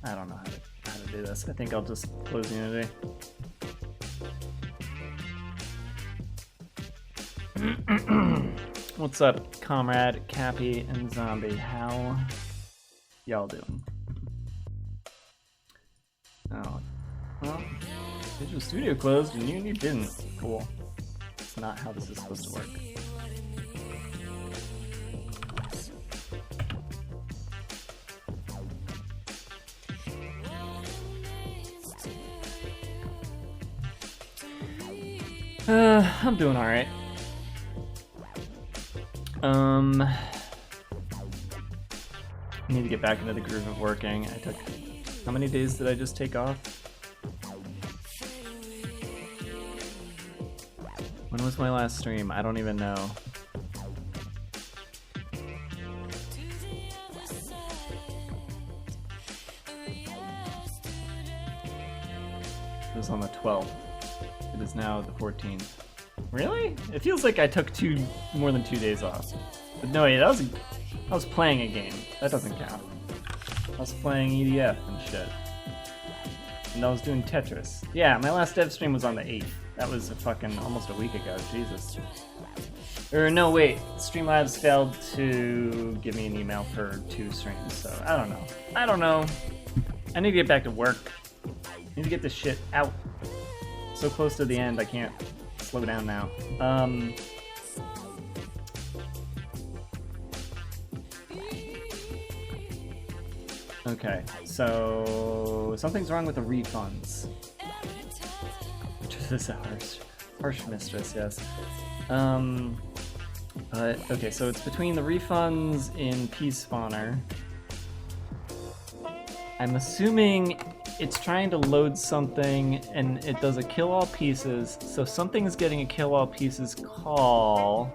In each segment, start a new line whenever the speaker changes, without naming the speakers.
I don't know how to do this. I think I'll just close Unity. What's up, Comrade, Cappy, and Zombie? How y'all doing? Oh, well, Visual Studio closed and Unity didn't. Cool. That's not how this is supposed to work. I'm doing alright. I need to get back into the groove of working. I took... How many days did I just take off? When was my last stream? I don't even know. It was on the 12th. It is now the 14th. Really? It feels like I took more than 2 days off. But no, I was playing a game. That doesn't count. I was playing EDF and shit. And I was doing Tetris. Yeah, my last dev stream was on the 8th. That was almost a week ago. Jesus. Or no, wait. Streamlabs failed to give me an email for 2 streams, so I don't know. I don't know. I need to get back to work. I need to get this shit out. So close to the end, I can't slow down now. Okay, so something's wrong with the refunds. This is a harsh mistress, yes. Okay, so it's between the refunds in Peace Spawner. I'm assuming it's trying to load something and it does a kill all pieces, so something's getting a kill all pieces call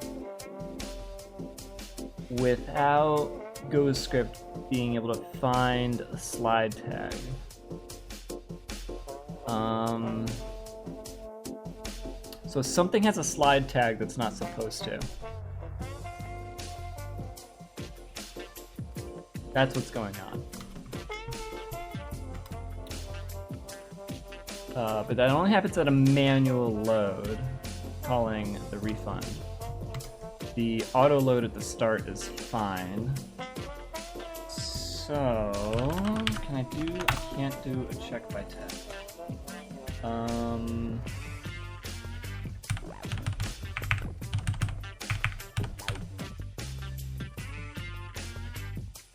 without GoScript being able to find a slide tag. So something has a slide tag that's not supposed to. That's what's going on. But that only happens at a manual load, calling the refund. The auto load at the start is fine. So, I can't do a check by tag.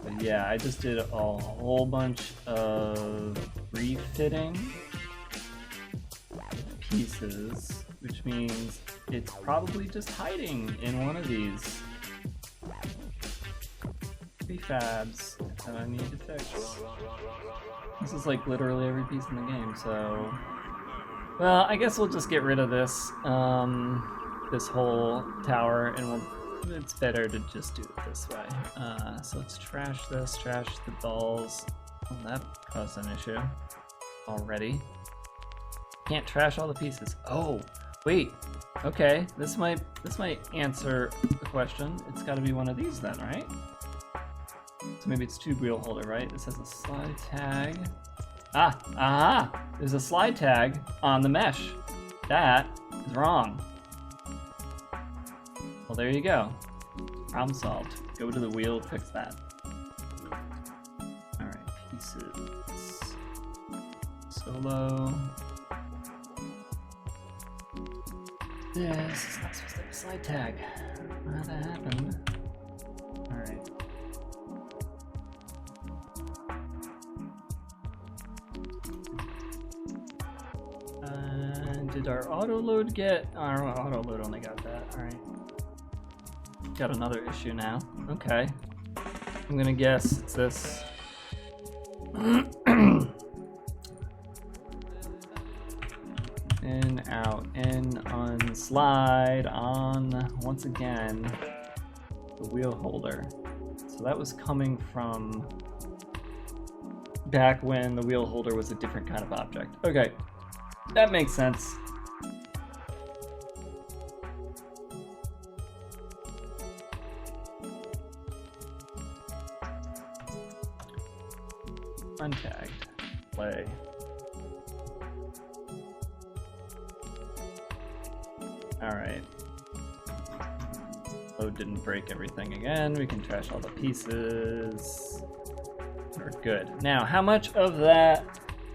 But yeah, I just did a whole bunch of refitting pieces, which means it's probably just hiding in one of these prefabs that I need to fix. This is like literally every piece in the game, so... Well, I guess we'll just get rid of this, this whole tower, and it's better to just do it this way. So let's trash this, trash the dolls. Oh, that caused an issue already. Can't trash all the pieces. Oh, wait. Okay, this might answer the question. It's got to be one of these then, right? So maybe it's 2 wheel holder, right? This has a slide tag. Aha! There's a slide tag on the mesh. That is wrong. Well, there you go. Problem solved. Go to the wheel, fix that. All right, pieces. Solo. Yeah, this is not supposed to have a slide tag. How that happened? All right. Did our auto load get? Our auto load only got that. All right. Got another issue now. Okay. I'm gonna guess it's this. In, out, in, on, slide, on, once again, the wheel holder. So that was coming from back when the wheel holder was a different kind of object. Okay, that makes sense. Untagged. play. Alright. Load didn't break everything again. We can trash all the pieces. We're good. Now, how much of that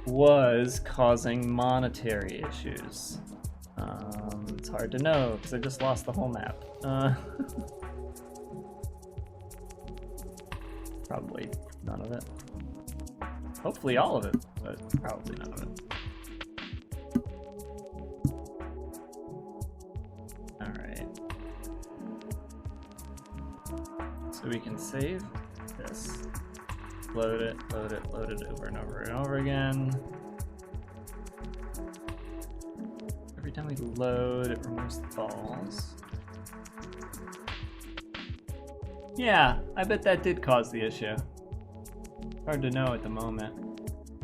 was causing monetary issues? It's hard to know because I just lost the whole map. Probably none of it. Hopefully all of it, but probably none of it. Alright. So we can save this. Load it over and over and over again. Every time we load, it removes the balls. Yeah, I bet that did cause the issue. Hard to know at the moment.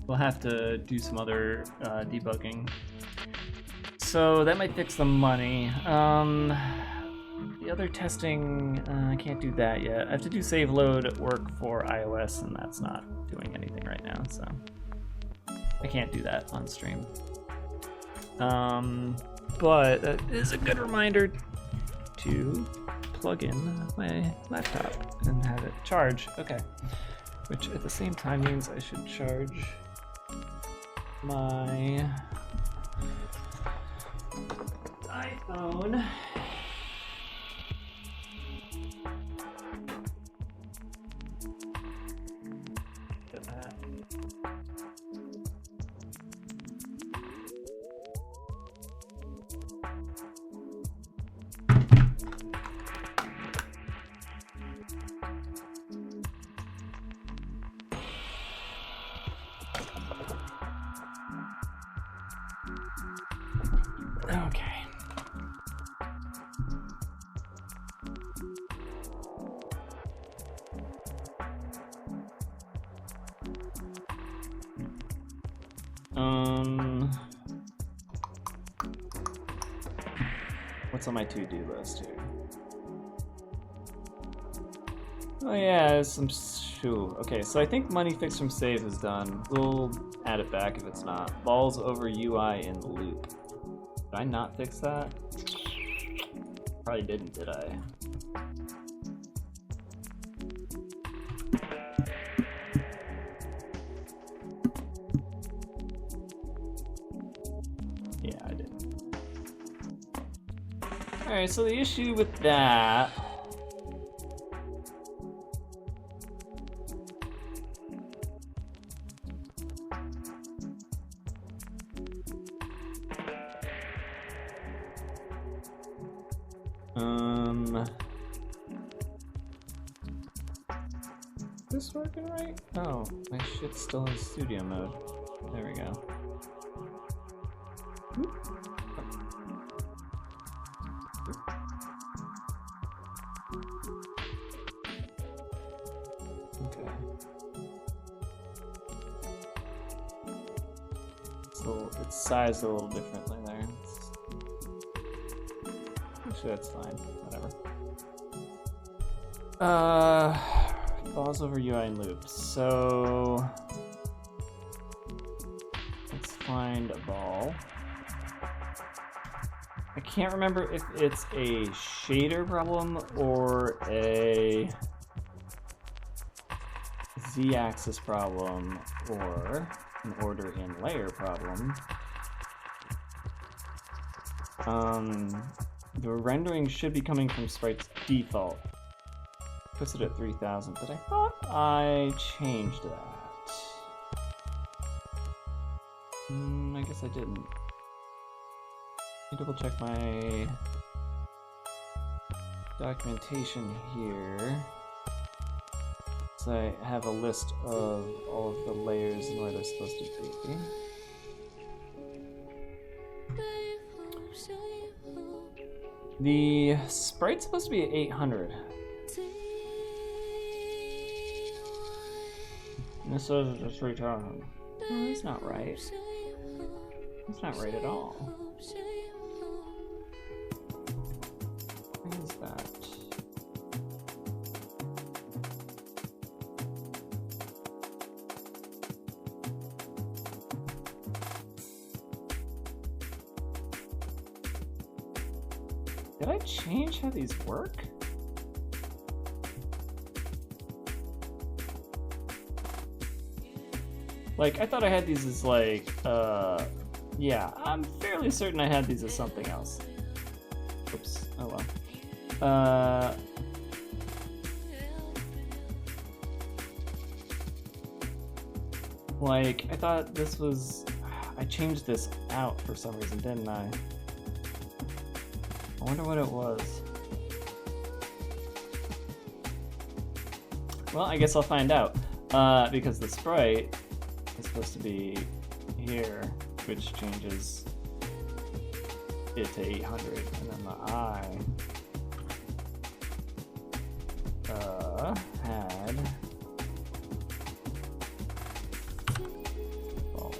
We'll have to do some other debugging. So that might fix the money. The other testing, I can't do that yet. I have to do save load work for iOS, and that's not doing anything right now, so I can't do that on stream. But that is a good reminder to plug in my laptop and have it charge. Okay, which at the same time means I should charge my iPhone. Okay. What's on my to-do list here? Oh yeah, there's some okay, so I think money fixed from save is done. We'll add it back if it's not. Balls over UI in loop. Did I not fix that? Probably didn't, did I? Yeah, I didn't. Alright, so the issue with that is this working right? Oh, my shit's still in studio mode. There we go. Okay. So it's sized a little differently there. Actually, that's fine. Whatever. Balls over UI and loops. So let's find a ball. I can't remember if it's a shader problem or a z-axis problem or an order in layer problem. The rendering should be coming from Sprite's default. Puts it at 3000, but I thought I changed that. I guess I didn't. Let me double check my documentation here. So I have a list of all of the layers and where they're supposed to be. The sprite's supposed to be at 800. This is just 3000. No, that's not right. That's not right at all. What is that? Did I change how these work? Like, I thought I had these as like, yeah, I'm fairly certain I had these as something else. Oops, oh well. Like, I thought this was, I changed this out for some reason, didn't I? I wonder what it was. Well, I guess I'll find out, because the sprite is supposed to be here, which changes it to 800, and then the eye had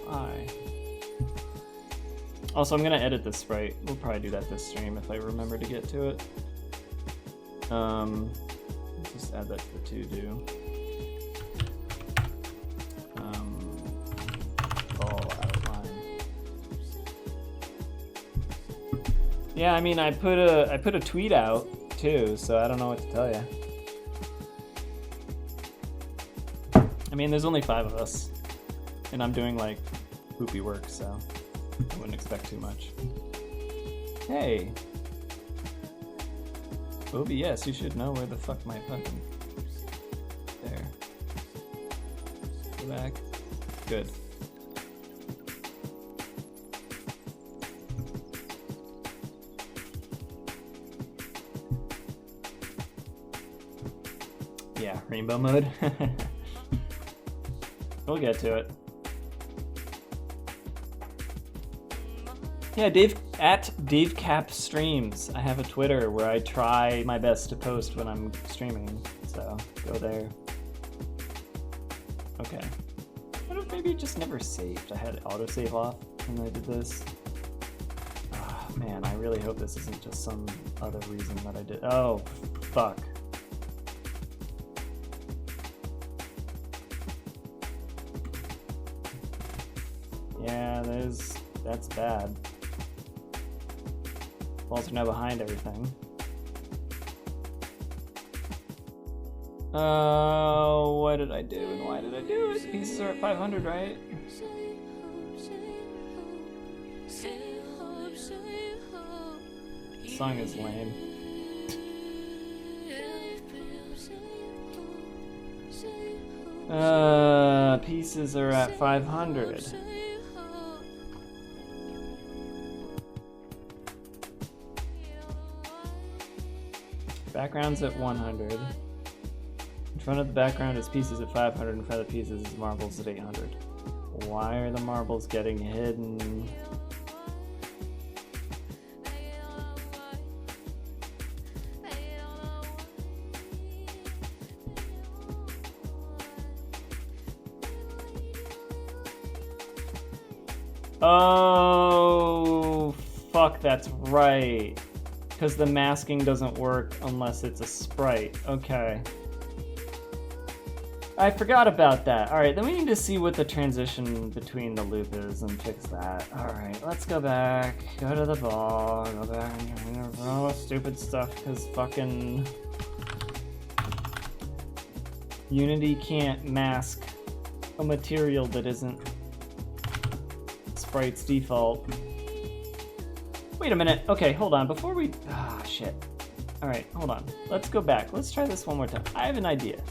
eye. Also, I'm gonna edit this sprite. We'll probably do that this stream if I remember to get to it. Just add that to the to-do. Yeah, I mean, I put a tweet out too, so I don't know what to tell you. I mean, there's only 5 of us, and I'm doing like poopy work, so I wouldn't expect too much. Hey, OBS, you should know where the fuck my fucking there. Go back. Good. Yeah, rainbow mode. We'll get to it. Yeah, Dave at DaveCap Streams. I have a Twitter where I try my best to post when I'm streaming, so go there. Okay. What if maybe it just never saved? I had autosave off when I did this. Oh, man, I really hope this isn't just some other reason that I did. Oh, fuck. Yeah, that's bad. Walls are now behind everything. What did I do and why did I do it? Pieces are at 500, right? This song is lame. Pieces are at 500. Background's at 100. In front of the background is pieces at 500. In front of the pieces is marbles at 800. Why are the marbles getting hidden? Oh, fuck, that's right. Because the masking doesn't work unless it's a sprite. Okay. I forgot about that. Alright, then we need to see what the transition between the loop is and fix that. Alright, let's go back. Go to the ball. Go back and oh, stupid stuff because fucking Unity can't mask a material that isn't sprite's default. Wait a minute. Okay, hold on. Before we... Ah, shit. Alright, hold on. Let's go back. Let's try this one more time. I have an idea.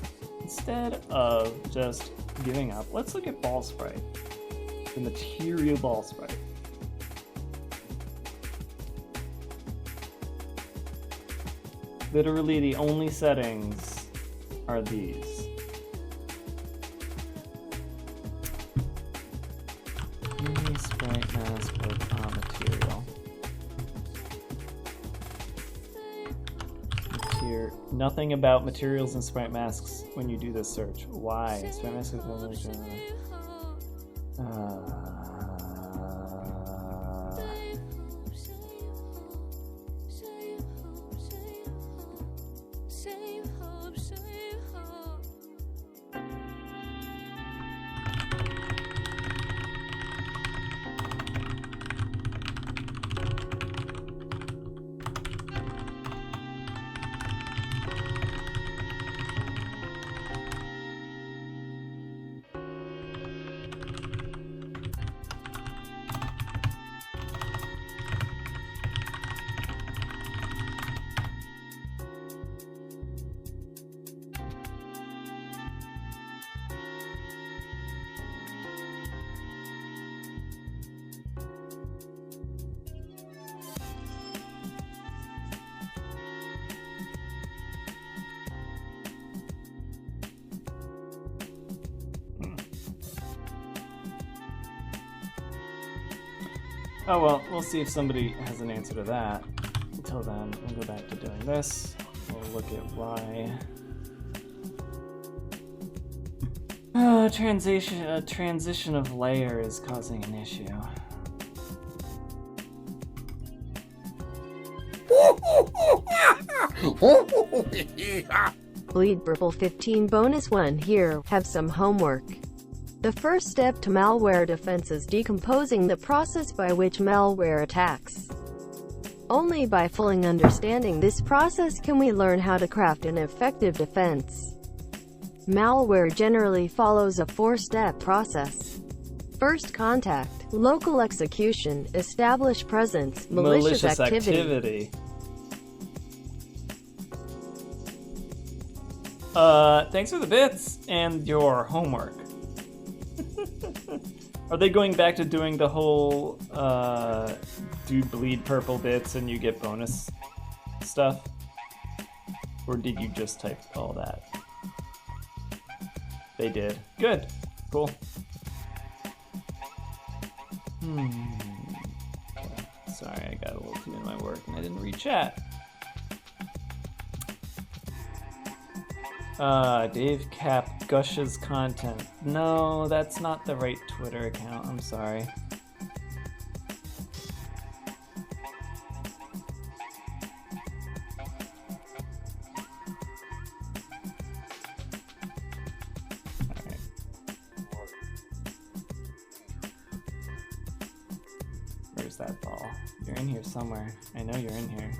Instead of just giving up, let's look at ball sprite. The material ball sprite. Literally, the only settings are these. Sprite mask work on material. Nothing about materials and sprite masks when you do this search. Why? Sprite mask is Oh well, we'll see if somebody has an answer to that. Until then, we'll go back to doing this. We'll look at why. Transition of layer is causing an issue.
IncrediMarble 15 bonus 1 here, have some homework. The first step to malware defense is decomposing the process by which malware attacks. Only by fully understanding this process can we learn how to craft an effective defense. Malware generally follows a 4-step process. First contact, local execution, establish presence, malicious activity.
Thanks for the bits and your homework. Are they going back to doing the whole, do bleed purple bits and you get bonus stuff? Or did you just type all that? They did. Good. Cool. Sorry, I got a little too into my work and I didn't read chat. Dave Cap gushes content. No, that's not the right Twitter account. I'm sorry. Alright. Where's that ball? You're in here somewhere. I know you're in here.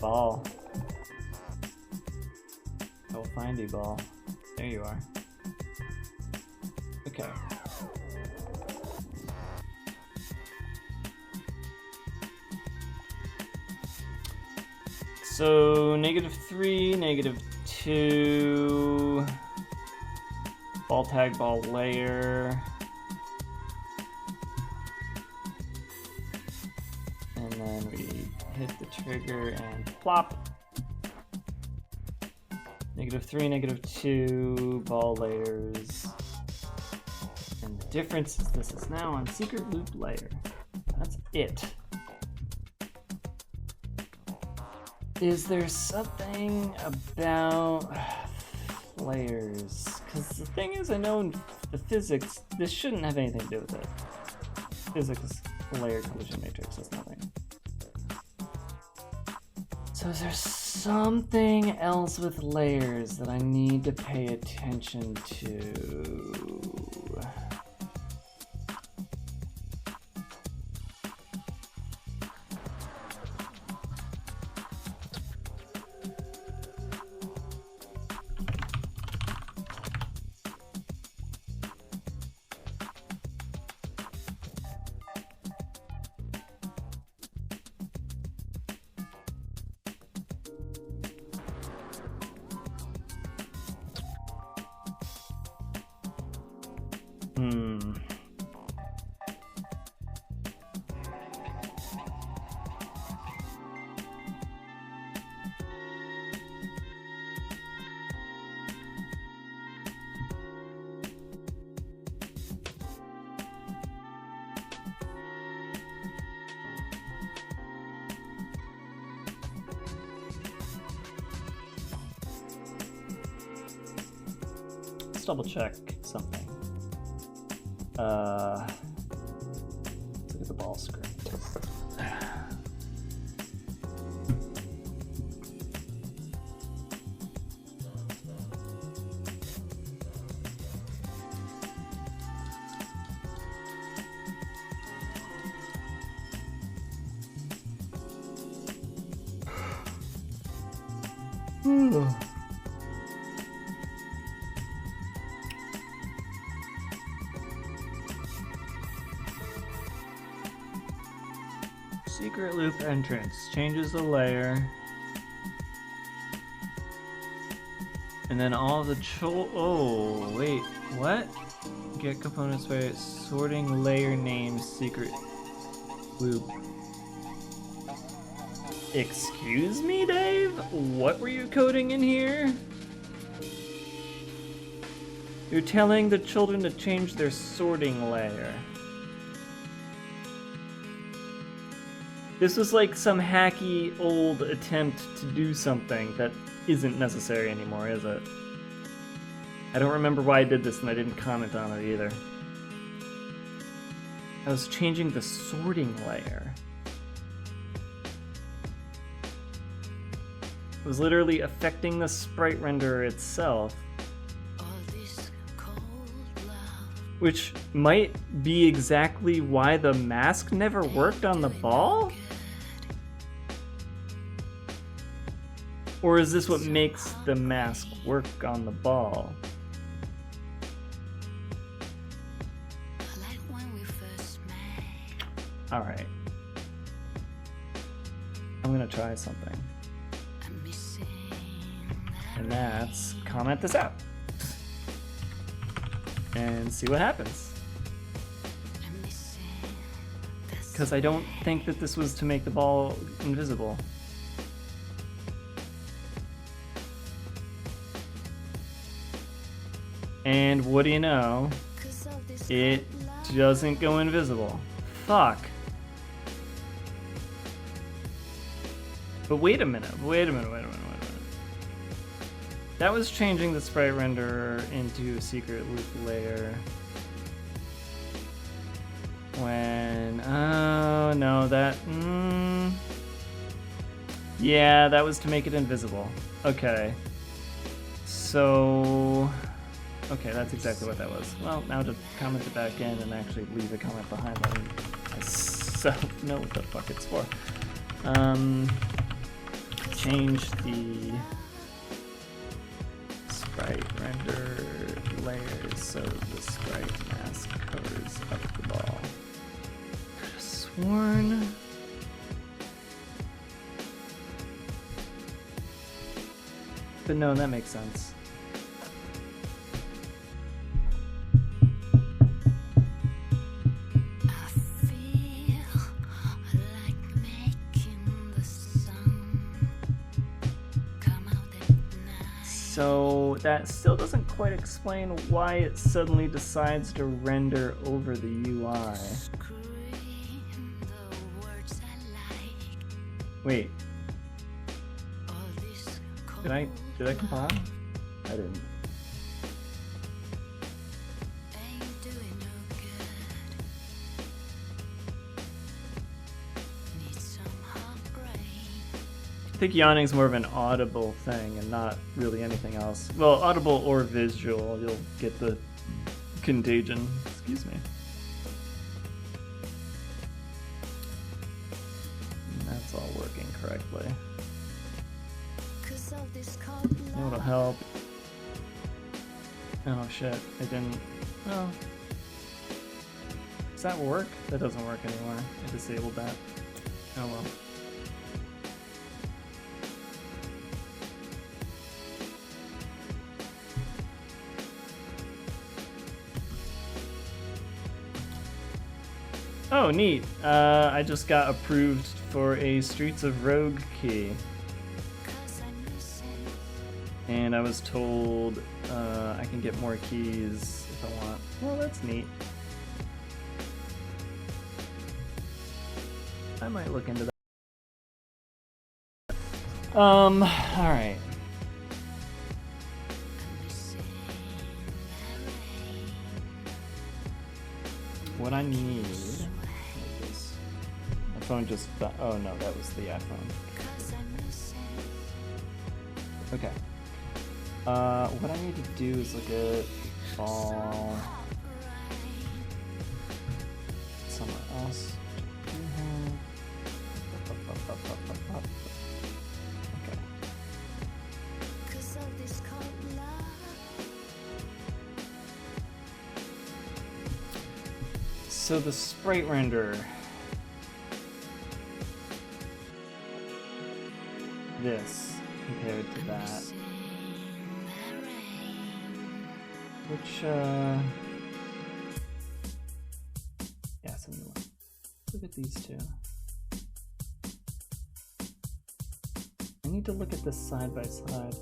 Ball. I'll find you, ball. There you are. Okay. So, -3, -2. Ball tag, ball layer. And then we hit the trigger and plop. -3, -2, ball layers. And the difference is this is now on secret loop layer. That's it. Is there something about layers? Because the thing is, I know in the physics, this shouldn't have anything to do with it. Physics, layer collision matrix is nothing. So is there something else with layers that I need to pay attention to? Double check something. Let's look at the ball script. Secret loop entrance changes the layer, and then all the oh wait, what? Get components by sorting layer names secret loop. Excuse me, Dave? What were you coding in here? You're telling the children to change their sorting layer. This was like some hacky old attempt to do something that isn't necessary anymore, is it? I don't remember why I did this and I didn't comment on it either. I was changing the sorting layer. It was literally affecting the sprite renderer itself. Which might be exactly why the mask never worked on the ball? Or is this what makes the mask work on the ball? Alright. I'm gonna try something. And that's comment this out. And see what happens. Because I don't think that this was to make the ball invisible. And what do you know? It doesn't go invisible. Fuck. But wait a minute. That was changing the sprite renderer into a secret loop layer. When, oh no, that, yeah, that was to make it invisible. Okay. So, okay, that's exactly what that was. Well, now to comment it back in and actually leave a comment behind, letting myself know what the fuck it's for. Change the sprite render layers so the sprite mask covers up the ball. Could have sworn. But no, that makes sense. So that still doesn't quite explain why it suddenly decides to render over the UI. Wait. Did I compile? I didn't. I think yawning is more of an audible thing and not really anything else. Well, audible or visual, you'll get the contagion. Excuse me. And that's all working correctly. You know what'll help? Oh shit, it didn't. Oh. Does that work? That doesn't work anymore. I disabled that. Oh well. Oh, neat. I just got approved for a Streets of Rogue key. And I was told I can get more keys if I want. Well, that's neat. I might look into that. Alright. What I need... My phone just... Oh no, that was the iPhone. Okay. What I need to do is look at ball somewhere else. Okay. So the sprite render. This compared to that. Which, yeah, some new one. Look at these two. I need to look at this side by side.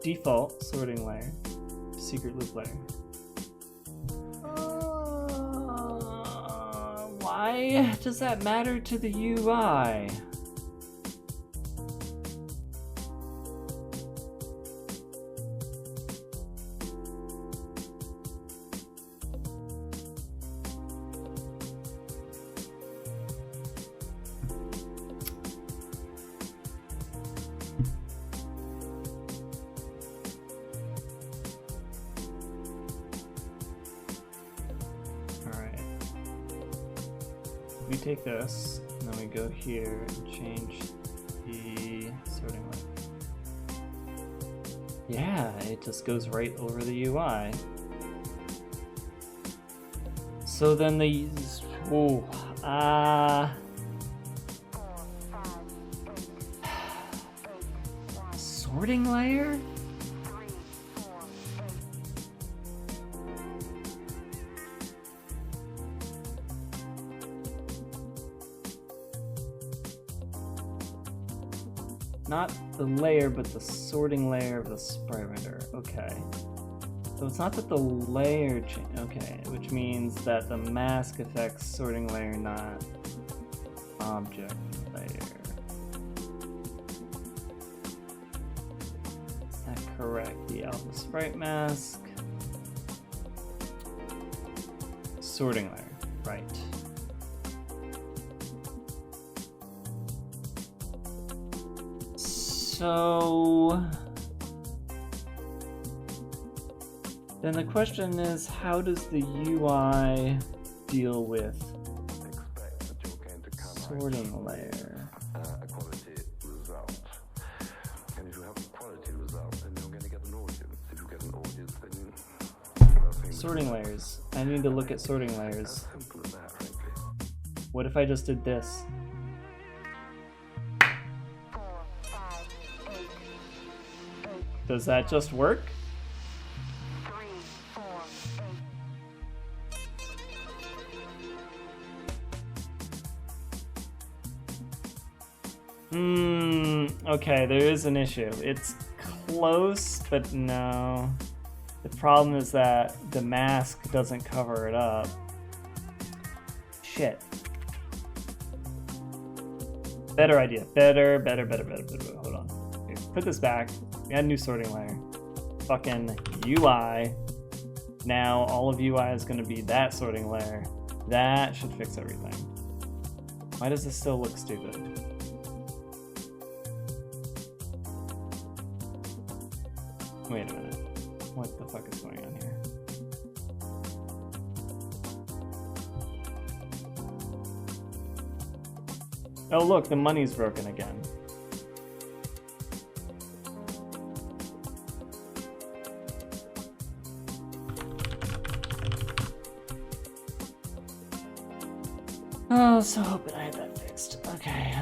Default sorting layer, secret loop layer. Why why does that matter to the UI? We take this, and then we go here and change the sorting line. Yeah, it just goes right over the UI. So then the sorting layer? Not the layer, but the sorting layer of the sprite render. Okay. So it's not that the layer change. Okay, which means that the mask affects sorting layer, not object layer. Is that correct? The alpha sprite mask. Sorting layer, right. So then the question is, how does the UI deal with sorting layer?
A quality result. And if you have a quality result, then you're going to get an audience. If you get an audience, then
sorting layers. I need to look at sorting layers.
as simple as that, frankly.
What if I just did this? Does that just work? Okay, there is an issue. It's close, but no. The problem is that the mask doesn't cover it up. Shit. Better idea. Better. Hold on. Okay, put this back. We add a new sorting layer. Fucking UI. Now all of UI is going to be that sorting layer. That should fix everything. Why does this still look stupid? Wait a minute. What the fuck is going on here? Oh look, the money's broken again. Oh, I was so hoping I had that fixed. Okay.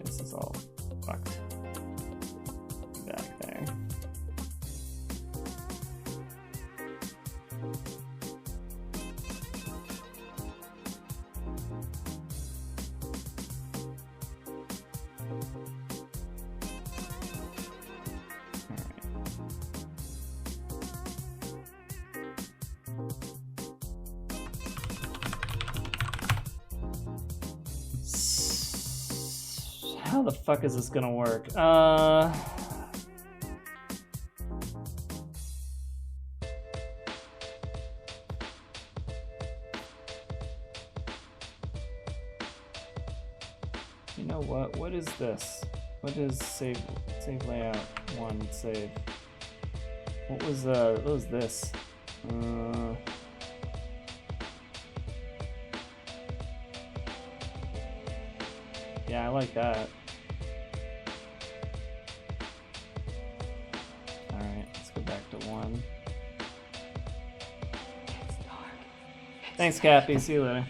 This is all fucked. Back there. How the fuck is this gonna work? You know what? What is this? What is save layout 1 save? What was this? Yeah, I like that. Alright, let's go back to 1. Thanks, Cappy. See you later.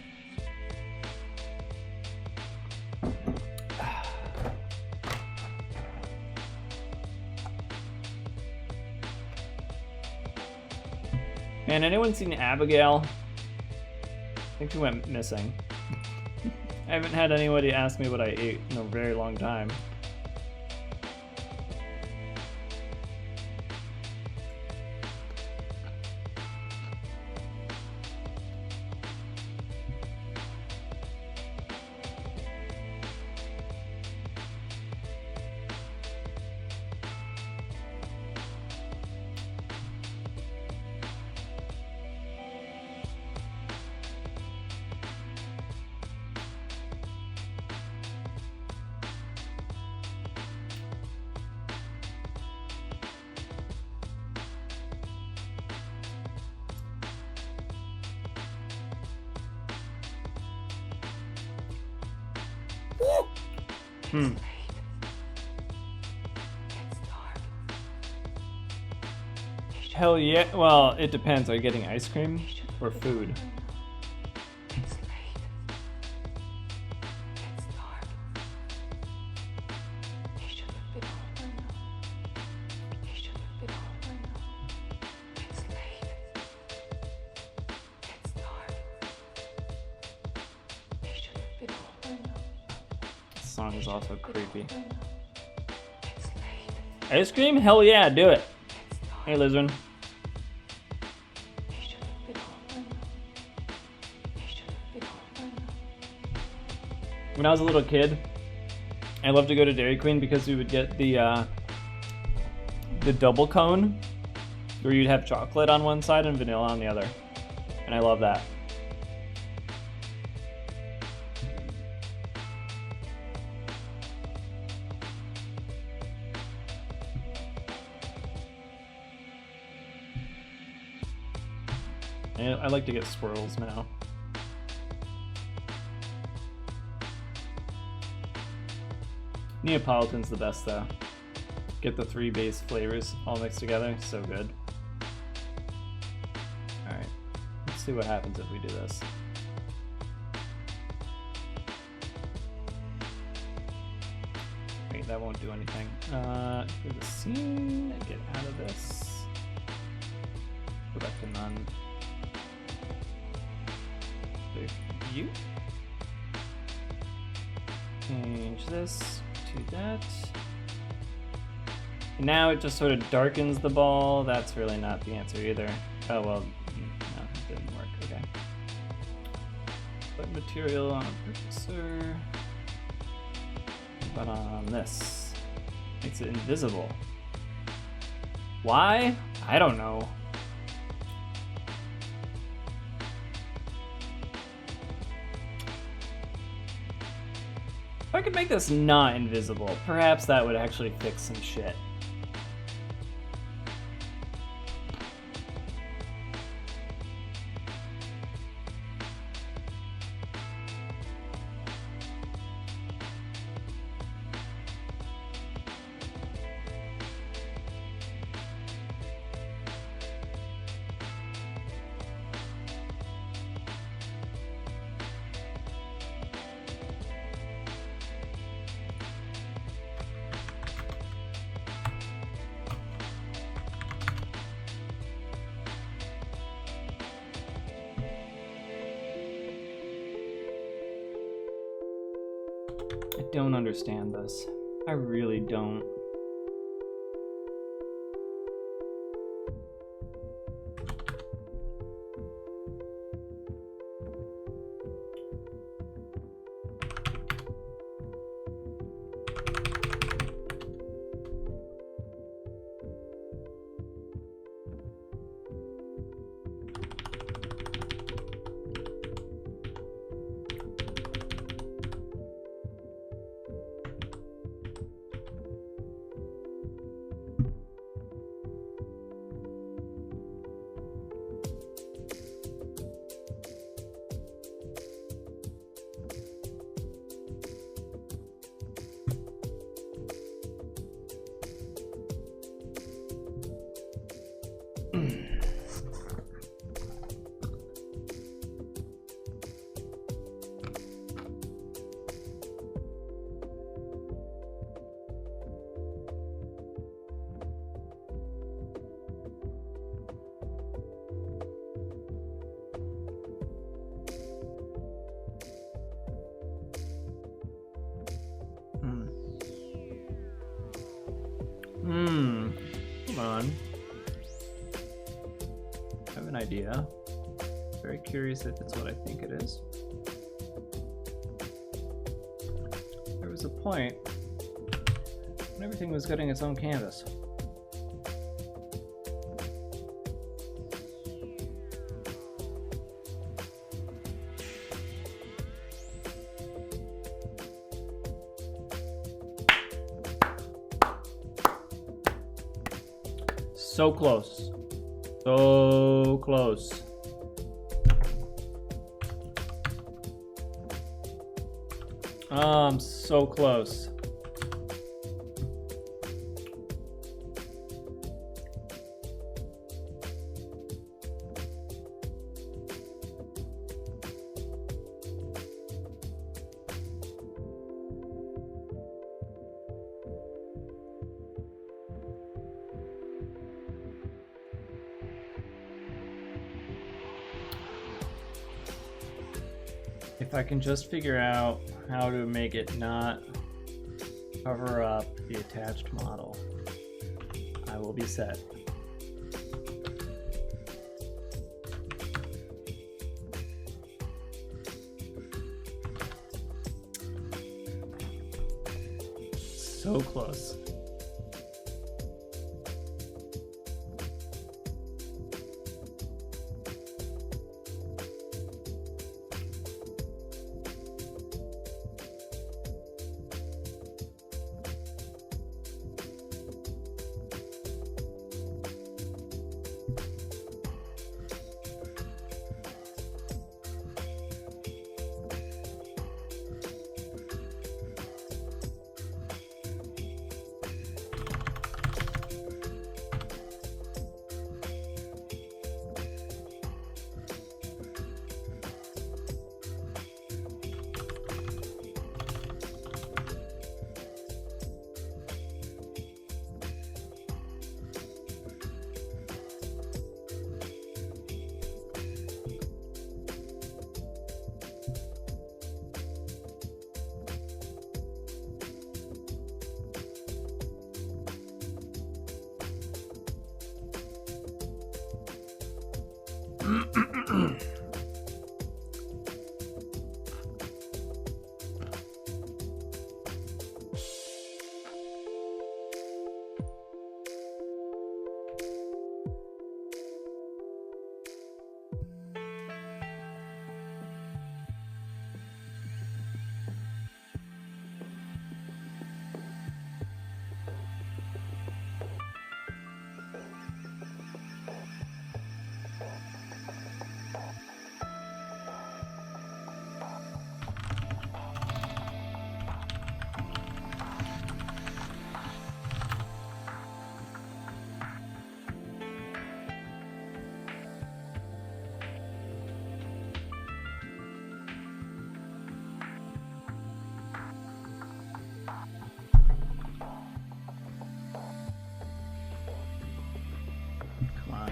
Man, anyone seen Abigail? I think she went missing. I haven't had anybody ask me what I ate in a very long time. Hmm. Hell yeah. Well, it depends. Are you getting ice cream or food? This song is also creepy. Ice cream? Hell yeah, do it. Hey, Lizard. When I was a little kid, I loved to go to Dairy Queen because we would get the double cone, where you'd have chocolate on one side and vanilla on the other, and I love that. I like to get swirls now. Neapolitan's the best though. Get the 3 base flavors all mixed together, so good. Alright, let's see what happens if we do this. Wait, that won't do anything. Go to the scene, get out of this. Go back to none. View. Change this to that. And now it just sort of darkens the ball. That's really not the answer either. Oh well, no, it didn't work. Okay. Put material on a purchaser. But on this. Makes it invisible. Why? I don't know. If I could make this not invisible, perhaps that would actually fix some shit. I don't understand this. I really don't. Hold on. I have an idea. Very curious if it's what I think it is. There was a point when everything was getting its own canvas. So close. So close. Oh, I'm so close. If I can just figure out how to make it not cover up the attached model, I will be set. So close.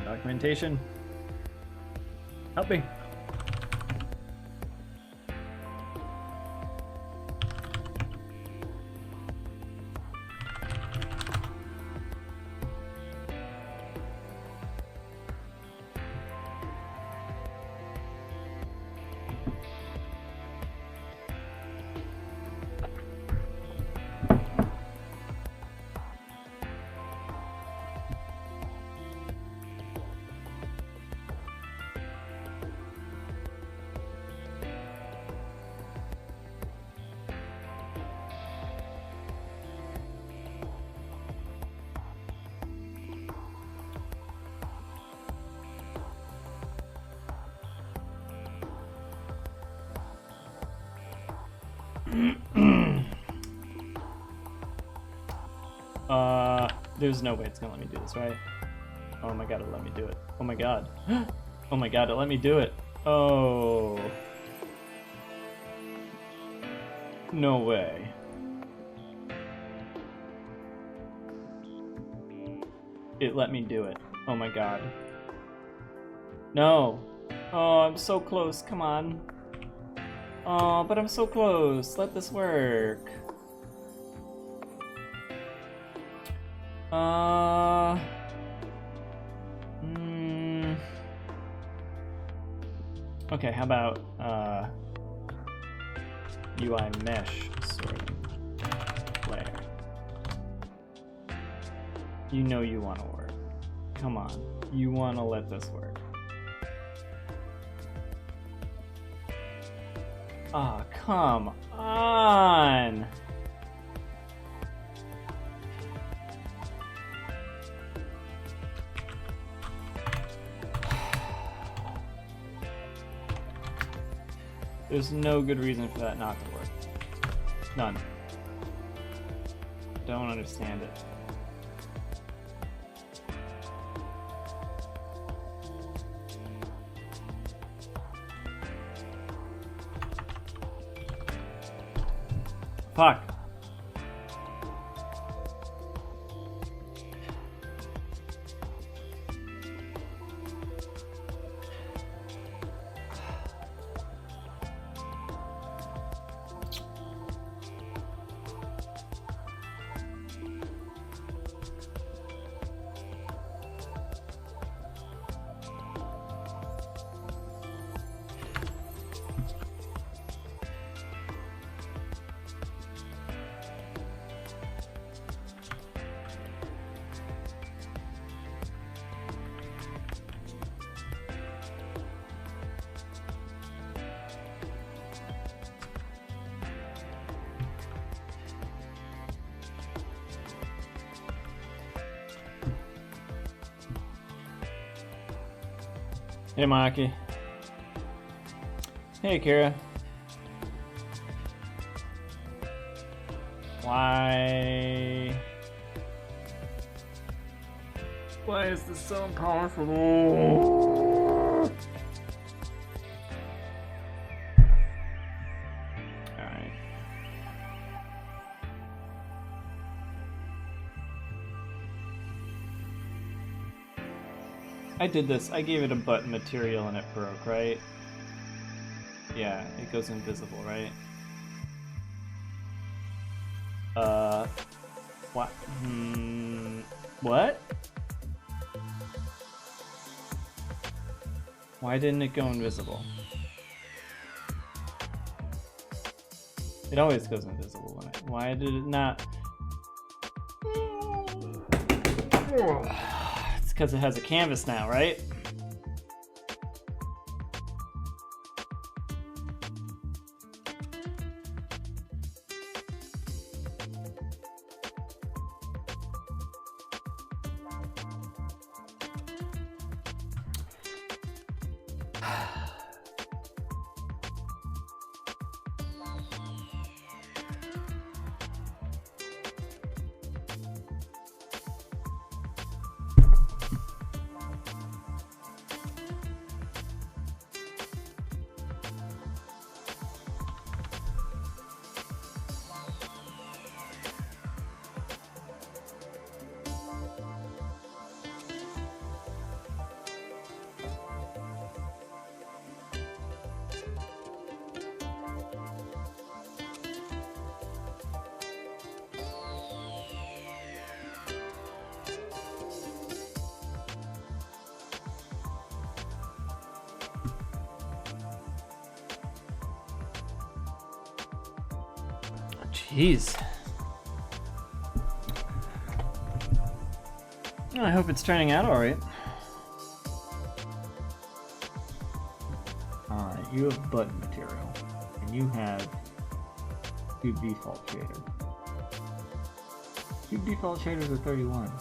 Documentation. Help me. There's no way it's gonna let me do this, right? Oh my god, it let me do it. Oh my god. Oh my god, it let me do it. Oh. No way. It let me do it. Oh my god. No. Oh, I'm so close. Come on. Oh, but I'm so close. Let this work. Okay, how about UI mesh sorting layer? You know you want to work. Come on, you want to let this work. Ah, come on! There's no good reason for that not to work. None. Don't understand it. Fuck. Hey, Maki. Hey, Kira. Why is this so impossible? Alright. I did this. I gave it a button material and it broke, right? Yeah, it goes invisible, right? What? What? Why didn't it go invisible? It always goes invisible when why did it not? It's because it has a canvas now, right? Jeez. I hope it's turning out alright. Alright, you have button material, and you have cube default shader. Cube default shaders are 31.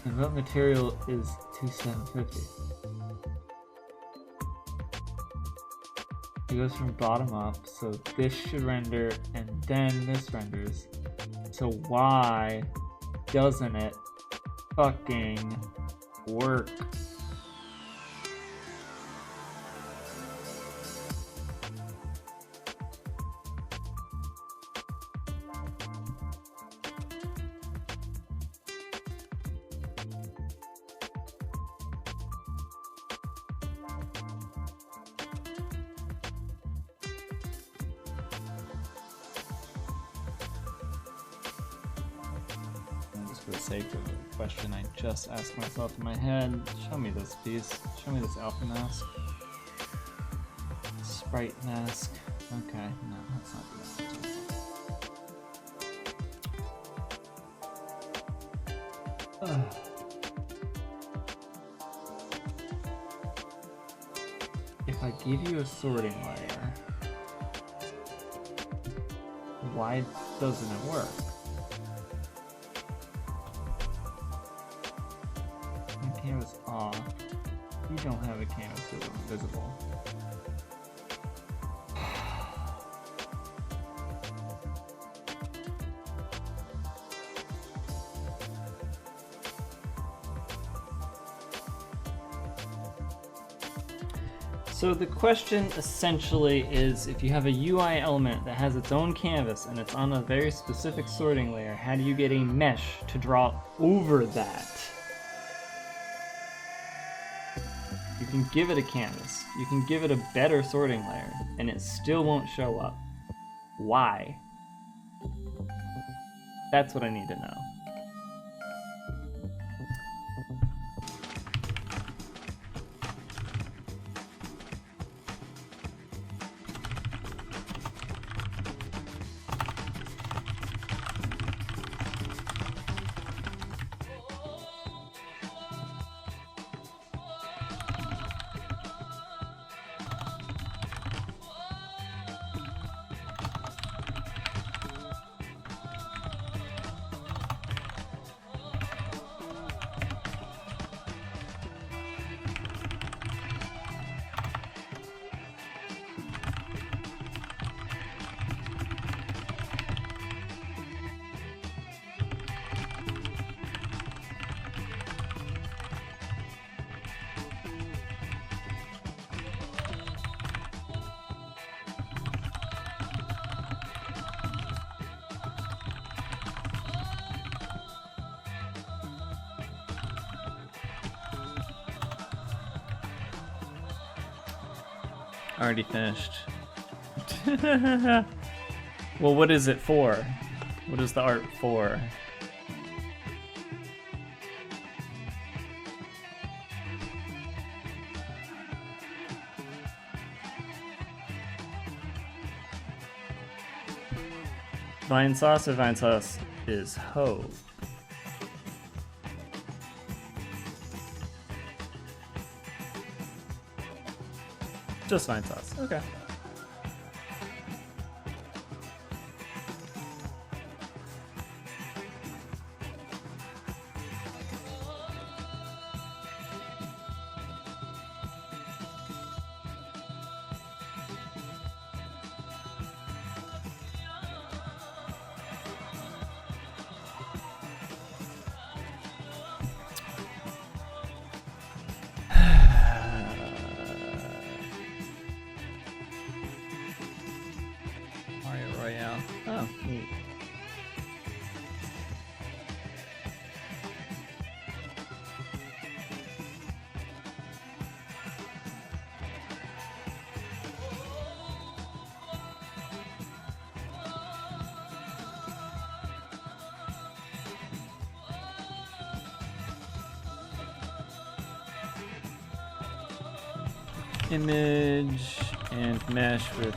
And button material is 2750. It goes from bottom up, so this should render and then this renders. So why doesn't it fucking work? For the sake of a question I just asked myself in my head, show me this piece. Show me this alpha mask. Sprite mask. Okay, no, that's not good. If I give you a sorting layer, why doesn't it work? Canvas off. You don't have a canvas visible. So the question essentially is, if you have a UI element that has its own canvas and it's on a very specific sorting layer, how do you get a mesh to draw over that? You can give it a canvas, you can give it a better sorting layer, and it still won't show up. Why? That's what I need to know. Already finished. Well, what is it for? What is the art for? Vine sauce or vine sauce is ho? Just vine sauce. Okay. Oh, neat. Image and mesh with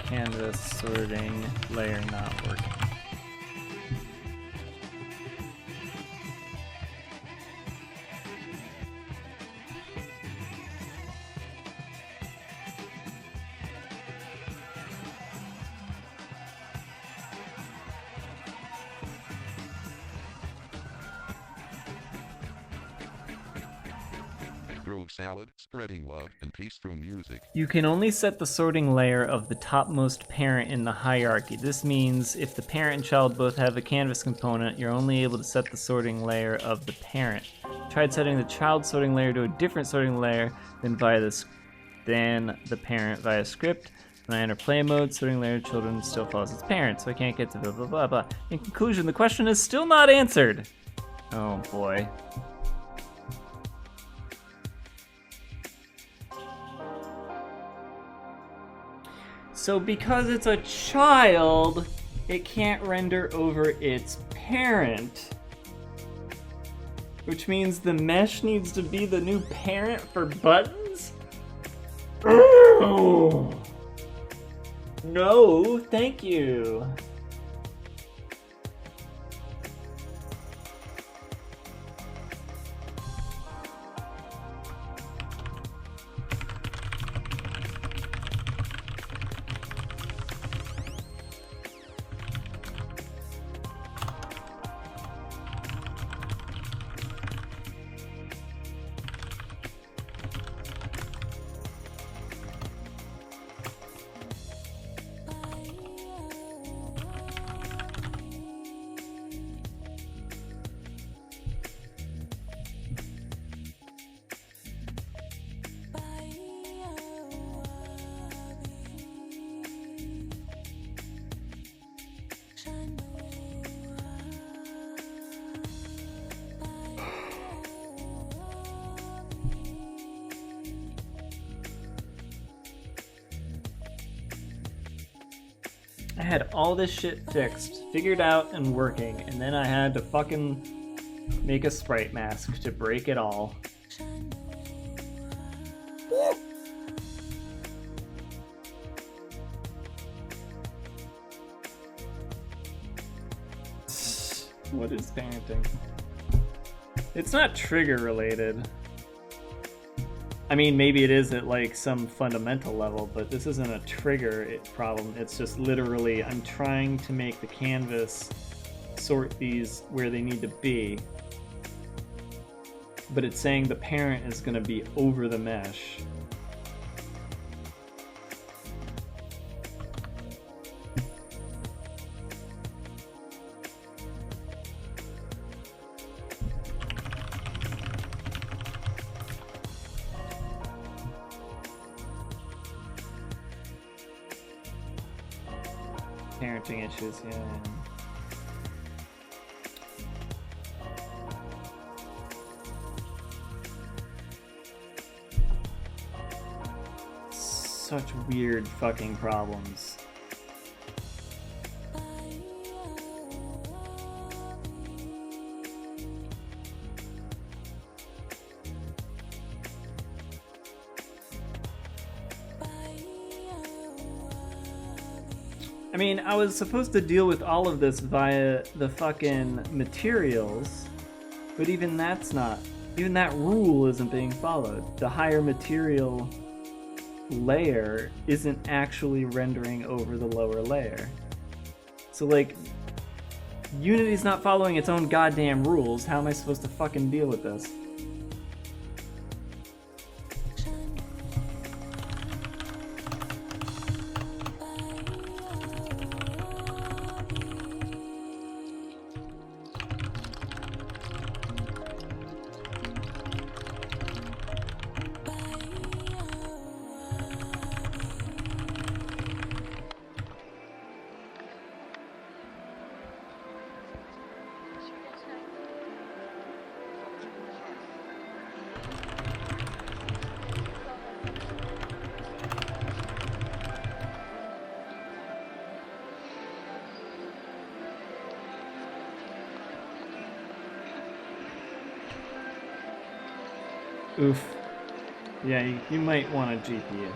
canvas sorting layer not working.
Throwing salad, spreading love and peace through music.
You can only set the sorting layer of the topmost parent in the hierarchy. This means if the parent and child both have a canvas component, you're only able to set the sorting layer of the parent. Tried setting the child sorting layer to a different sorting layer than the parent via script. When I enter play mode, sorting layer children still follows its parent, so I can't get to blah blah blah blah. In conclusion, the question is still not answered. Oh boy. So because it's a child, it can't render over its parent. Which means the mesh needs to be the new parent for buttons? Oh. No, thank you. had all this shit fixed, figured out, and working, and then I had to fucking make a sprite mask to break it all. What is parenting? It's not trigger related. I mean, maybe it is at like some fundamental level, but this isn't a trigger problem. It's just literally I'm trying to make the canvas sort these where they need to be, but it's saying the parent is going to be over the mesh. Parenting issues, yeah. Such weird fucking problems. I mean, I was supposed to deal with all of this via the fucking materials, but even that's not, even that rule isn't being followed. The higher material layer isn't actually rendering over the lower layer. So like, Unity's not following its own goddamn rules. How am I supposed to fucking deal with this? Oof. Yeah, you might want a GPU.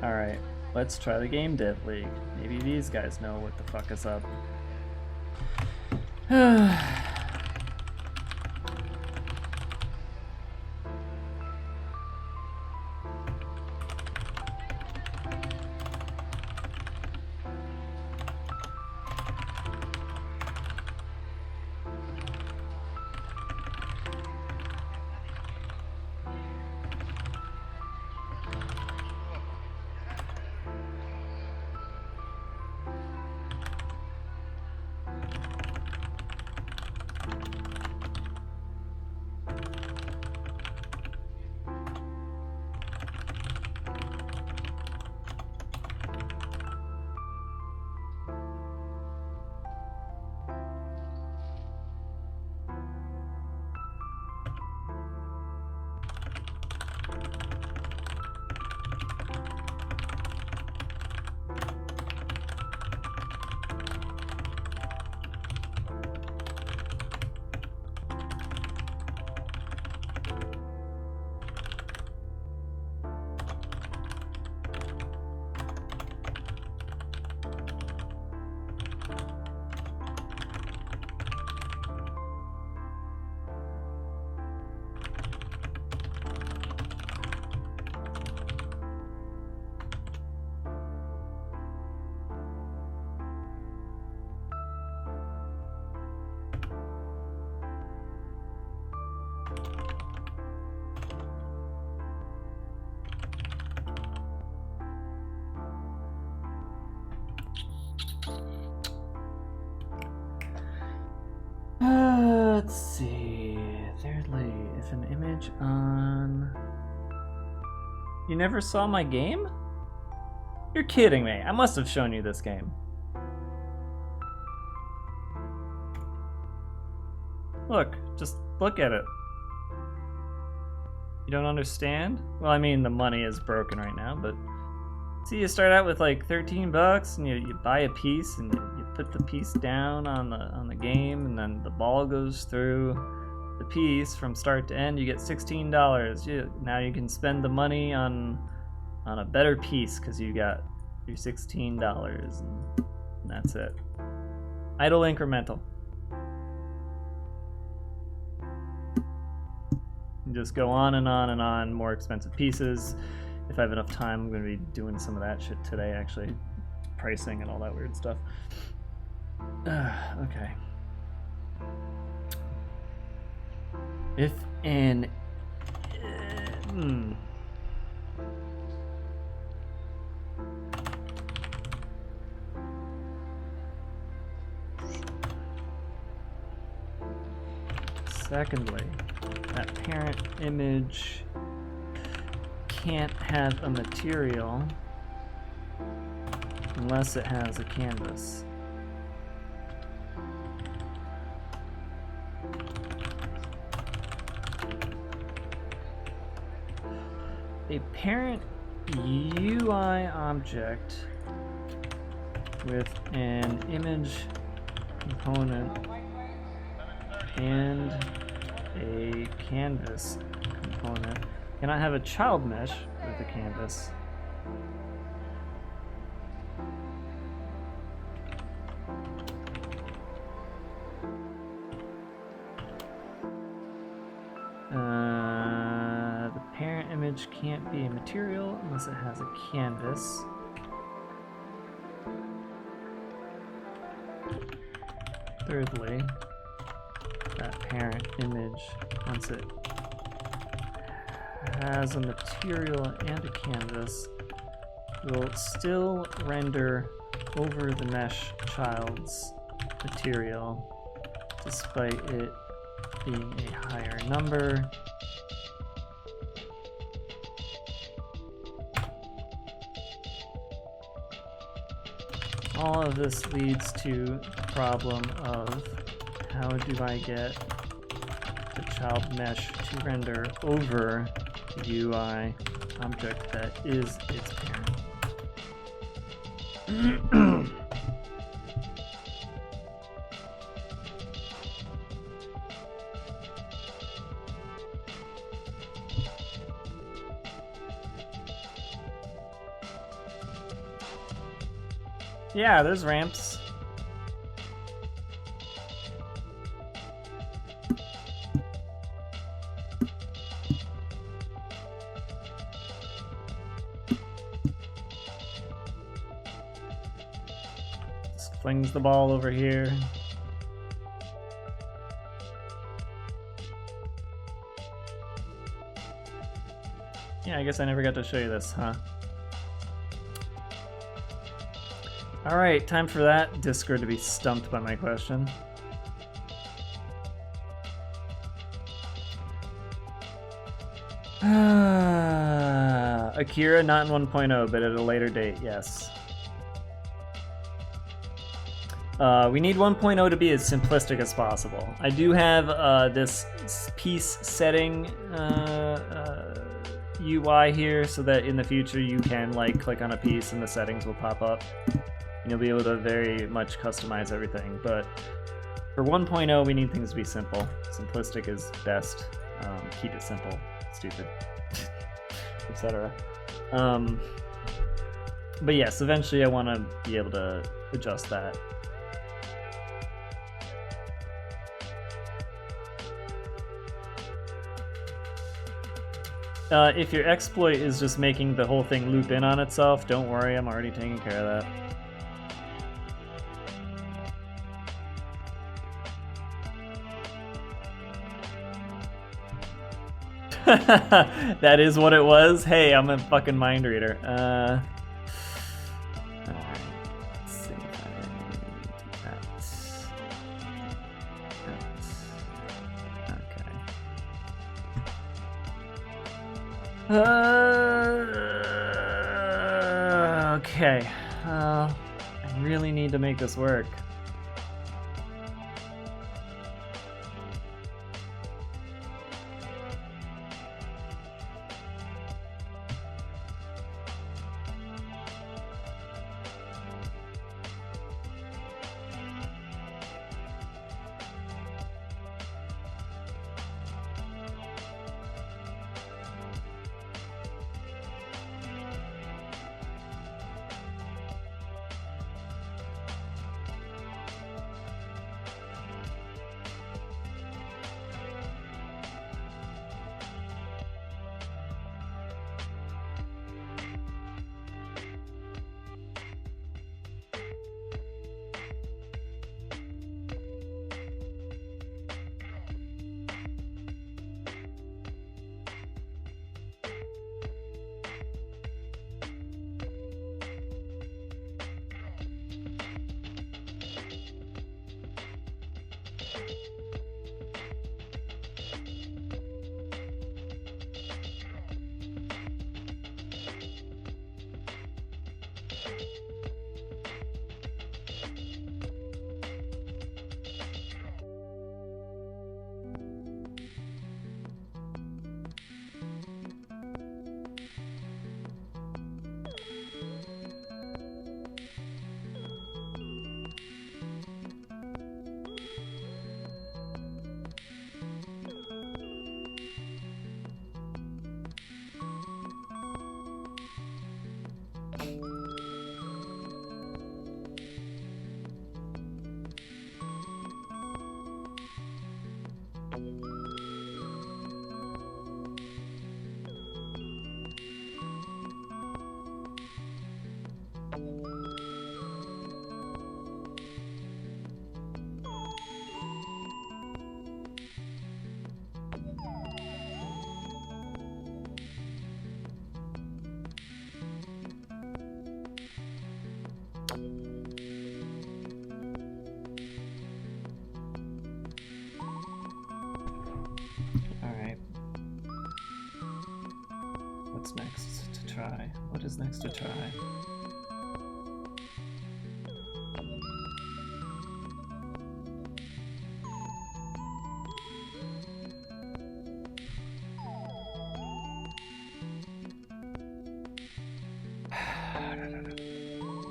Alright, let's try the Game Dev League. Maybe these guys know what the fuck is up. Let's see. Thirdly, if an image on... You never saw my game? You're kidding me. I must have shown you this game. Look, just look at it. You don't understand? Well, I mean, the money is broken right now, but... See, you start out with like 13 bucks, and you buy a piece, and you put the piece down on the game, and then the ball goes through the piece from start to end. You get $16. Now you can spend the money on a better piece because you got your $16, and that's it. Idle incremental. You just go on and on and on, more expensive pieces. If I have enough time, I'm going to be doing some of that shit today, actually. Pricing and all that weird stuff. Okay. If an... Secondly, that parent image can't have a material unless it has a canvas. A parent UI object with an image component and a canvas component cannot have a child mesh with a canvas. The parent image can't be a material unless it has a canvas. Thirdly, that parent image, once it has a material and a canvas, will still render over the mesh child's material despite it being a higher number. All of this leads to the problem of how do I get the child mesh to render over the UI object that is its parent. Yeah, there's ramps. Just flings the ball over here. Yeah, I guess I never got to show you this, huh? Alright, time for that Discord to be stumped by my question. Akira, not in 1.0, but at a later date, yes. We need 1.0 to be as simplistic as possible. I do have this piece setting UI here so that in the future you can like click on a piece and the settings will pop up. You'll be able to very much customize everything, but for 1.0 we need things to be simple. Simplistic is best. Keep it simple, stupid, etc. But yes, eventually I want to be able to adjust that. If your exploit is just making the whole thing loop in on itself, don't worry, I'm already taking care of that. That is what it was? Hey, I'm a fucking mind reader. Alright, let's see if I need that. Okay. I really need to make this work. Alright. What's next to try? What is next to try?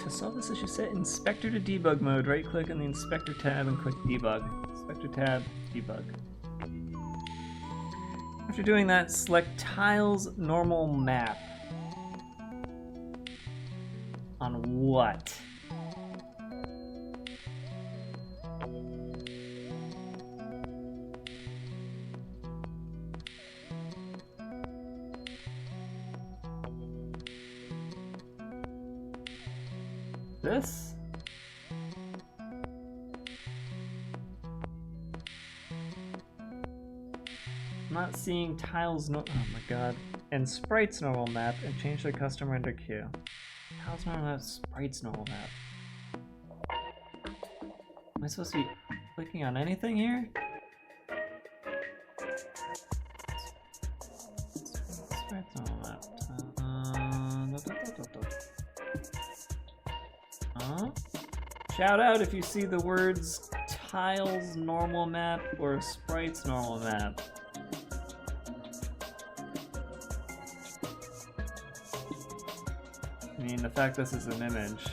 To solve this issue, set Inspector to Debug mode. Right-click on the Inspector tab and click Debug. Inspector tab, Debug. After doing that, select Tiles Normal Map. On what? This? I'm not seeing tiles oh my god. And sprites normal map and change the customer under queue. Tiles normal map, sprites normal map. Am I supposed to be clicking on anything here? Sprites normal map. Shout out if you see the words tiles normal map or sprites normal map. I mean, the fact this is an image.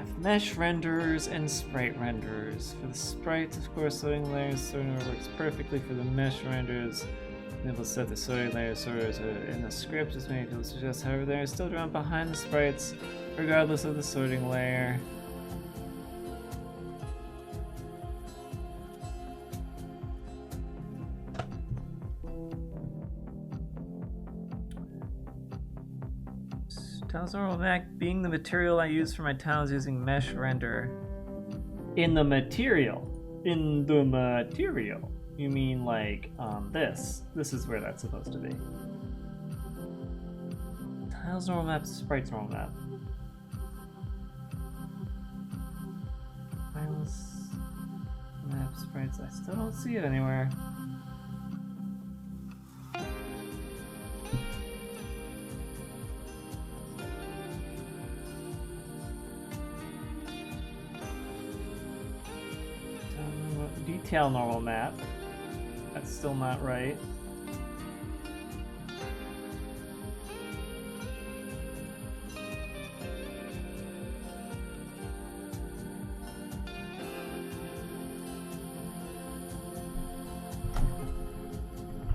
have mesh renderers and sprite renderers. For the sprites, of course, sorting layers sorting works perfectly. For the mesh renderers, able to set the sorting layers in the script, as many people suggest. However, they are still drawn behind the sprites, regardless of the sorting layer. Tiles normal map being the material I use for my tiles using mesh render. In the material? In the material? You mean like this? This is where that's supposed to be. Tiles normal map, sprites normal map. Tiles map sprites. I still don't see it anywhere. Detail normal map. That's still not right.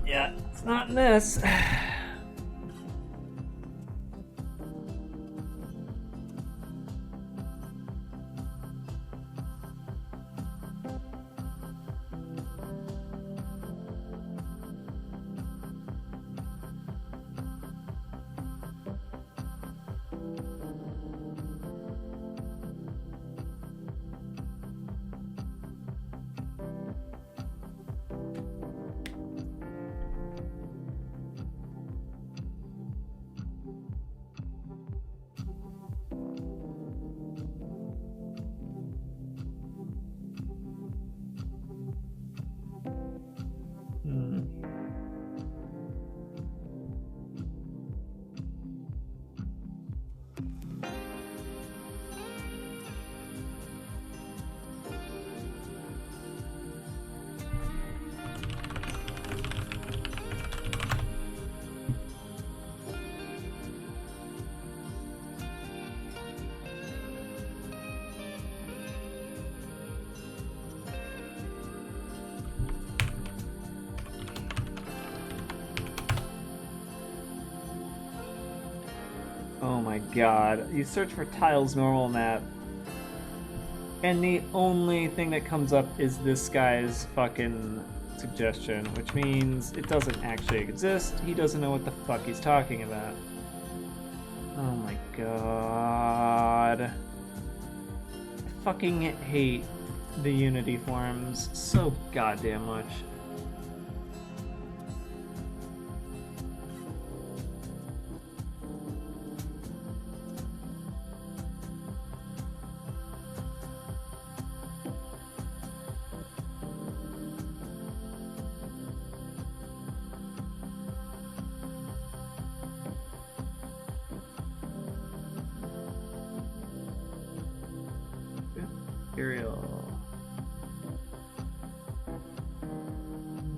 Yeah, it's not in this. Oh my god. You search for tiles normal map, and the only thing that comes up is this guy's fucking suggestion, which means it doesn't actually exist. He doesn't know what the fuck he's talking about. Oh my god. I fucking hate the Unity forums so goddamn much.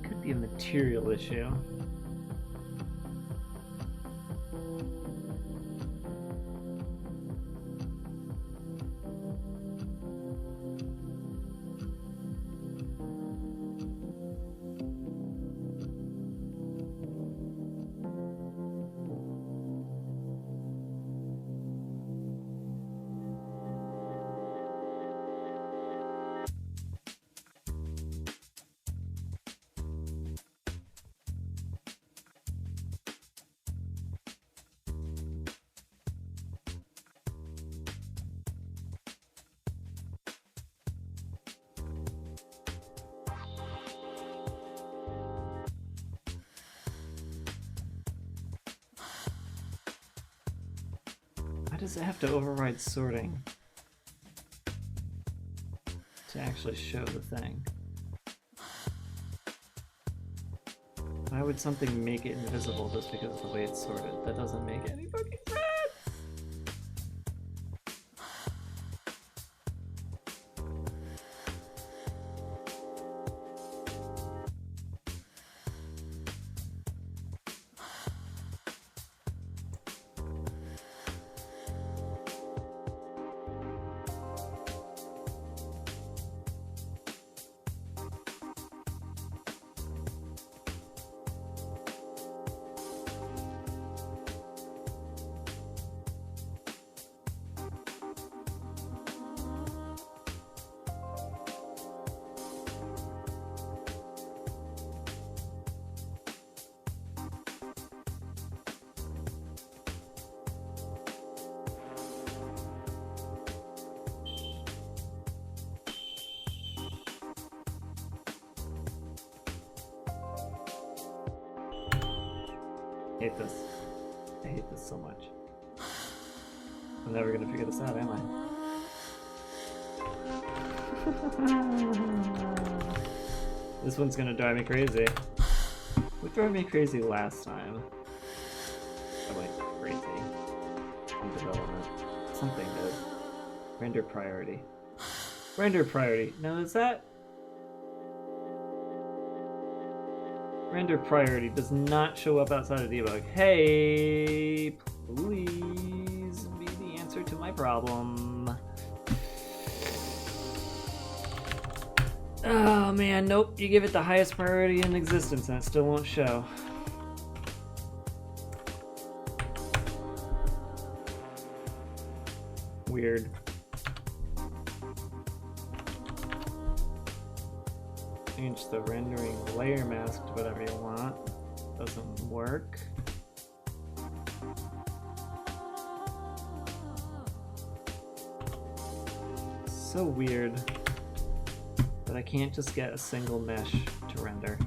Could be a material issue. Why does it have to override sorting to actually show the thing? Why would something make it invisible just because of the way it's sorted? That doesn't make any fucking sense! hate this. I hate this so much. I'm never gonna figure this out, am I? This one's gonna drive me crazy. What drove me crazy last time? I went crazy in development. Something did. Render priority. Render priority. Now is that... Render priority does not show up outside of debug. Hey, please be the answer to my problem. Oh man, nope. You give it the highest priority in existence and it still won't show. Weird. Change the rendering layer mask to whatever you want. Doesn't work. So weird that I can't just get a single mesh to render.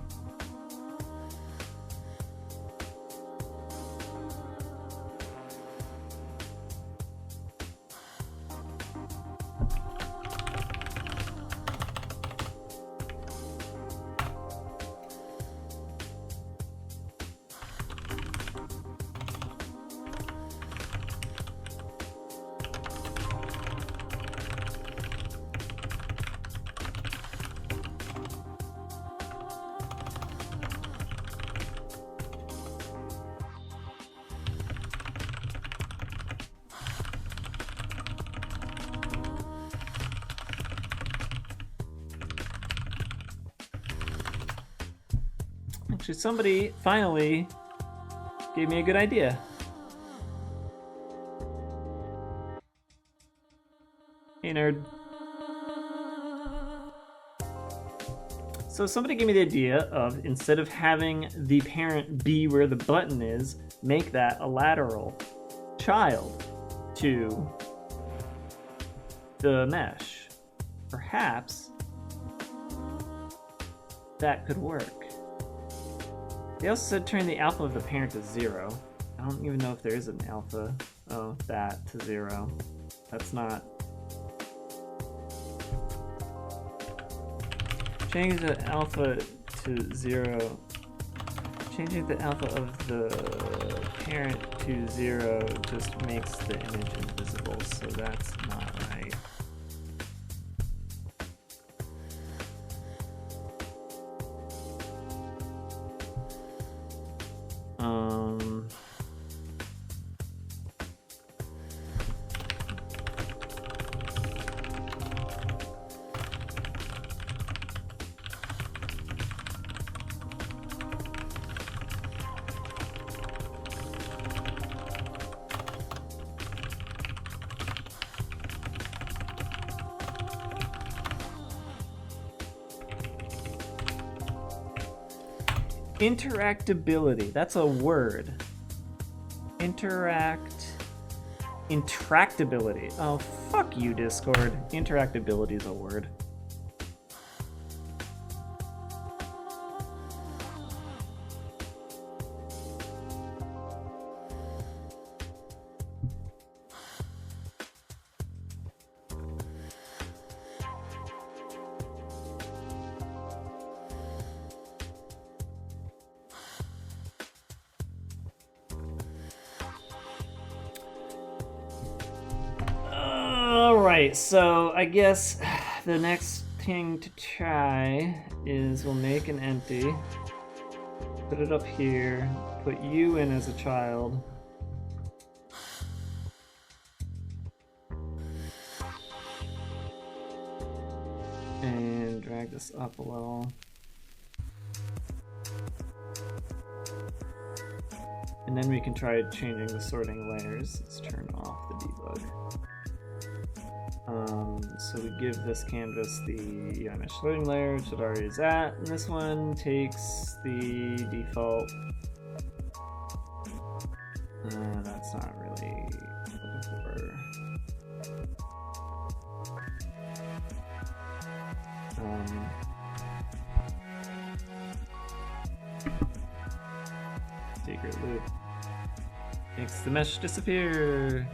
Actually, somebody finally gave me a good idea. Hey, nerd. So somebody gave me the idea of, instead of having the parent be where the button is, make that a lateral child to the mesh. Perhaps that could work. They also said turn the alpha of the parent to 0. I don't even know if there is an alpha. Oh, that to 0. That's not... Changing the alpha to 0. Changing the alpha of the parent to 0 just makes the image invisible, so that's not right. Interactability, that's a word. Intractability. Oh, fuck you, Discord. Interactability is a word. Alright, so I guess the next thing to try is we'll make an empty, put it up here, put you in as a child. And drag this up a little. And then we can try changing the sorting layers. Let's turn off the debug. So we give this canvas the mesh sorting layer, which it already is at, and this one takes the default. That's not really what I'm looking for. Secret loop. Makes the mesh disappear.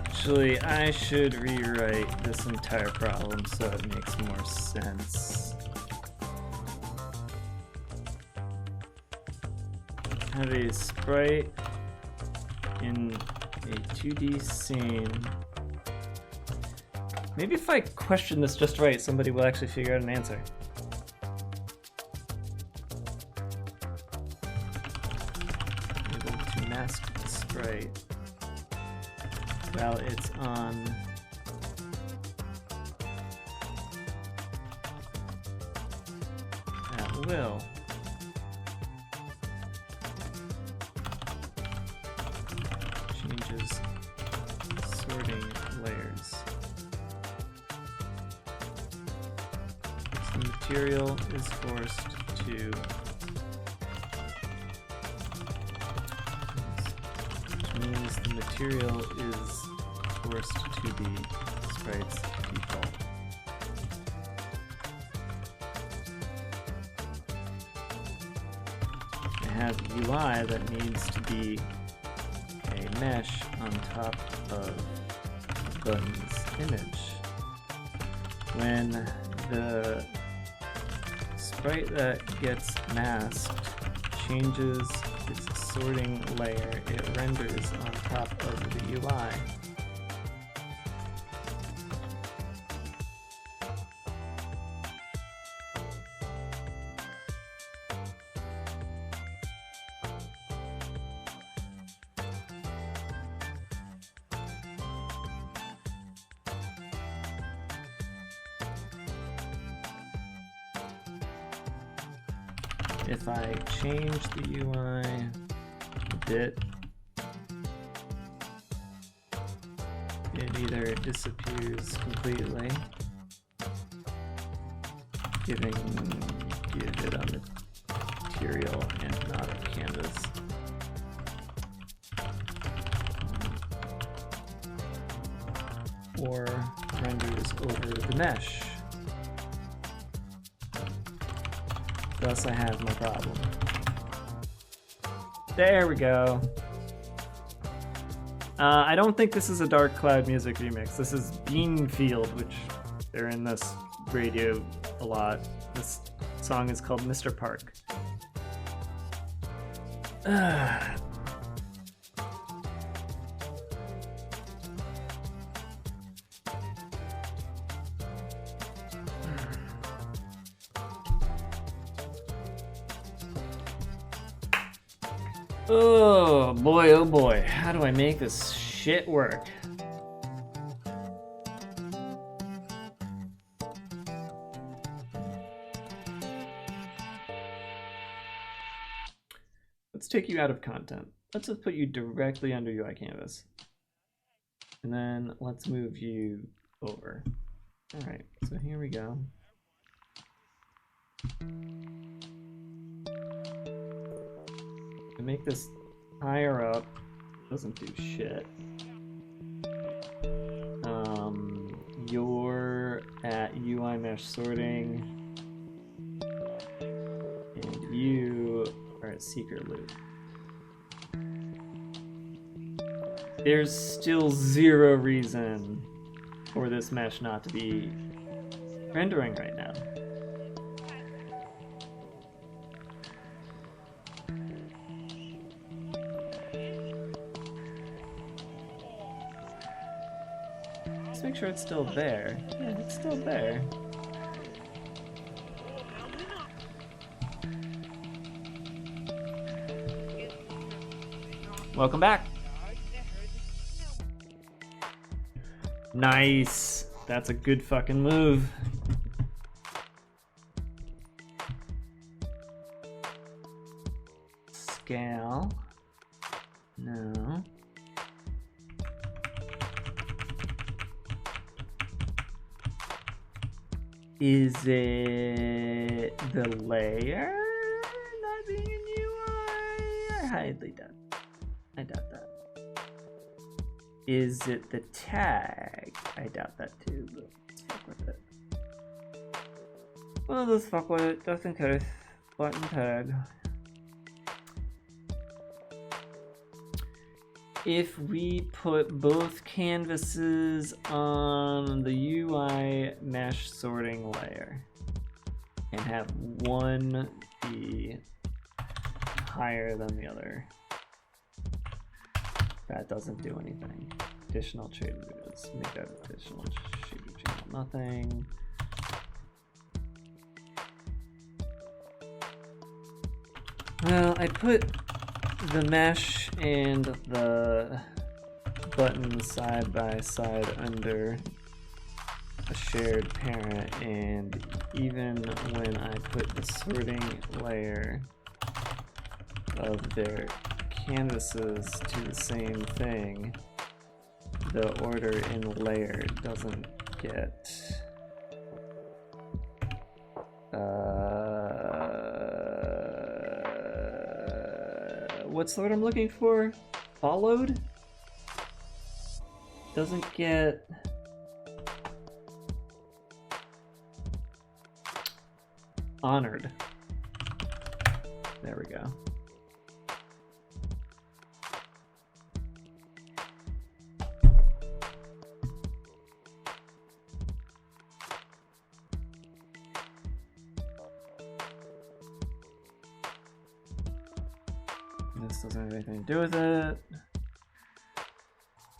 Actually, I should rewrite this entire problem so it makes more sense. Have a sprite in a 2D scene. Maybe if I question this just right, somebody will actually figure out an answer. Able to mask the sprite while it's on at will. Changes sorting layers. The material is forced to which means the material is forced to be sprite's default. I have UI that needs to be a mesh on top of button's image. When the sprite that gets masked changes its sorting layer, it renders on top of the UI. if I change the UI a bit, it either disappears completely, giving it a material and not a canvas. Or renders over the mesh. Thus I have my problem. There we go. I don't think this is a Dark Cloud Music remix. This is Beanfield, which they're in this radio a lot. This song is called Mr. Park. Oh boy, how do I make this shit work? Let's take you out of content. Let's just put you directly under UI Canvas. And then let's move you over. All right, so here we go. To make this higher up, doesn't do shit. You're at UI mesh sorting, and you are at secret loop. There's still zero reason for this mesh not to be rendering right now. Make sure it's still there. Yeah, it's still there. Welcome back. Nice. That's a good fucking move. Scale. No. Is it the layer not being in UI? I highly doubt. I doubt that. Is it the tag? I doubt that too, but let's fuck with it. Well, let's fuck with it just in case. Button tag. If we put both canvases on the UI mesh sorting layer and have one be higher than the other, that doesn't do anything. Additional shade, let's make that additional shader channel nothing. Well, I put the mesh and the buttons side by side under a shared parent, and even when I put the sorting layer of their canvases to the same thing, the order in layer doesn't get what's the word I'm looking for? Followed? Doesn't get honored. There we go. This doesn't have anything to do with it.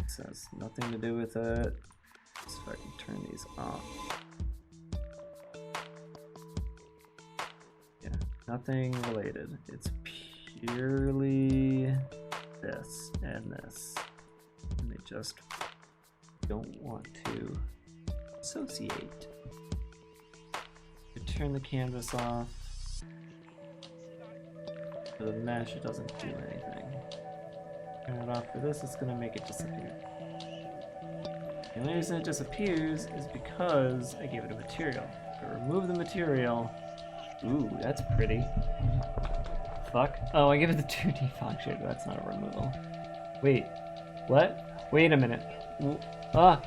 This has nothing to do with it. So if I can turn these off. Yeah, nothing related. It's purely this and this. And they just don't want to associate. You turn the canvas off. For the mesh, it doesn't do anything. Turn it off for this, it's gonna make it disappear. The only reason it disappears is because I gave it a material. If I remove the material... Ooh, that's pretty. Fuck. Oh, I gave it the 2D fog shader. That's not a removal. Wait. What? Wait a minute. Oh!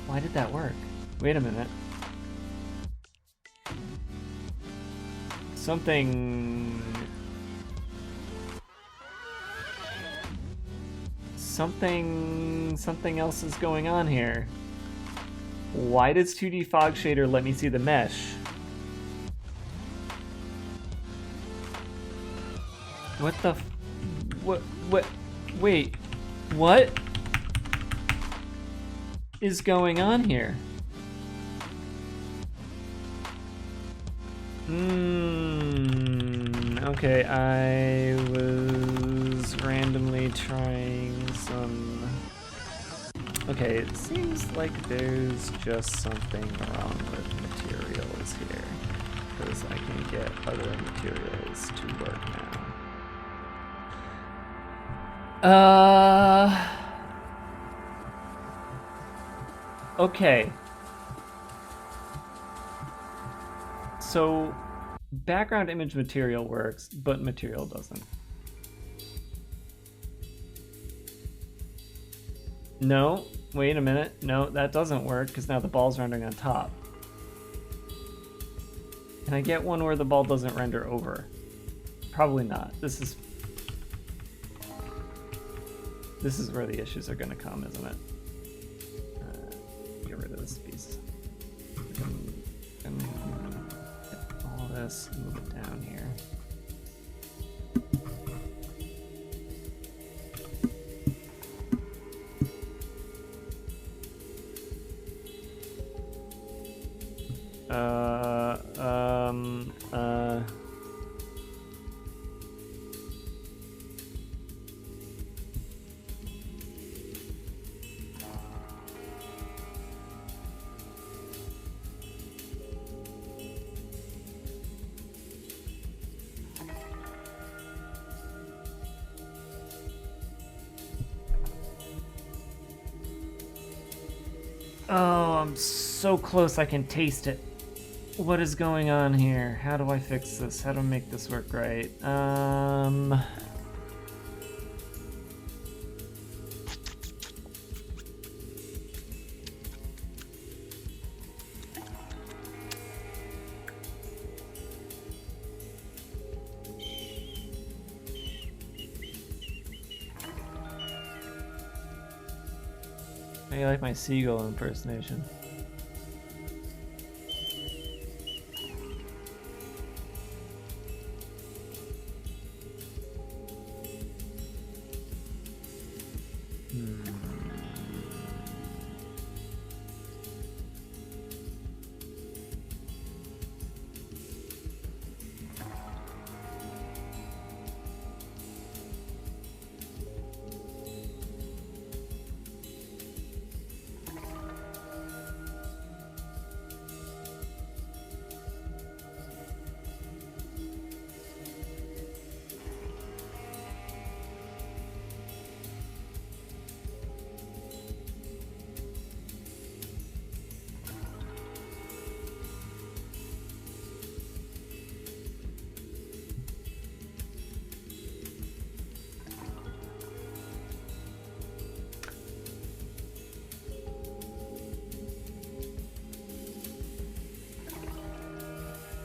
Why did that work? Wait a minute. Something else is going on here. Why does 2D fog shader let me see the mesh? What the wait, what is going on here? Okay, I was randomly trying some... Okay, it seems like there's just something wrong with materials here, because I can get other materials to work now. Okay. So, background image material works, but material doesn't. No, wait a minute. No, that doesn't work because now the ball's rendering on top. Can I get one where the ball doesn't render over? Probably not. This is where the issues are going to come, isn't it? Get rid of this piece. Get all this, move it down here. Oh, I'm so close I can taste it. What is going on here? How do I fix this? How do I make this work right? I like my seagull impersonation.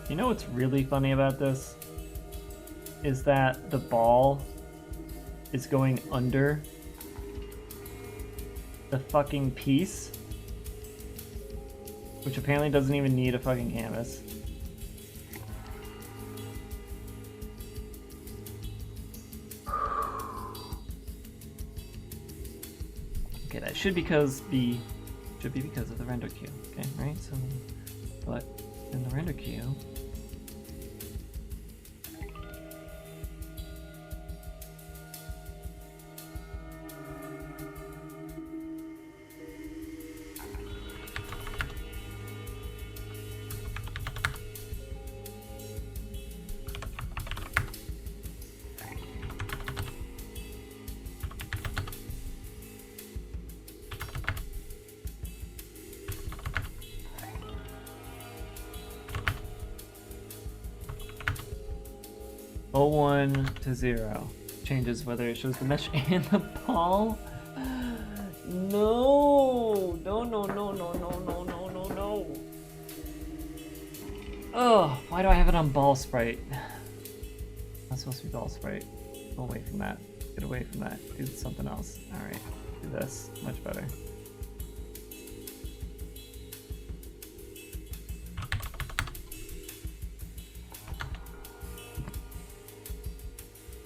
You know what's really funny about this? Is that the ball is going under the fucking piece, which apparently doesn't even need a fucking canvas. Okay, that should be because of the render queue. Okay, right? So, but in the render queue. 01 to 0. Changes whether it shows the mesh and the ball. No! No, no, no, no, no, no, no, no, no. Oh, why do I have it on ball sprite? Not supposed to be ball sprite. Go away from that. Get away from that. Do something else. Alright, do this. Much better.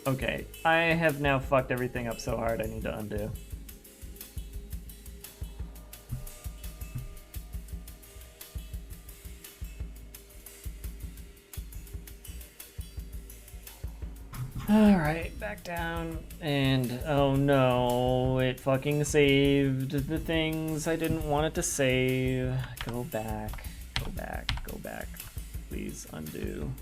Okay, I have now fucked everything up so hard I need to undo. Alright, back down, and oh no, it fucking saved the things I didn't want it to save. Go back, go back, go back. Please undo.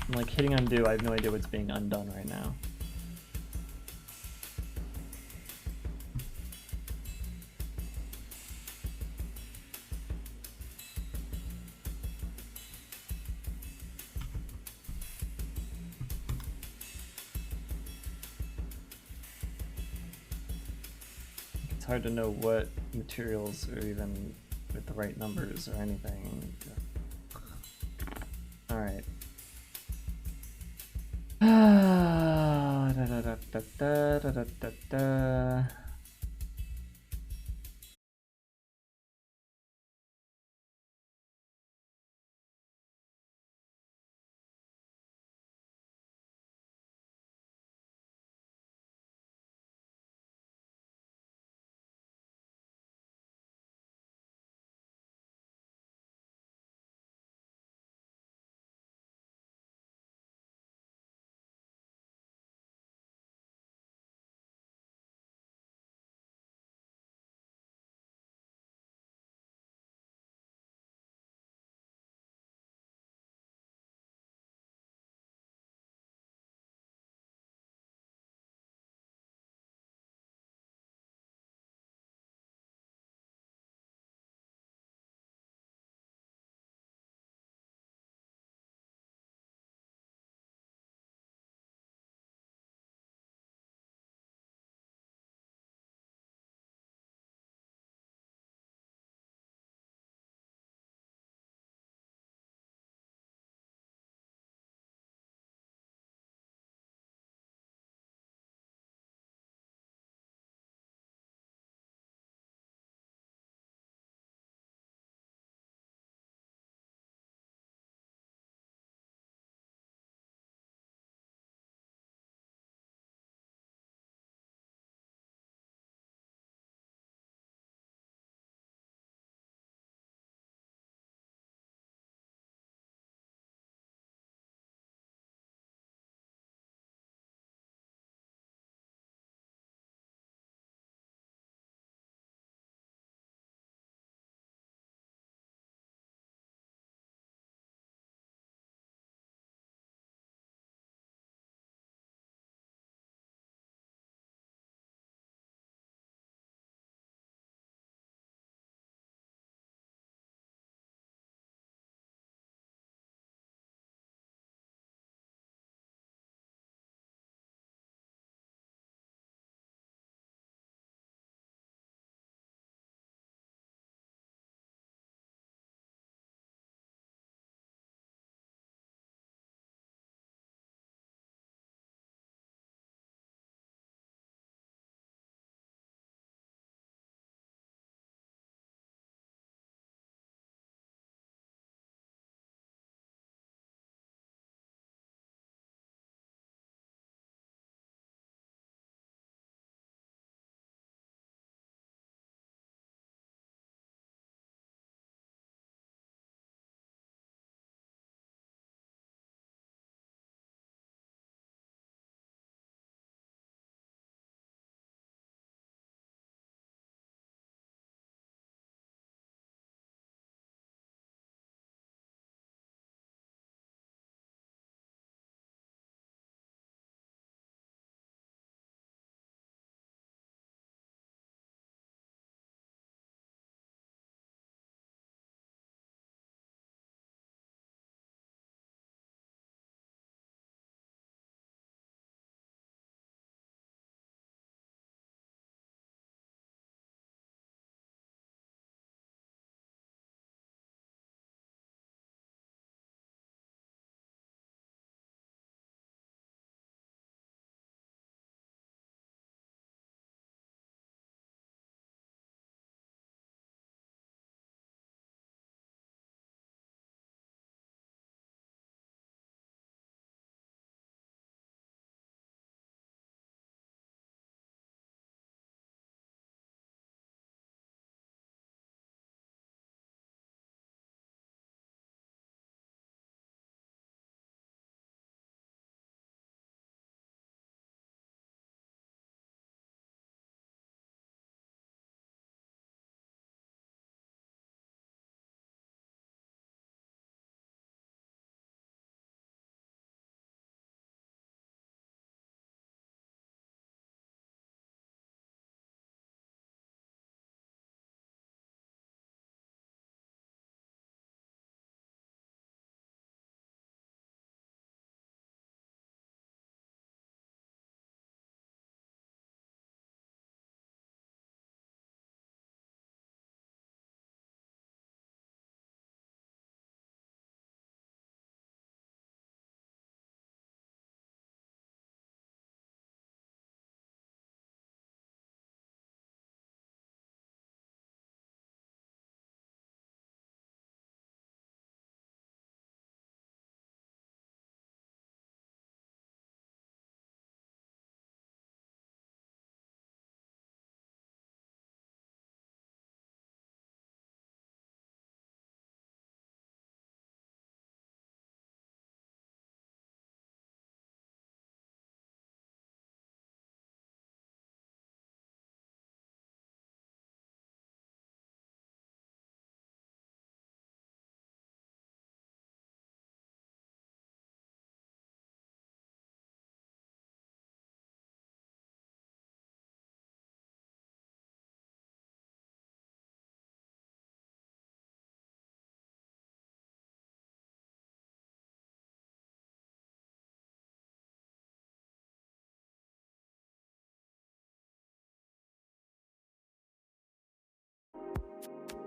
I'm like hitting undo, I have no idea what's being undone right now. It's hard to know what materials are even with the right numbers or anything. Alright. Da, da, da, da, da, da, da, da.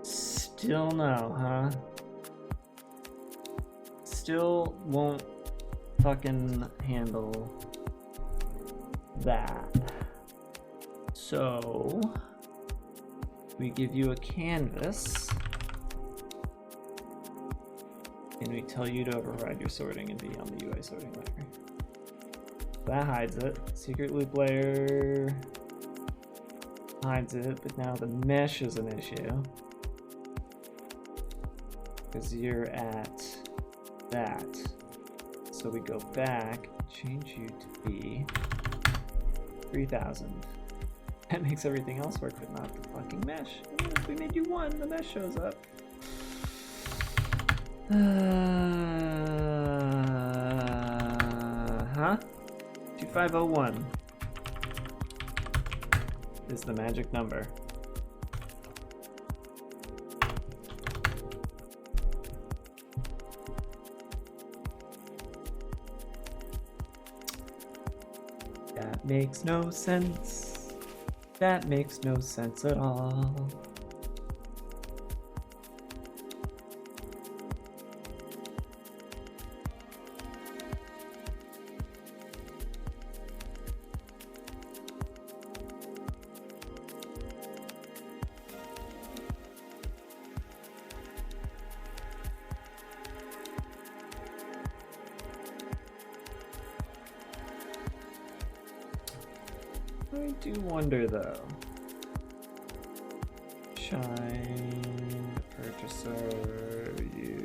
Still no, huh? Still won't fucking handle that. So we give you a canvas and we tell you to override your sorting and be on the UI sorting layer. That hides it. Secret loop layer hides it, but now the mesh is an issue because you're at that. So we go back, change you to be 3000. That makes everything else work, but not the fucking mesh. If we made you 1, the mesh shows up. Huh? 2501 is the magic number. That makes no sense. That makes no sense at all. I do wonder though. Shine, purchaser, you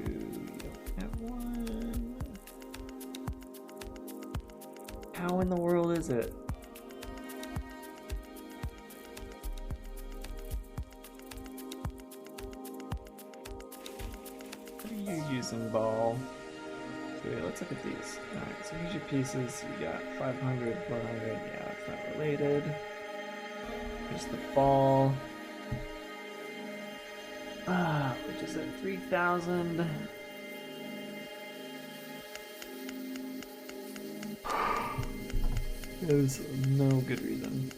don't have one. How in the world is it? What are you using, ball? So wait, let's look at these. Alright, so here's your pieces. You got 500, 400. Yeah, that's not related. Here's the ball. Which is at 3000. There's no good reason.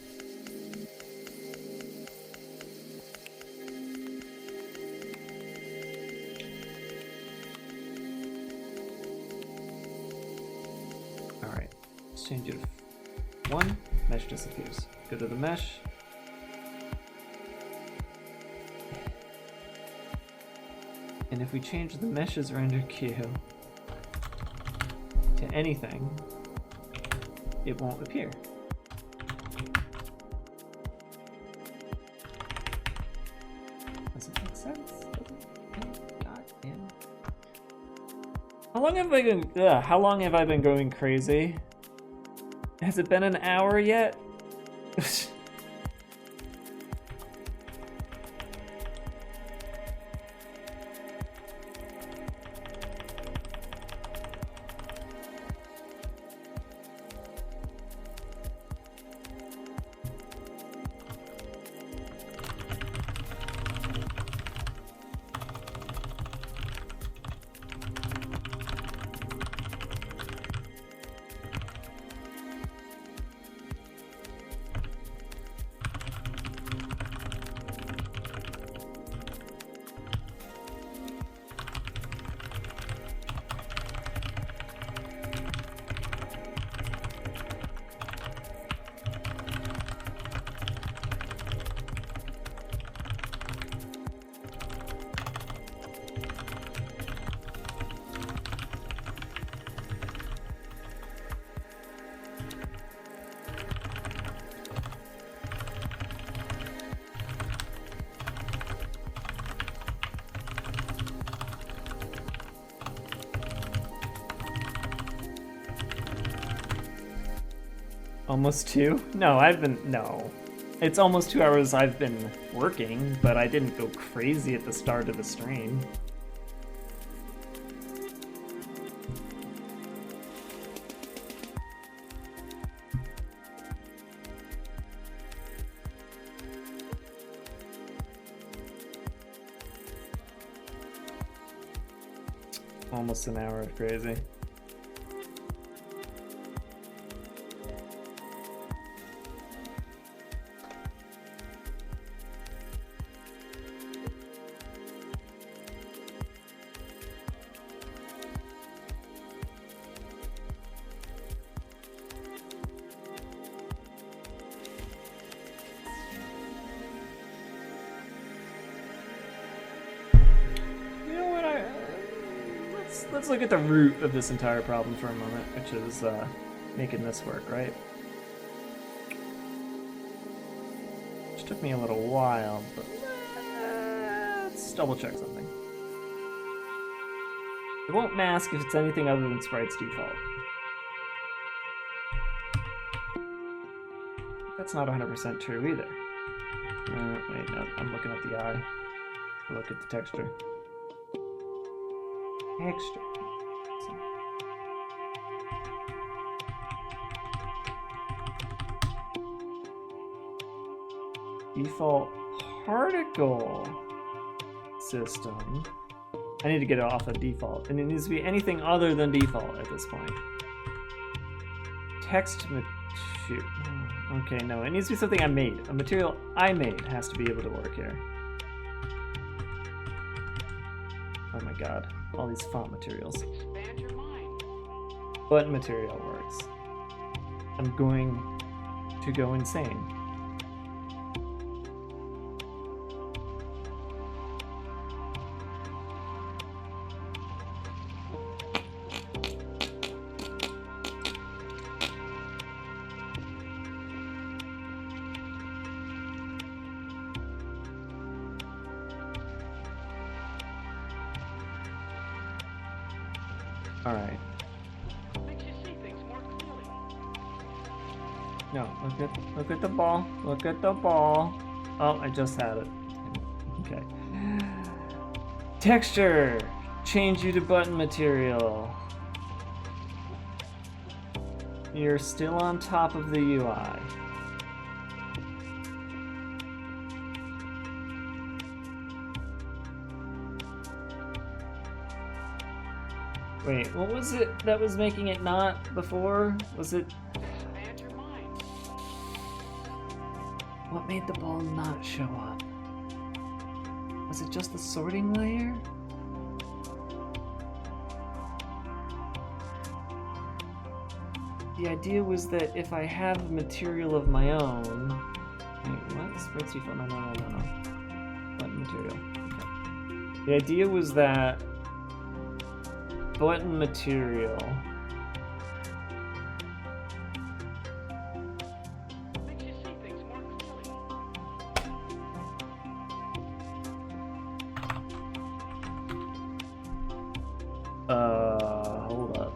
Alright, let's change it to 1. Mesh disappears. Go to the mesh. And if we change the mesh's render queue to anything, it won't appear. Does it make sense? God damn. How long have I been going crazy? Has it been an hour yet? Almost 2? No, no. It's almost 2 hours I've been working, but I didn't go crazy at the start of the stream. Almost an hour of crazy. let's look at the root of this entire problem for a moment, which is making this work, right? Which took me a little while, but let's double check something. It won't mask if it's anything other than sprite's default. That's not 100% true either. Wait, no, I'm looking at the eye. Look at the texture. Texture. Default particle system. I need to get it off of default, and it needs to be anything other than default at this point. Text material. Okay, no, it needs to be something I made. A material I made has to be able to work here. Oh my god, all these font materials.
Expand your mind.
Button material works. I'm going to go insane. Alright.
Makes you see things more clearly.
No, look at the ball. Look at the ball. Oh, I just had it. Okay. Texture. Change you to button material. You're still on top of the UI. Wait, what was it that was making it not before? Was it...
Expand your mind.
What made the ball not show up? Was it just the sorting layer? The idea was that if I have material of my own... Wait, what? Spreadsheet file? No. Button material. Okay. The idea was that button material
Makes you see things more clearly.
Hold up.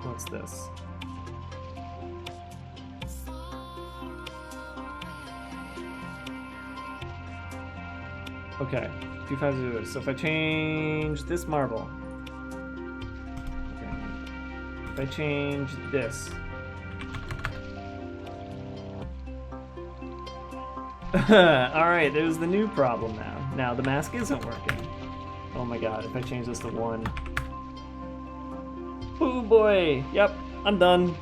What's this? Okay, 250. So if I change this marble, okay. If I change this, all right, there's the new problem now. Now the mask isn't working. Oh my god! If I change this to 1, oh boy! Yep, I'm done.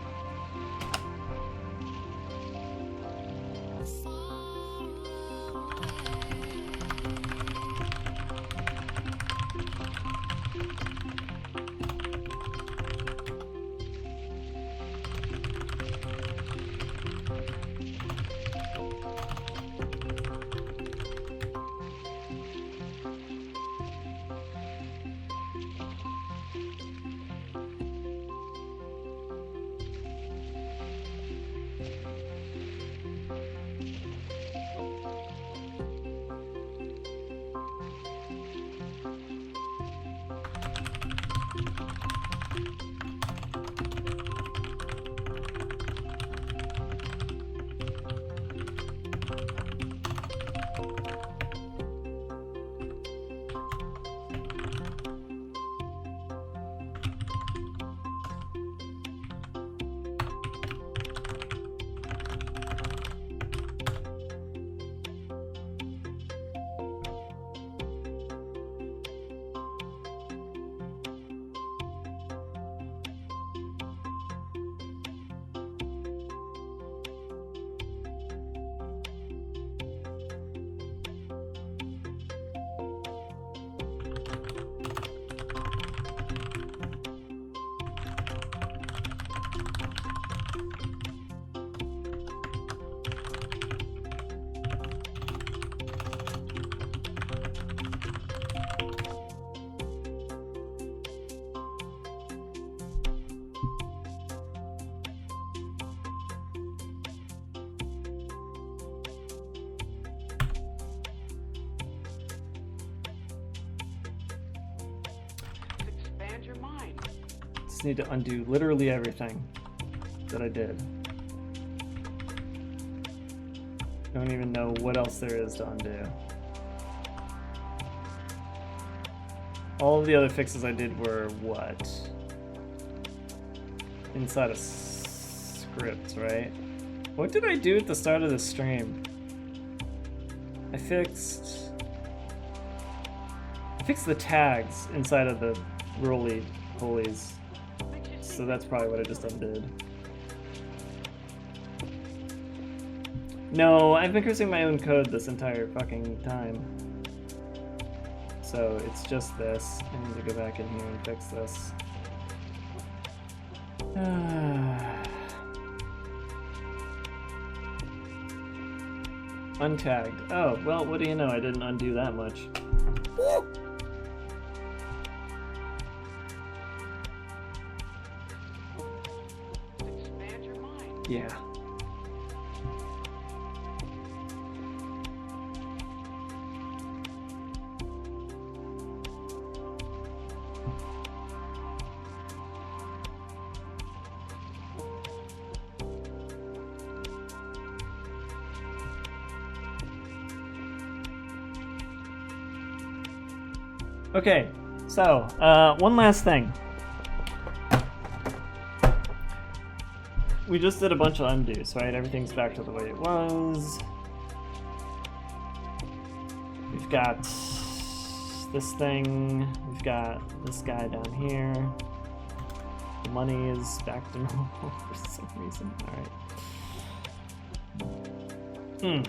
just need to undo literally everything that I did. I don't even know what else there is to undo. All of the other fixes I did were what? Inside of scripts, right? What did I do at the start of the stream? I fixed the tags inside of the roly-polies. So that's probably what I just undid. No, I've been cursing my own code this entire fucking time. So it's just this. I need to go back in here and fix this. Untagged. Oh, well, what do you know? I didn't undo that much.
Expand your mind.
Yeah. Okay, so one last thing. We just did a bunch of undos, right? Everything's back to the way it was. We've got this thing. We've got this guy down here. The money is back to normal for some reason. All right.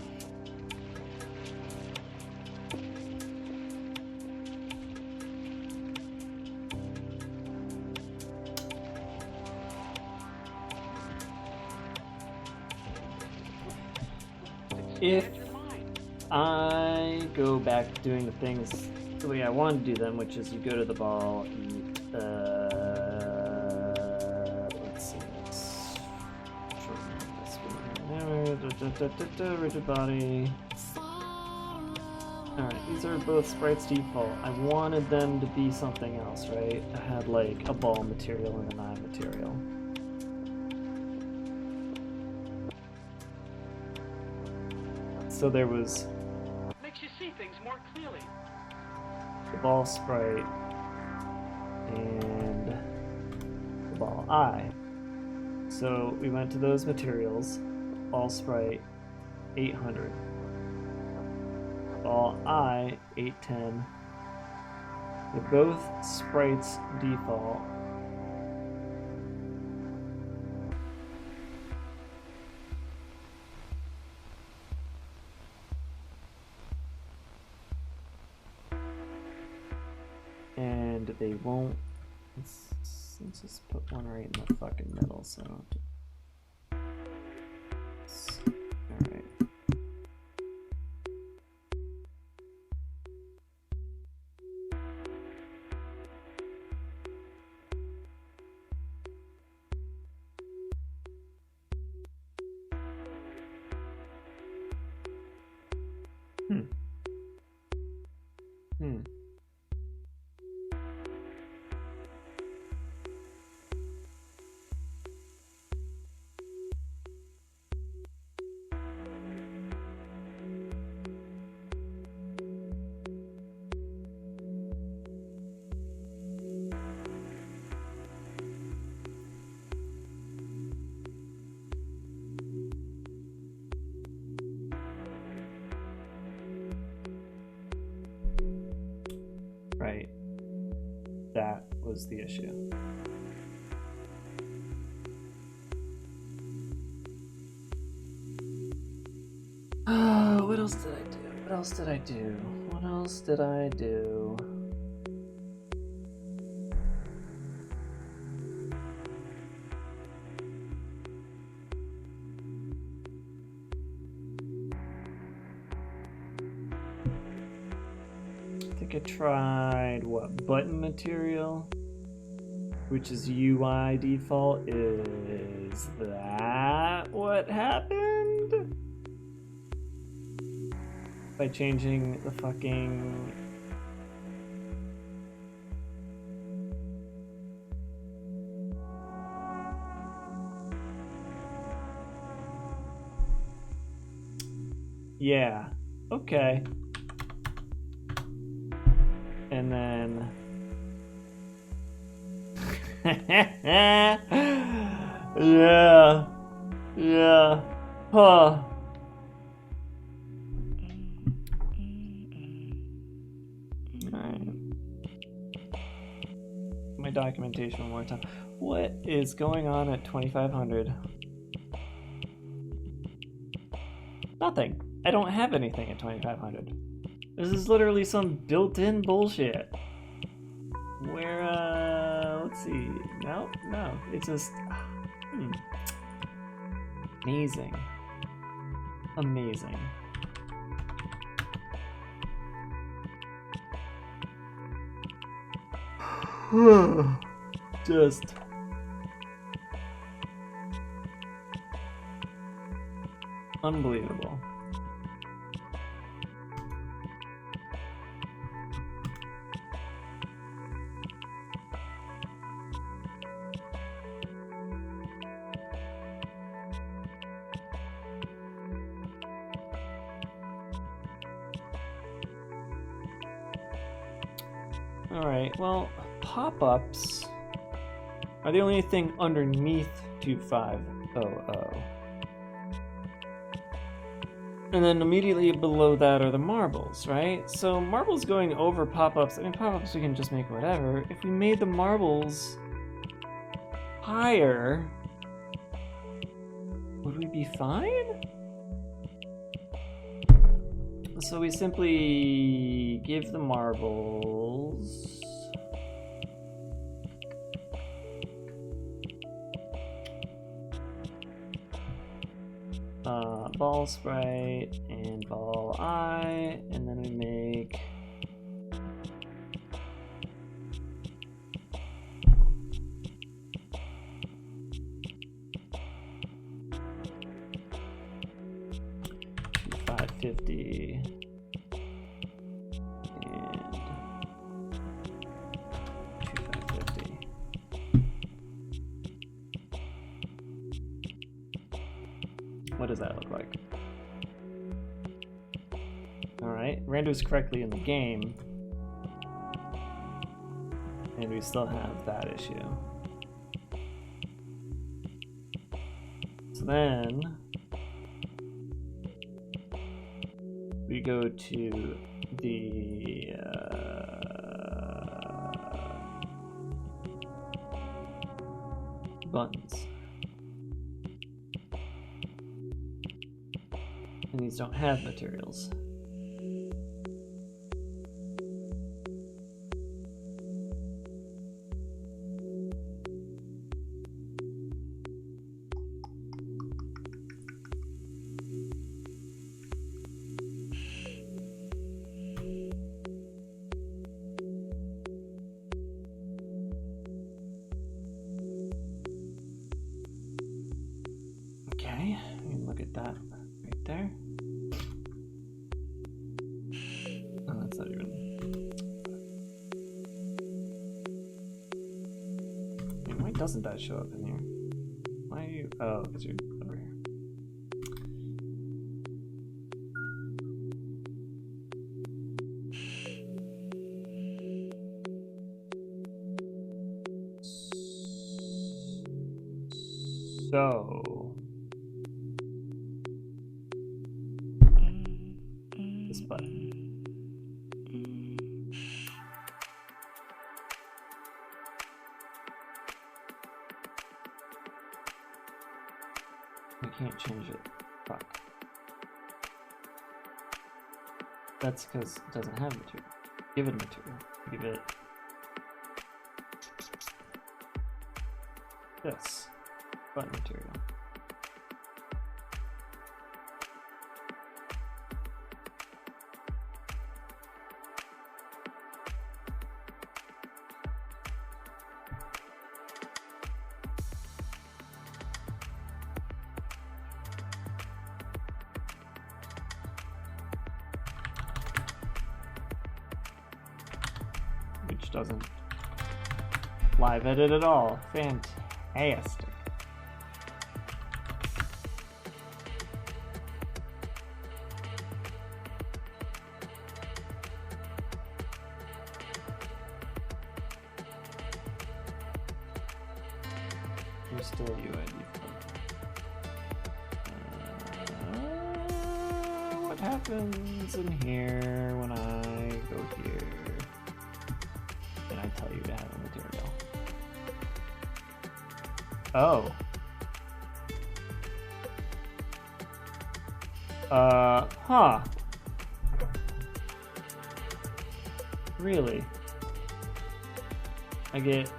If I go back to doing the things the way I want to do them, which is you go to the ball, eat, let's see, let's rigid body. Alright, these are both sprites default. I wanted them to be something else, right? I had like a ball material and an eye material. So there was
Makes you see things more clearly.
the ball sprite and the ball eye. So we went to those materials, ball sprite 800, ball eye 810. They're both sprites default. And they won't. Let's just put one right in the fucking middle. So, all right. Right. That was the issue. Oh, what else did I do? What else did I do? What else did I do? I tried what, button material, which is UI default. Is that what happened? By changing the fucking Yeah. Okay. And then... yeah. Yeah. Huh. Alright. My documentation one more time. What is going on at 2500? Nothing. I don't have anything at 2500. This is literally some built-in bullshit. Where, let's see. No, it's just... Amazing. Amazing. Just... unbelievable. Alright, well, pop-ups are the only thing underneath 2500. And then immediately below that are the marbles, right? So marbles going over pop-ups, I mean, pop-ups we can just make whatever. If we made the marbles higher, would we be fine? So we simply give the marbles... ball sprite and ball eye, and then we make $550 and $550. What does that look like? Alright, Randu's correctly in the game. And we still have that issue. So then we go to the buttons. And these don't have materials. Okay, we can look at that right there. Oh, that's not even... I mean, why doesn't that show up in here? Why are you... Oh, because you're over here. So... this button. I can't change it. Fuck. That's because it doesn't have material. Give it material. Give it this button material. Which doesn't live edit at all. Fantastic. Restore UID. What happens in here when I go here and I tell you to have a material? Oh. Huh. Really? I get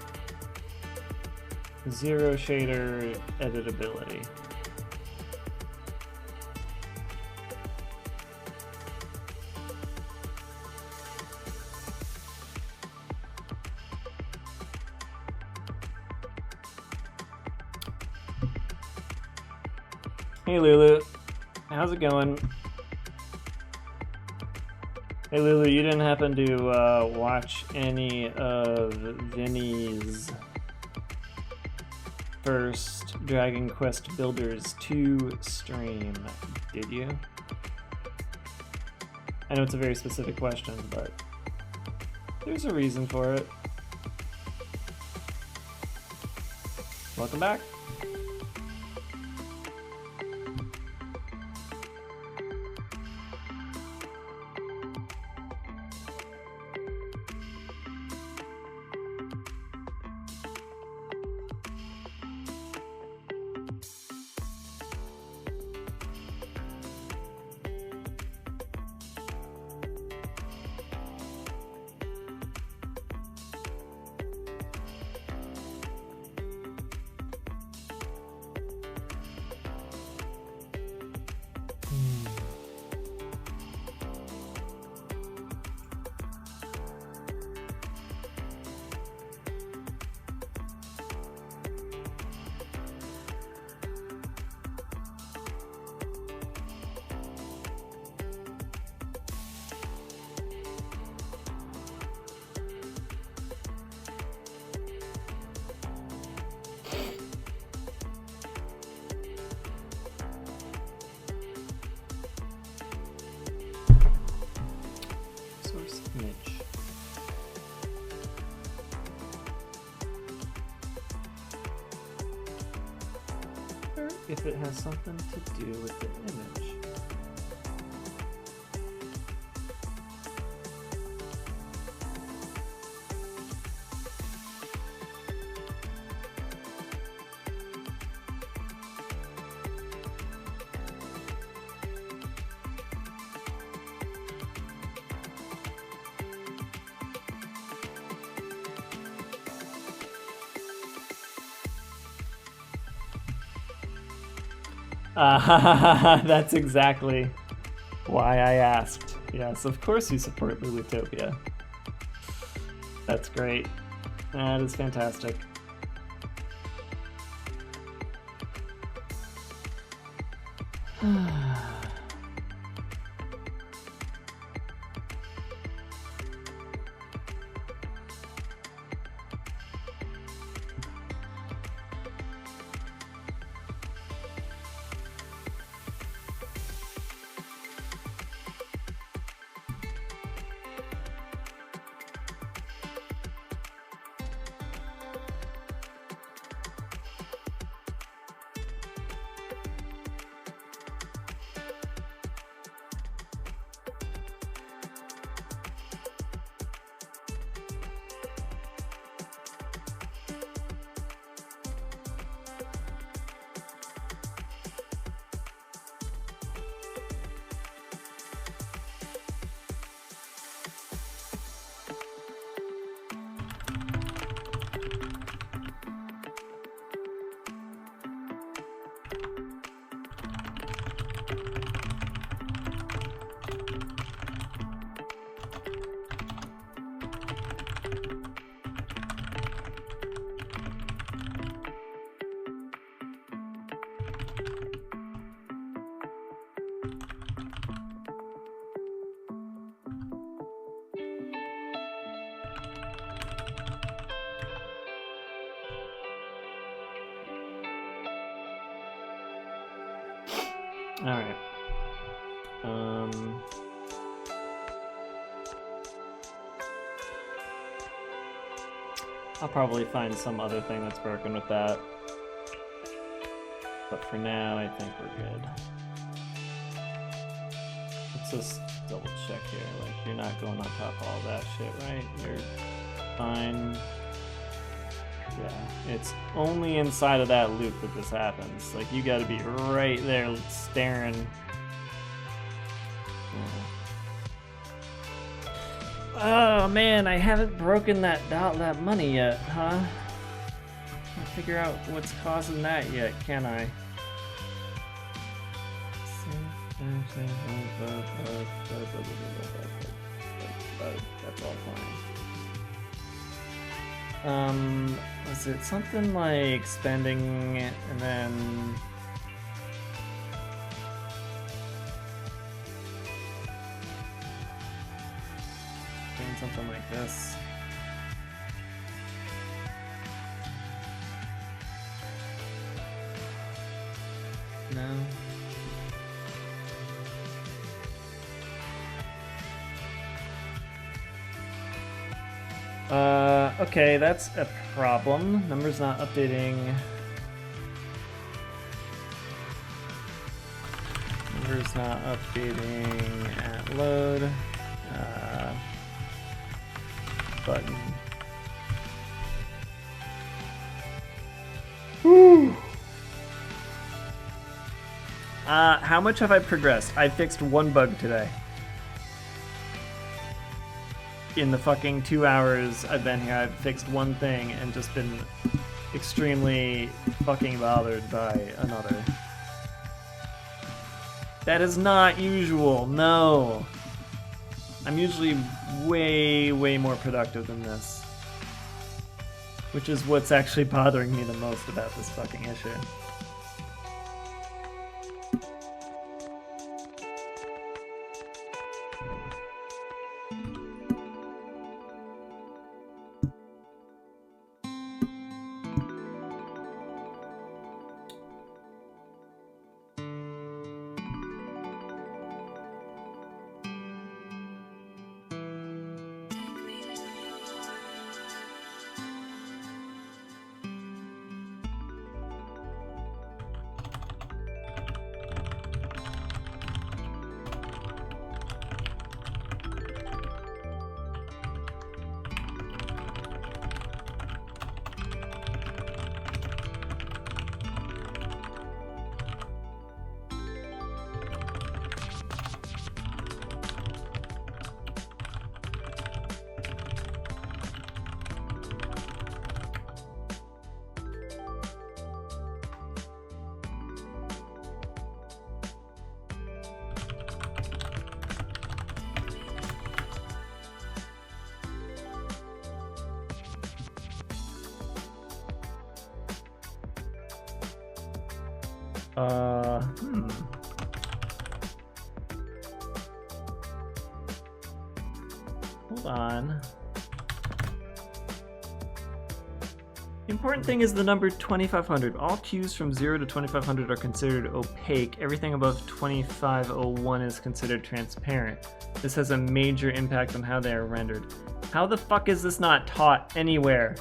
0 shader editability. Hey Lulu, how's it going? Hey Lulu, you didn't happen to watch any of Vinny's first Dragon Quest Builders 2 stream, did you? I know it's a very specific question, but there's a reason for it. Welcome back. Source image. Or if it has something to do with the image. That's exactly why I asked. Yes, of course you support Lulutopia. That's great. That is fantastic. All right. I'll probably find some other thing that's broken with that. But for now, I think we're good. Let's just double check here. Like, you're not going on top of all that shit, right? You're fine. Yeah, it's only inside of that loop that this happens. Like, you gotta be right there staring. Oh man, I haven't broken that money yet, huh? Can't figure out what's causing that yet, can I? That's all fine. Was it something like spending and then doing something like this? No. Okay, that's a problem. Number's not updating. Number's not updating at load. Button. Whew. How much have I progressed? I fixed one bug today. In the fucking 2 hours I've been here, I've fixed one thing and just been extremely fucking bothered by another. That is not usual, no. I'm usually way, way more productive than this. Which is what's actually bothering me the most about this fucking issue. Hold on. The important thing is the number 2500. All queues from 0 to 2500 are considered opaque. Everything above 2501 is considered transparent. This has a major impact on how they are rendered. How the fuck is this not taught anywhere?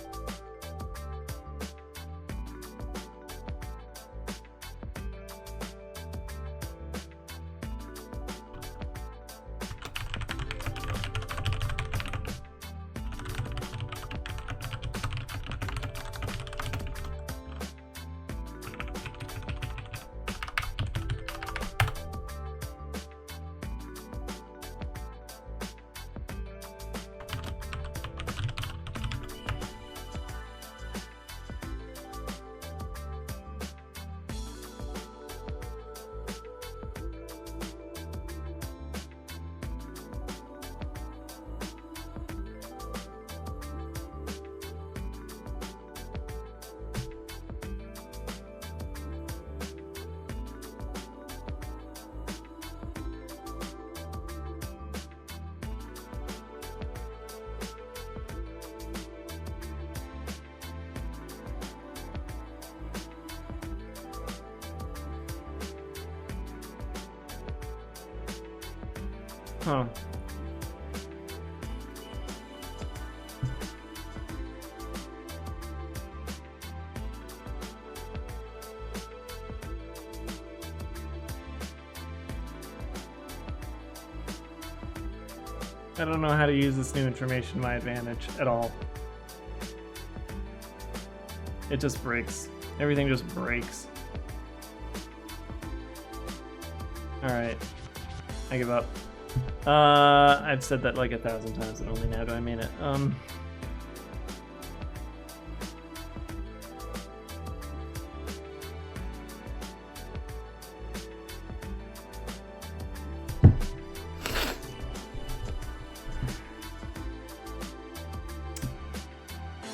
Huh. I don't know how to use this new information to my advantage at all. It just breaks. Everything just breaks. Alright. I give up. I've said that like 1,000 times and only now do I mean it.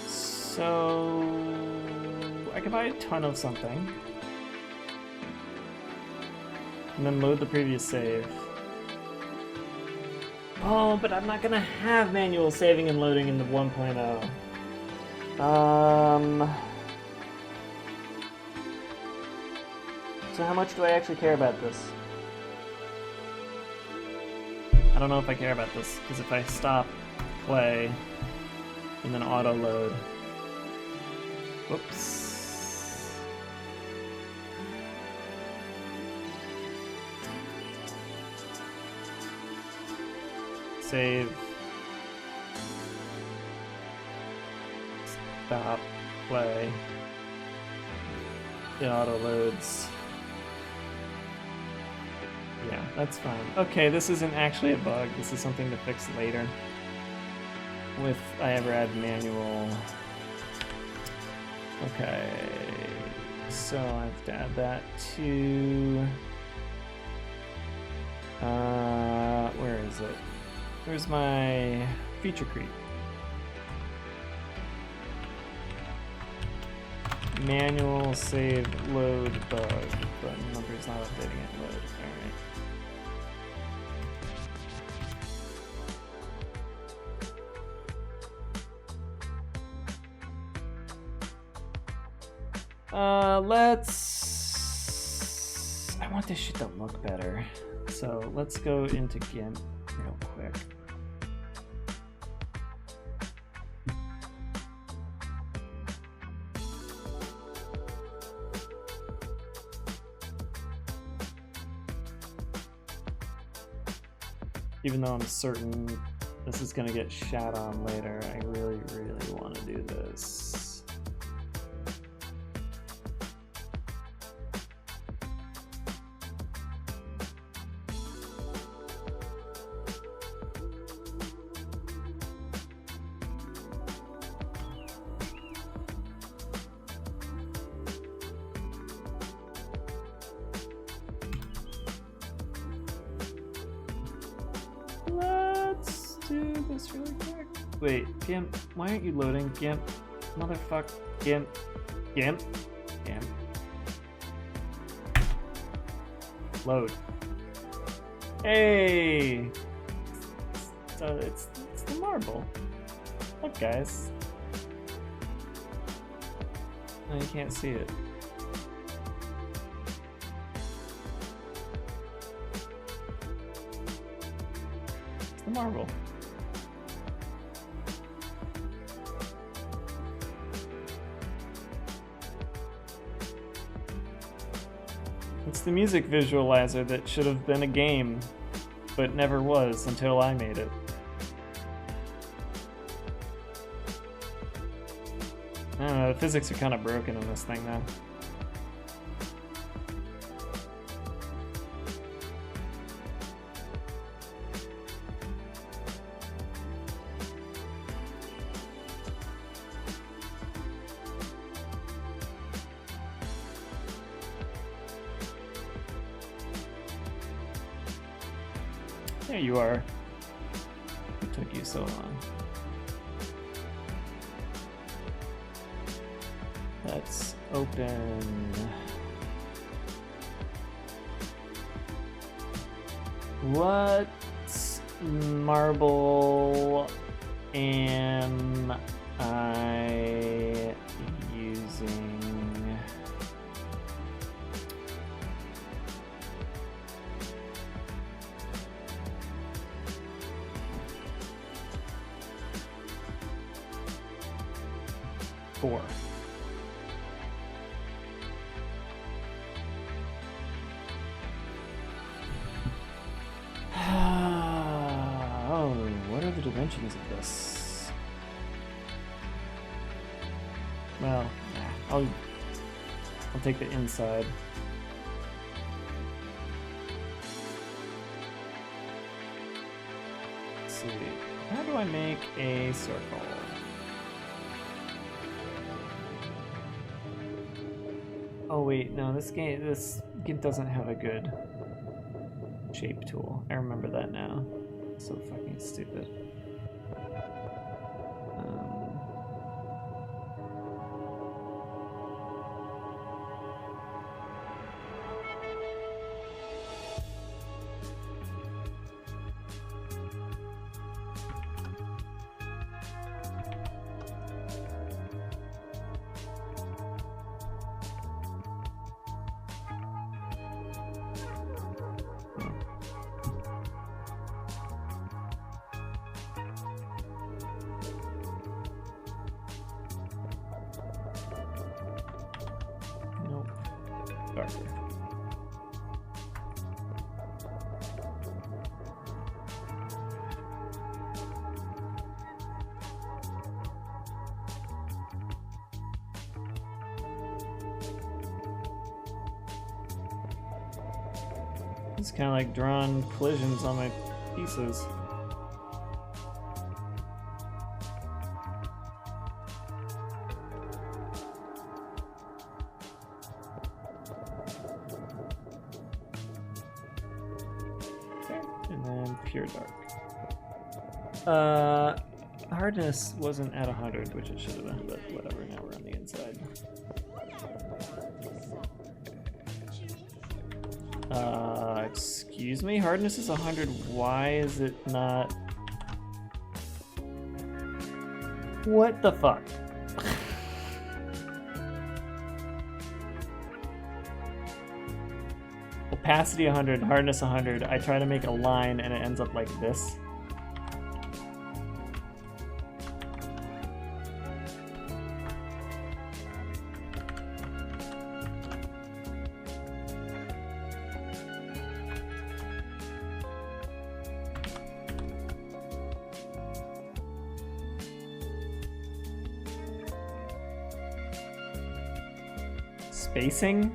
So I could buy a ton of something and then load the previous save. Oh, but I'm not gonna have manual saving and loading in the 1.0. So how much do I actually care about this? I don't know if I care about this, because if I stop, play, and then auto load. Whoops. Save. Stop, play. It auto loads. Yeah, that's fine. Okay, this isn't actually a bug. This is something to fix later. If I ever add manual. Okay, so I have to add that to. Where is it? Where's my feature creep? Manual save load bug, but number's not updating at load. Alright. I want this shit to look better. So let's go into GIMP real quick. Even though I'm certain this is gonna get shat on later, I really, really want to do this. Let's do this really quick. Wait, GIMP, why aren't you loading? GIMP, motherfuck, GIMP, GIMP, GIMP. Load. Hey! So it's the marble. Look, guys. Oh, you can't see it. The marble. It's the music visualizer that should have been a game, but never was until I made it. I don't know, the physics are kind of broken in this thing now. There you are. It took you so long. Let's open. What marble am I using? Four. Oh, what are the dimensions of this? Well, nah, I'll take the inside. Let's see. How do I make a circle? Oh wait, no, this game doesn't have a good shape tool. I remember that now. So fucking stupid. Nope. Darker. It's kind of like drawing collisions on my pieces. Okay, and then pure dark. Hardness wasn't at 100, which it should have been, but whatever, now we're on the inside. Excuse me, hardness is 100. Why is it not? What the fuck? Opacity 100, hardness 100. I try to make a line and it ends up like this. Spacing?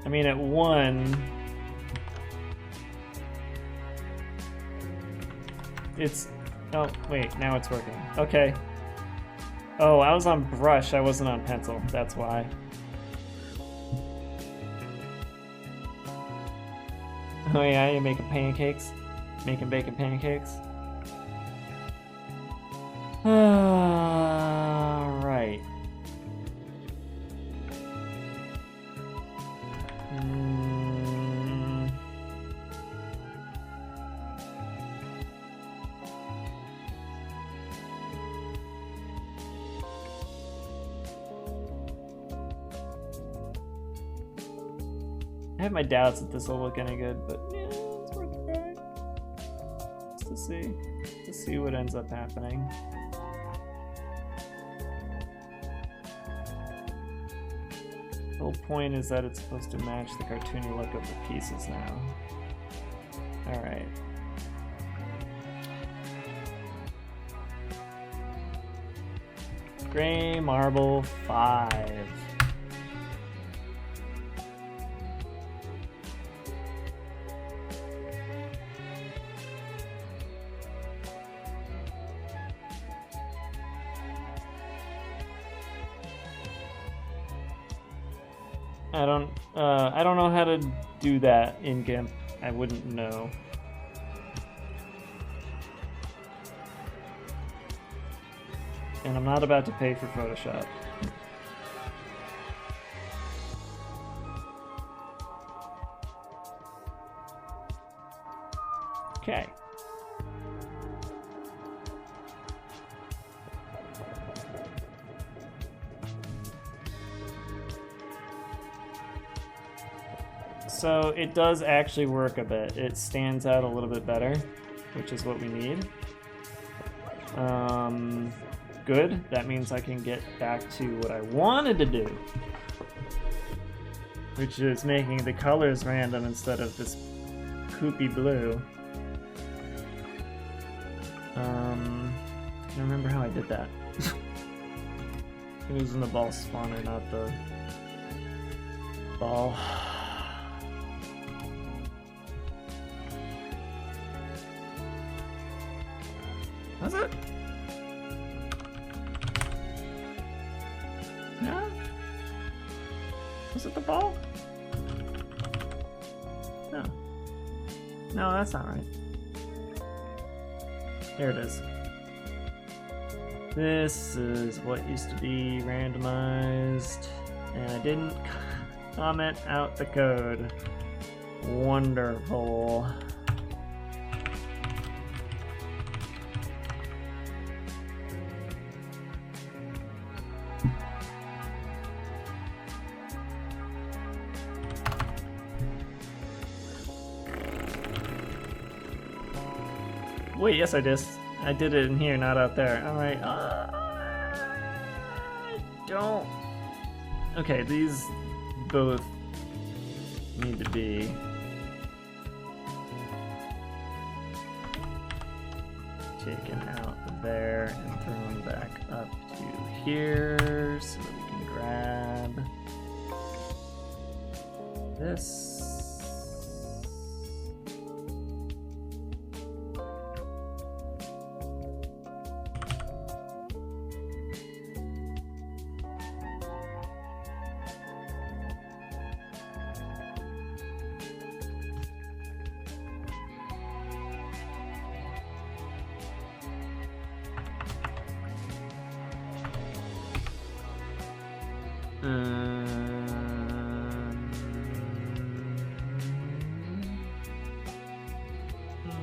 I mean, at 1, it's, oh, wait, now it's working. Okay. Oh, I was on brush, I wasn't on pencil, that's why. Oh yeah, you're making pancakes? Making bacon pancakes? Right. I have my doubts that this will look any good, but yeah, it's worth a try. Just to see what ends up happening. The whole point is that it's supposed to match the cartoony look of the pieces now. Alright. IncrediMarble 5. I don't know how to do that in GIMP. I wouldn't know. And I'm not about to pay for Photoshop. Okay. So it does actually work a bit. It stands out a little bit better, which is what we need. Good. That means I can get back to what I wanted to do, which is making the colors random instead of this poopy blue. I remember how I did that. It was in the ball spawner, not the ball. Was it? No? Was it the ball? No. No, that's not right. There it is. This is what used to be randomized, and I didn't comment out the code. Wonderful. Wait, yes I did. I did it in here, not out there. Alright. Don't. Okay, these both need to be taken out of there and thrown back up to here so that we can grab this.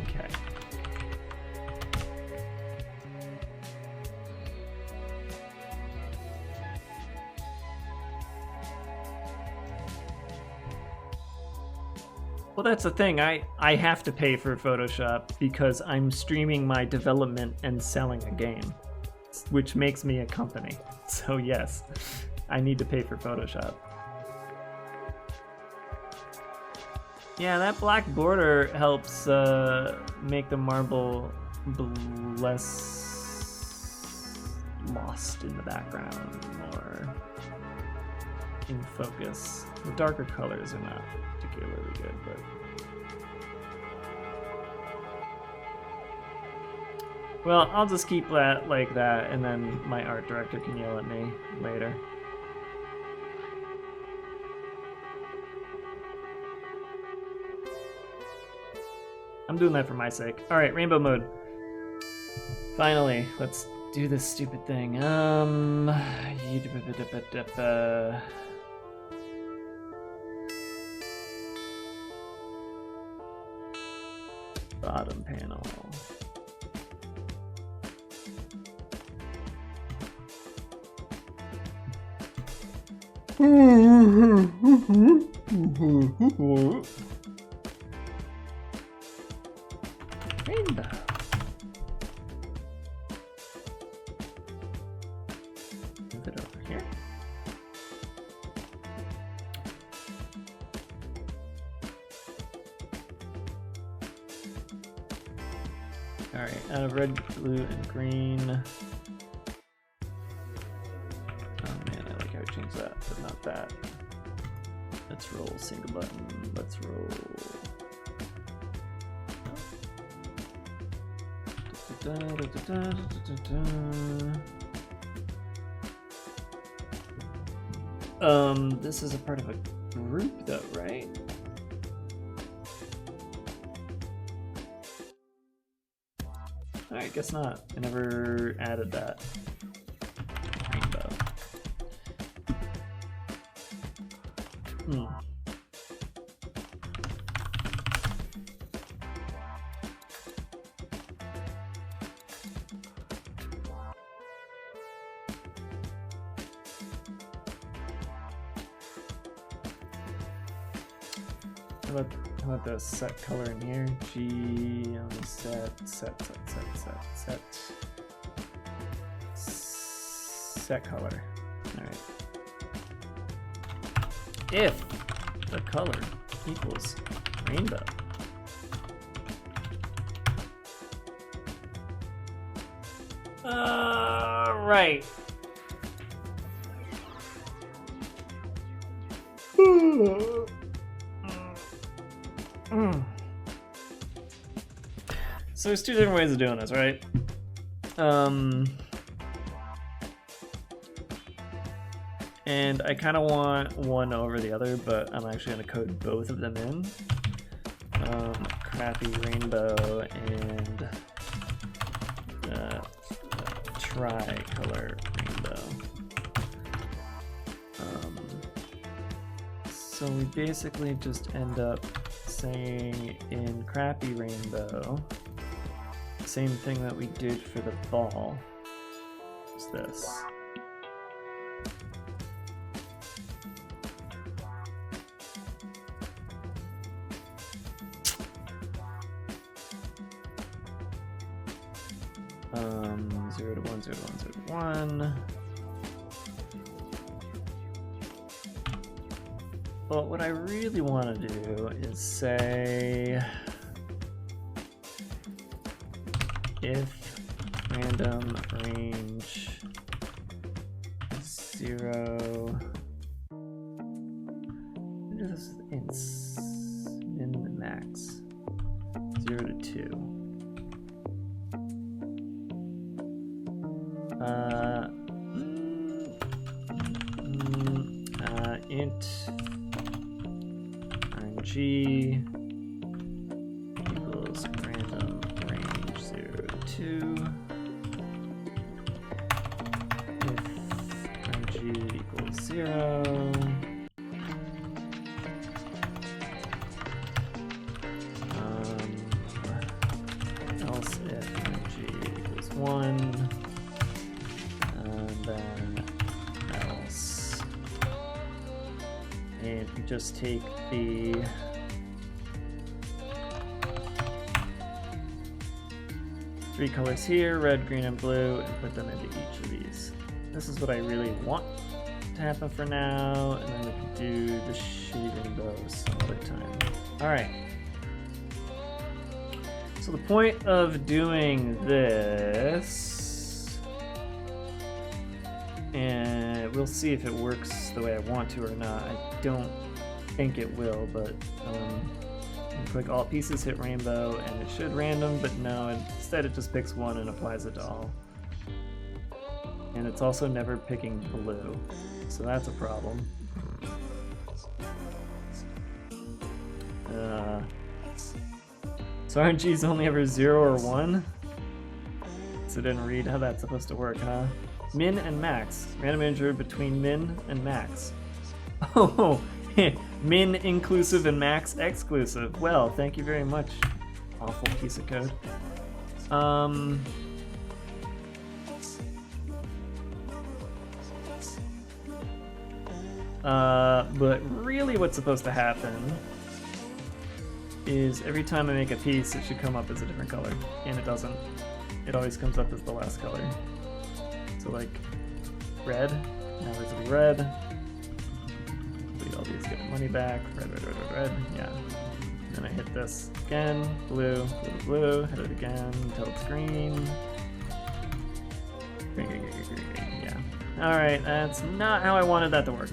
Okay. Well, that's the thing. I have to pay for Photoshop because I'm streaming my development and selling a game, which makes me a company. So yes, I need to pay for Photoshop. Yeah, that black border helps make the marble less lost in the background, more in focus. The darker colors are not particularly good, but well, I'll just keep that like that, and then my art director can yell at me later. I'm doing that for my sake. All right, rainbow mode. Finally, let's do this stupid thing. Bottom panel. Rainbow. Move it over here. All right, out of red, blue, and green. Oh man, I like how I changed that, but not that. Let's roll single button. Let's roll. This is a part of a group though, right? Alright, guess not. I never added that. Rainbow. How about the set color in here? G on the set. set color. Alright. If the color equals rainbow. Right. So there's two different ways of doing this, right? And I kind of want one over the other, but I'm actually going to code both of them in. Crappy rainbow and tri-color rainbow. So we basically just end up saying in crappy rainbow, same thing that we did for the ball. Is this. Zero to one, 0 to 1, 0 to 1. But what I really want to do is say if random range 0, this is min and max 0 to 2. Int RNG equals random range 0 to 2. If RNG equals 0. Else if RNG equals 1. And then else. And we just take the three colors here, red, green, and blue, and put them into each of these. This is what I really want to happen for now, and then we can do the shitty rainbows some other time. Alright. So the point of doing this, and we'll see if it works the way I want to or not. I don't think it will, but click all pieces, hit rainbow, and it should random, but no, instead it just picks one and applies it to all. And it's also never picking blue, so that's a problem. So RNG is only ever 0 or 1? So it didn't read how that's supposed to work, huh? Min and max. Random integer between min and max. Oh, min inclusive and max exclusive. Well, thank you very much, awful piece of code. But really what's supposed to happen is every time I make a piece, it should come up as a different color, and it doesn't. It always comes up as the last color. So like, red, now this will be red. Delete all these, get the money back, red, red, red, red, red, yeah. Then I hit this again, blue, blue, blue, hit it again until it's green. Green, green, green, green, green, green, yeah. Alright, that's not how I wanted that to work.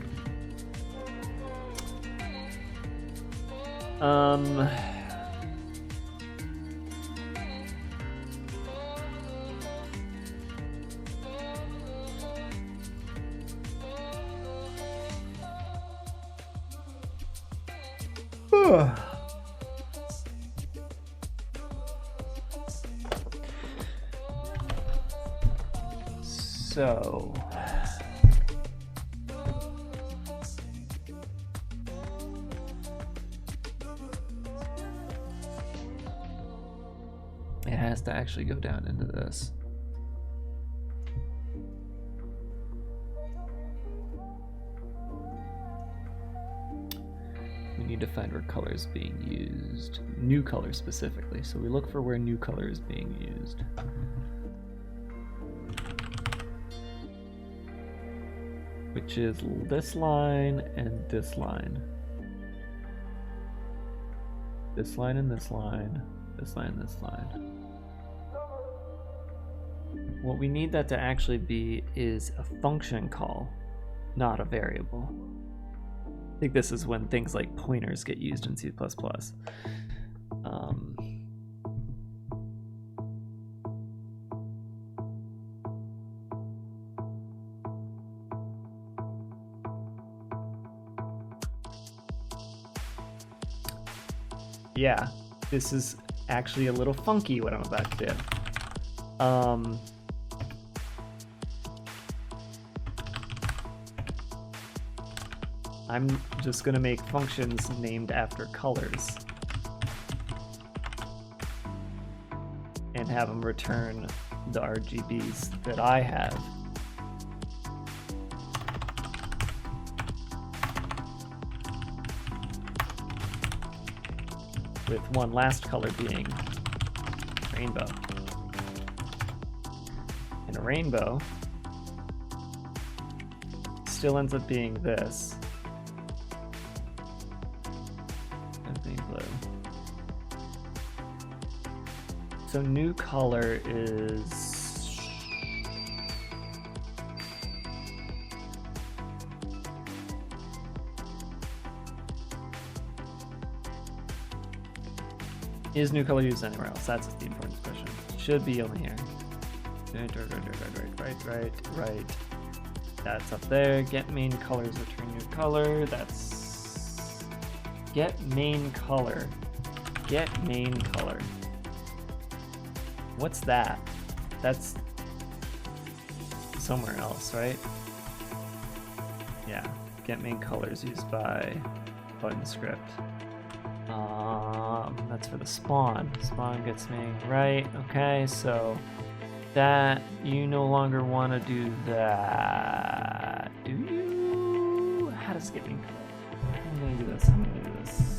So it has to actually go down into this. We need to find where color is being used. New color specifically. So we look for where new color is being used. which is this line and this line. This line and this line, this line and this line. What we need that to actually be is a function call, not a variable. I think this is when things like pointers get used in C++. Yeah, this is actually a little funky what I'm about to do. I'm just gonna make functions named after colors and have them return the RGBs that I have. With one last color being rainbow. And a rainbow still ends up being this. And being blue. So new color is new color used anywhere else? That's the important question. Should be only here. Right. That's up there. Get main colors, return new color. That's get main color. Get main color. What's that? That's somewhere else, right? Yeah. Get main colors used by button script. That's for the spawn. Spawn gets me right. Okay, so that you no longer want to do that, do you? How does get me color? I'm gonna do this. I'm gonna do this.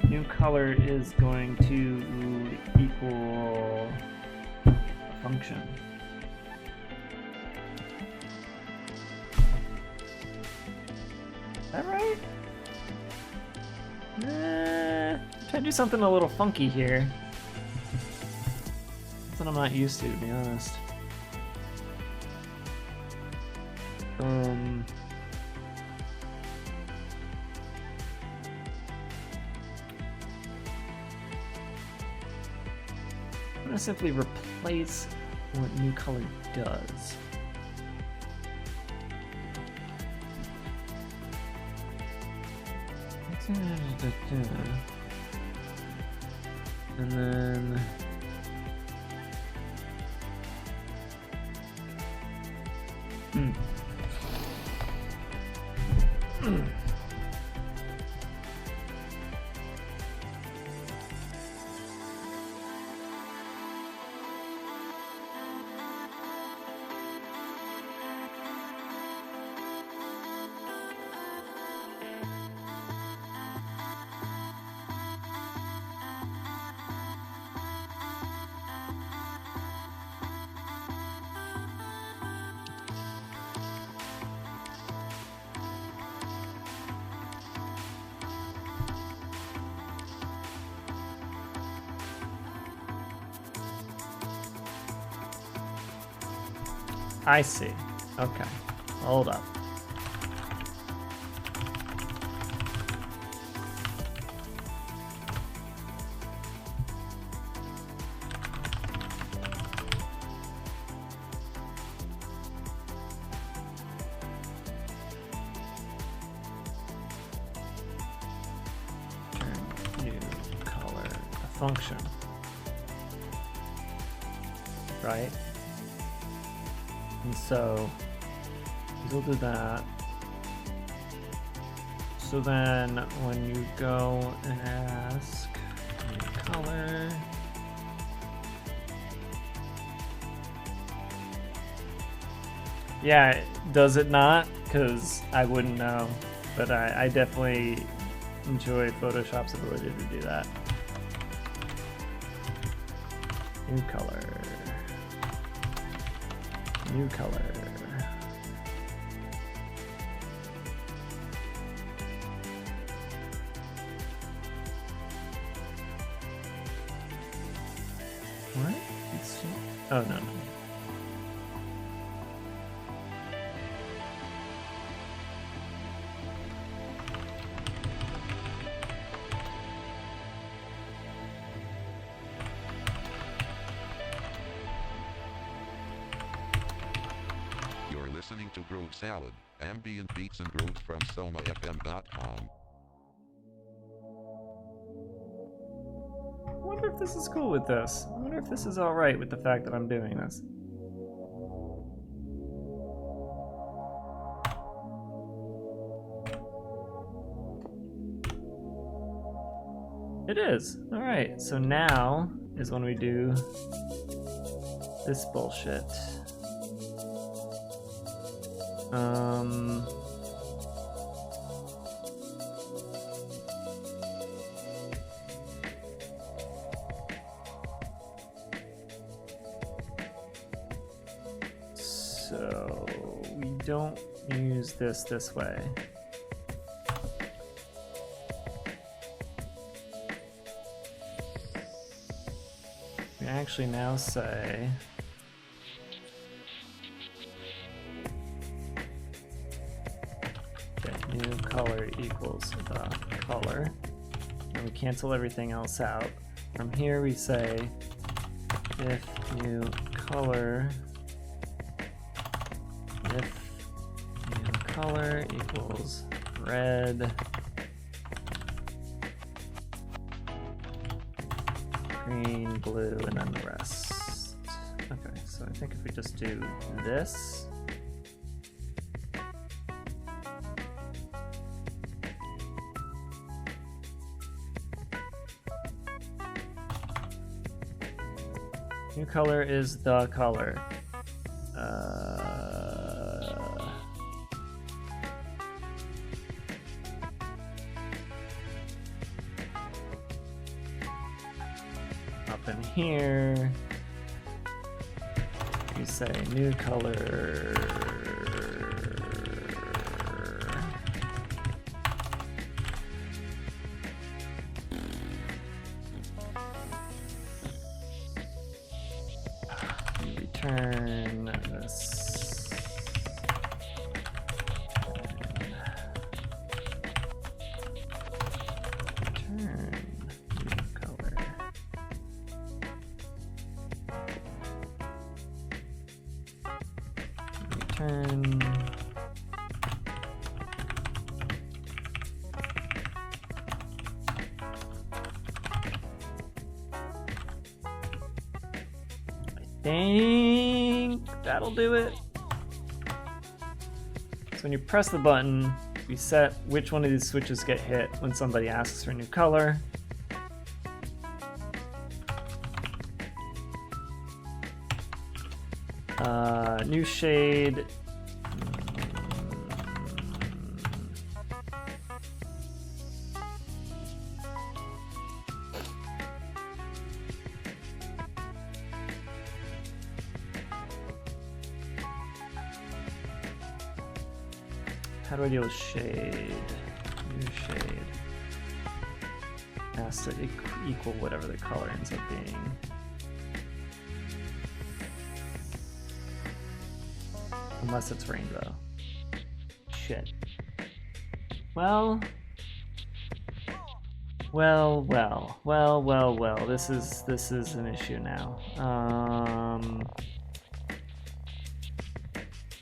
New color is going to equal a function. Is that right? Try to do something a little funky here. Something I'm not used to be honest. I'm gonna simply replace what new color does. And then I see. Okay. Hold up. Turn new color a function. Right? And so we'll do that. So then when you go and ask new color, yeah, does it not? Because I wouldn't know. but I definitely enjoy Photoshop's ability to do that. New color. New color. What? Oh, no.
You're listening to Grove Salad, ambient beats and grooves from SomaFM.com.
I wonder if this is cool with this. I wonder if this is alright with the fact that I'm doing this. It is. Alright, so now is when we do this bullshit. So we don't use this way. We actually now say that new color equals the color, and we cancel everything else out. From here we say if new color equals red, green, blue, and then the rest. Okay, so I think if we just do this, new color is the color. Up in here, you say new color. Return this. Return new color. Return. I think that'll do it. So when you press the button, we set which one of these switches get hit when somebody asks for a new color. New shade. How do I deal with shade? New shade has to equal whatever the color ends up being. Unless it's rainbow. Shit. Well. This is an issue now.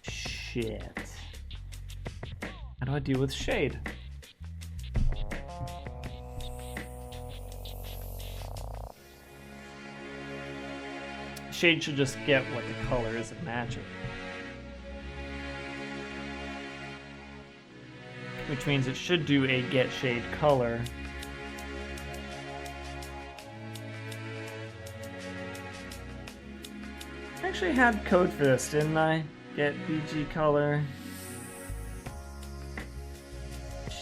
Shit. How do I deal with shade? Shade should just get what the color is and match it. Which means it should do a get shade color. I actually had code for this, didn't I? Get BG color.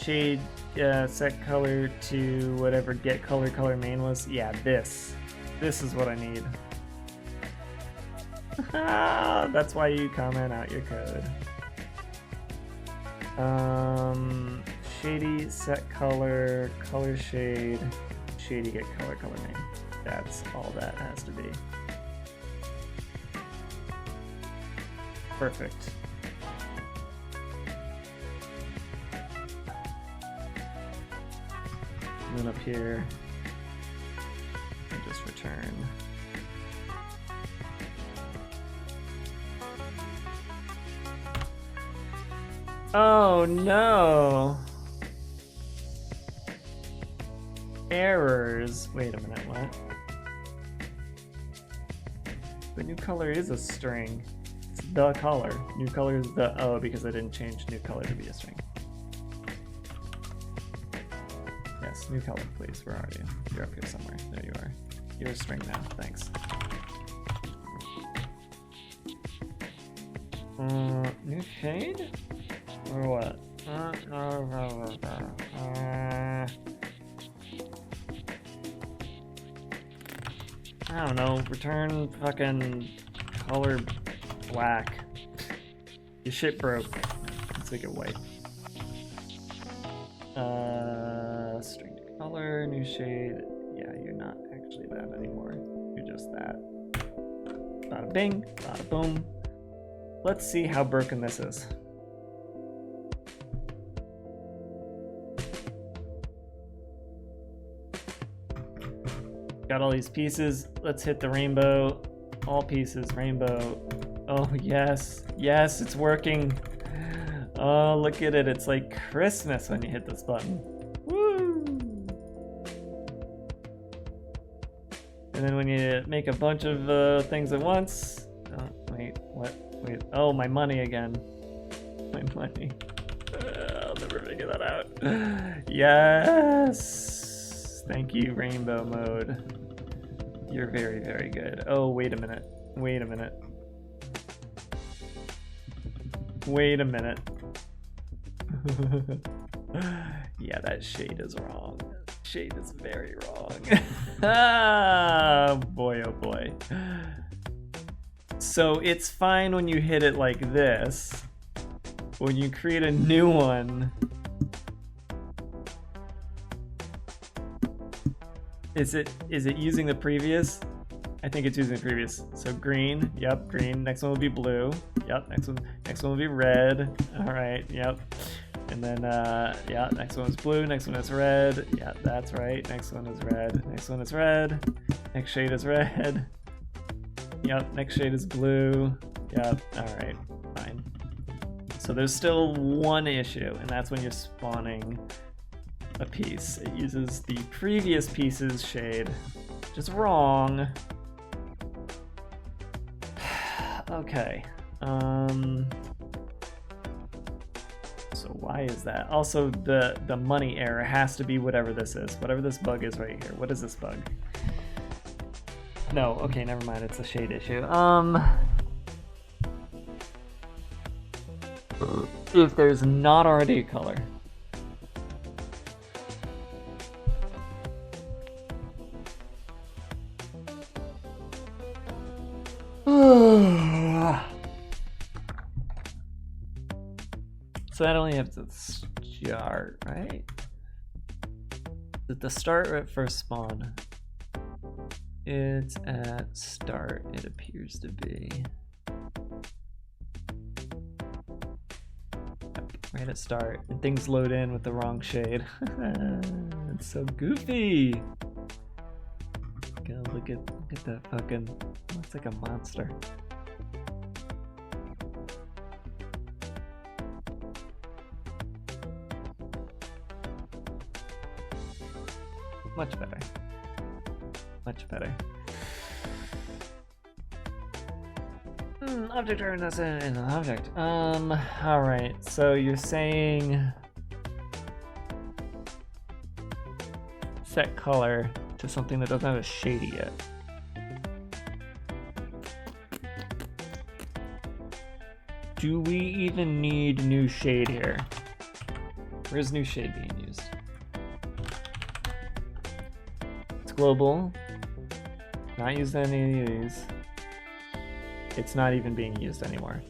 shade set color to whatever get color main was. Yeah, this is what I need. That's why you comment out your code. Shady set color shade, shady get color main. That's all that has to be. Perfect. And then up here, I just return. Oh no! Errors. Wait a minute, what? The new color is a string. It's the color. New color is the O because I didn't change new color to be a string. Yes, new color, please. Where are you? You're up here somewhere. There you are. You're a string now. Thanks. New shade? Or what? I don't know. Return fucking color black. Your shit broke. Let's make it white. String to color, new shade. Yeah, you're not actually that anymore. You're just that. Bada bing, bada boom. Let's see how broken this is. Got all these pieces. Let's hit the rainbow. All pieces, rainbow. Oh, yes. Yes, it's working. Oh, look at it. It's like Christmas when you hit this button. Woo! And then when you make a bunch of things at once. Oh, wait, what? Wait. Oh, my money again. My money. I'll never figure that out. Yes! Thank you, rainbow mode. You're very, very good. Oh, wait a minute. Wait a minute. Wait a minute. Yeah, that shade is wrong. Shade is very wrong. Ah, boy, oh boy. So it's fine when you hit it like this. When you create a new one, is it using the previous? I think it's using the previous. So green, yep, green. Next one will be blue. Yep, next one will be red. All right, yep. And then yeah, next one is blue, next one is red. Yeah, that's right. Next one is red. Next one is red. Next shade is red. Yep, next shade is blue. Yep, all right, fine. So there's still one issue, and that's when you're spawning a piece. It uses the previous piece's shade, which is wrong. Okay. So why is that? Also, the money error has to be whatever this is. Whatever this bug is right here. What is this bug? No, okay, never mind. It's a shade issue. If there's not already a color. So that only has to start, right? At the start or at first spawn? It's at start, it appears to be. Yep, right at start. And things load in with the wrong shade. It's so goofy. God, look at that fucking, looks like a monster. Much better. Much better. Object turn that's in an object. Alright, so you're saying set color to something that doesn't have a shady yet. Do we even need new shade here? Where's new shade being used? It's global. Not used in any of these. It's not even being used anymore.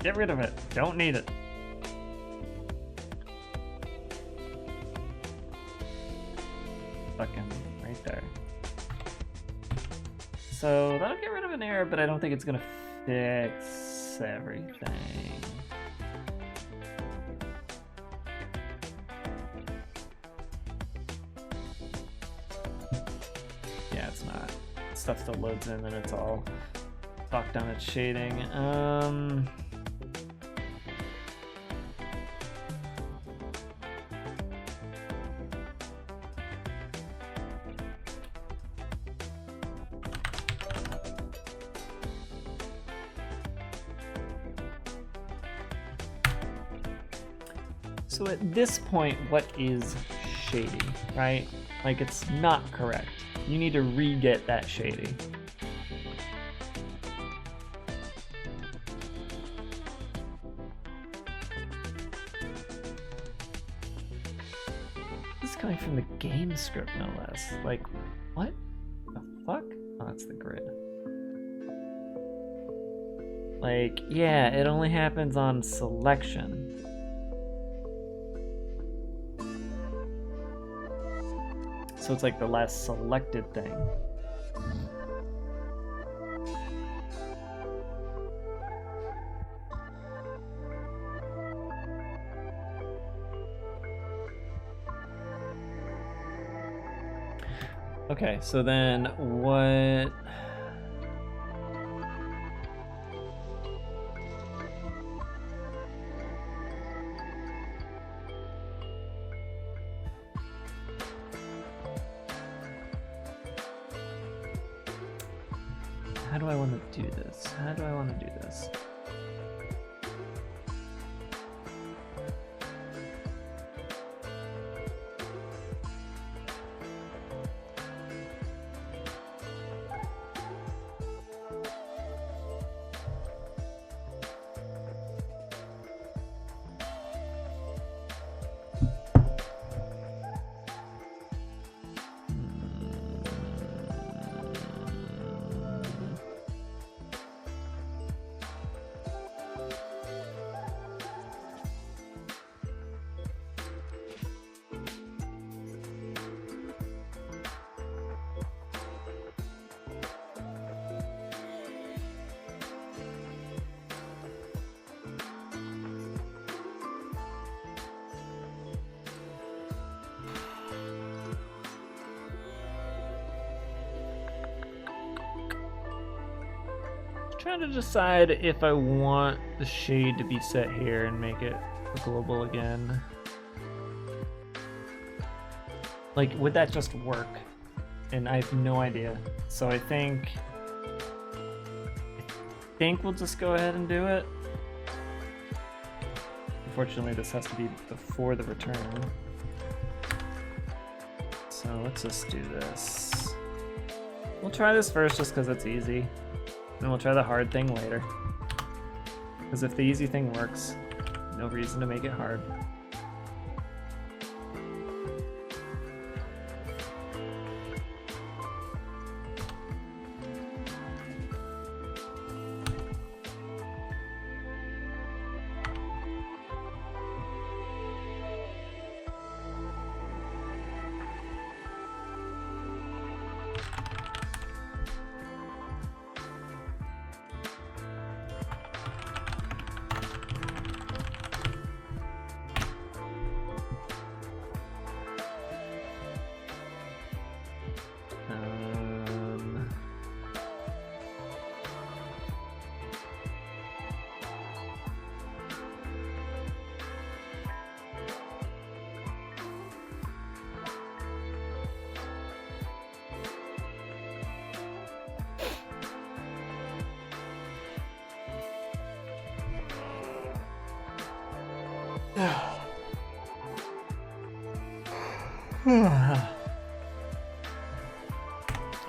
Get rid of it. Don't need it. Fucking right there. So that'll get rid of an error, but I don't think it's gonna fix everything. Yeah, it's not. Stuff still loads in and it's all fucked on its shading. So at this point, what is shady, right? Like, it's not correct. You need to re-get that shady. This is coming from the game script, no less. Like, what the fuck? Oh, that's the grid. Like, yeah, it only happens on selection. So it's like the last selected thing. Okay, so then what? How do I want to do this? How do I want to do this? Trying to decide if I want the shade to be set here and make it global again. Like, would that just work? And I have no idea. So I think we'll just go ahead and do it. Unfortunately, this has to be before the return. So let's just do this. We'll try this first just because it's easy. And we'll try the hard thing later. Because if the easy thing works, no reason to make it hard.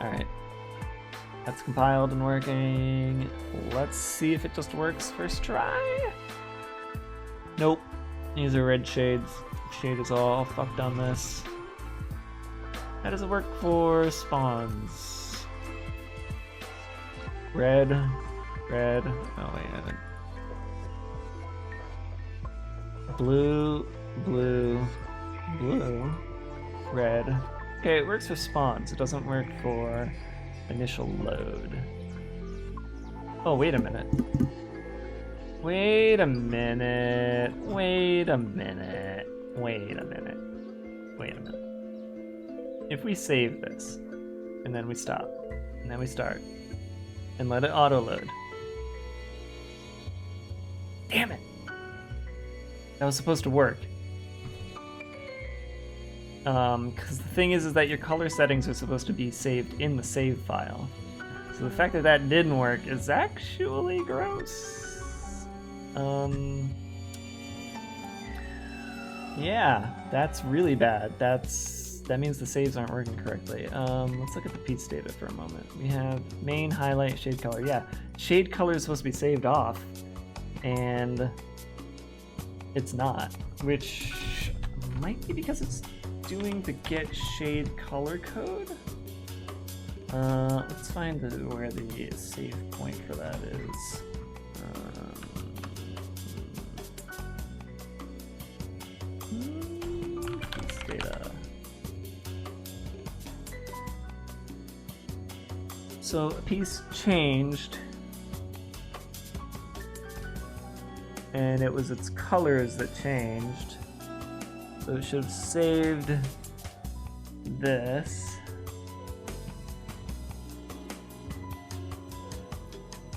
Alright. That's It's compiled and working. Let's see if it just works first try. Nope. These are red shades. Shade is all fucked on this. How does it work for spawns? Red. Red. Oh wait, I haven't. Blue. Blue. Blue. Red. Okay, it works for spawns. It doesn't work for initial load. Oh, wait a minute. Wait a minute. Wait a minute. Wait a minute. Wait a minute. If we save this, and then we stop, and then we start, and let it auto-load. Damn it! That was supposed to work. Because the thing is that your color settings are supposed to be saved in the save file. So the fact that that didn't work is actually gross. Yeah, that's really bad. That means the saves aren't working correctly. Let's look at the piece data for a moment. We have main, highlight, shade color. Yeah, shade color is supposed to be saved off, and it's not, which might be because it's doing the get shade color code. Let's find where the save point for that is. Piece data. So a piece changed, and it was its colors that changed. So it should have saved this.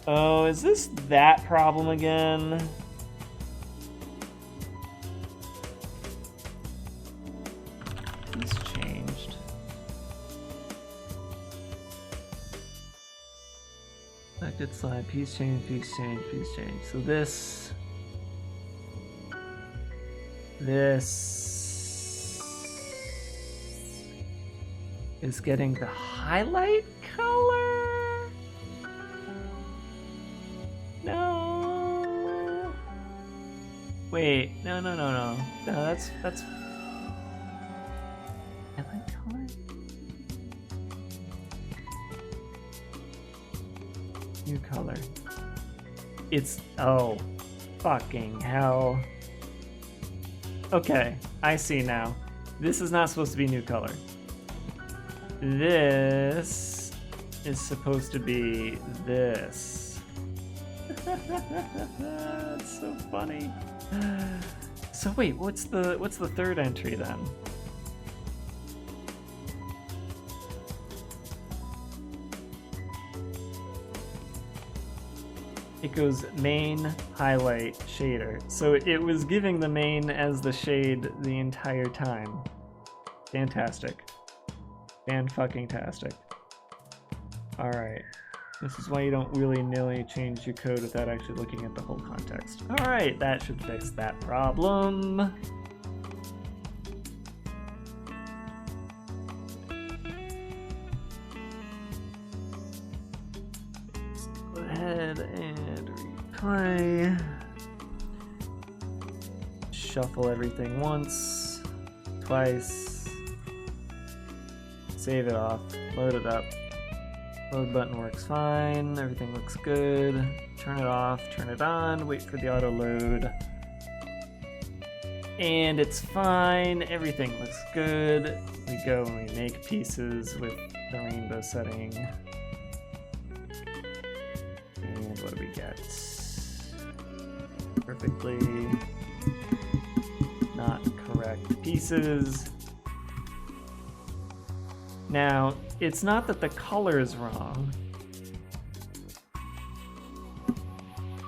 Oh, is this that problem again? Piece changed. Selected slide, piece change, piece change, piece change. So this is getting the highlight color? No. Wait, no. No, that's highlight color? New color. It's, oh, fucking hell. Okay, I see now. This is not supposed to be new color. This is supposed to be this. That's so funny. So wait, what's the third entry then? It goes main, highlight, shader. So it was giving the main as the shade the entire time. Fantastic. Fan-fucking-tastic. Alright. This is why you don't willy-nilly change your code without actually looking at the whole context. Alright, that should fix that problem. Let's go ahead and replay. Shuffle everything once, twice. Save it off, load it up. Load button works fine, everything looks good. Turn it off, turn it on, wait for the auto load. And it's fine, everything looks good. We go and we make pieces with the rainbow setting. And what do we get? Perfectly not correct pieces. Now, it's not that the color is wrong,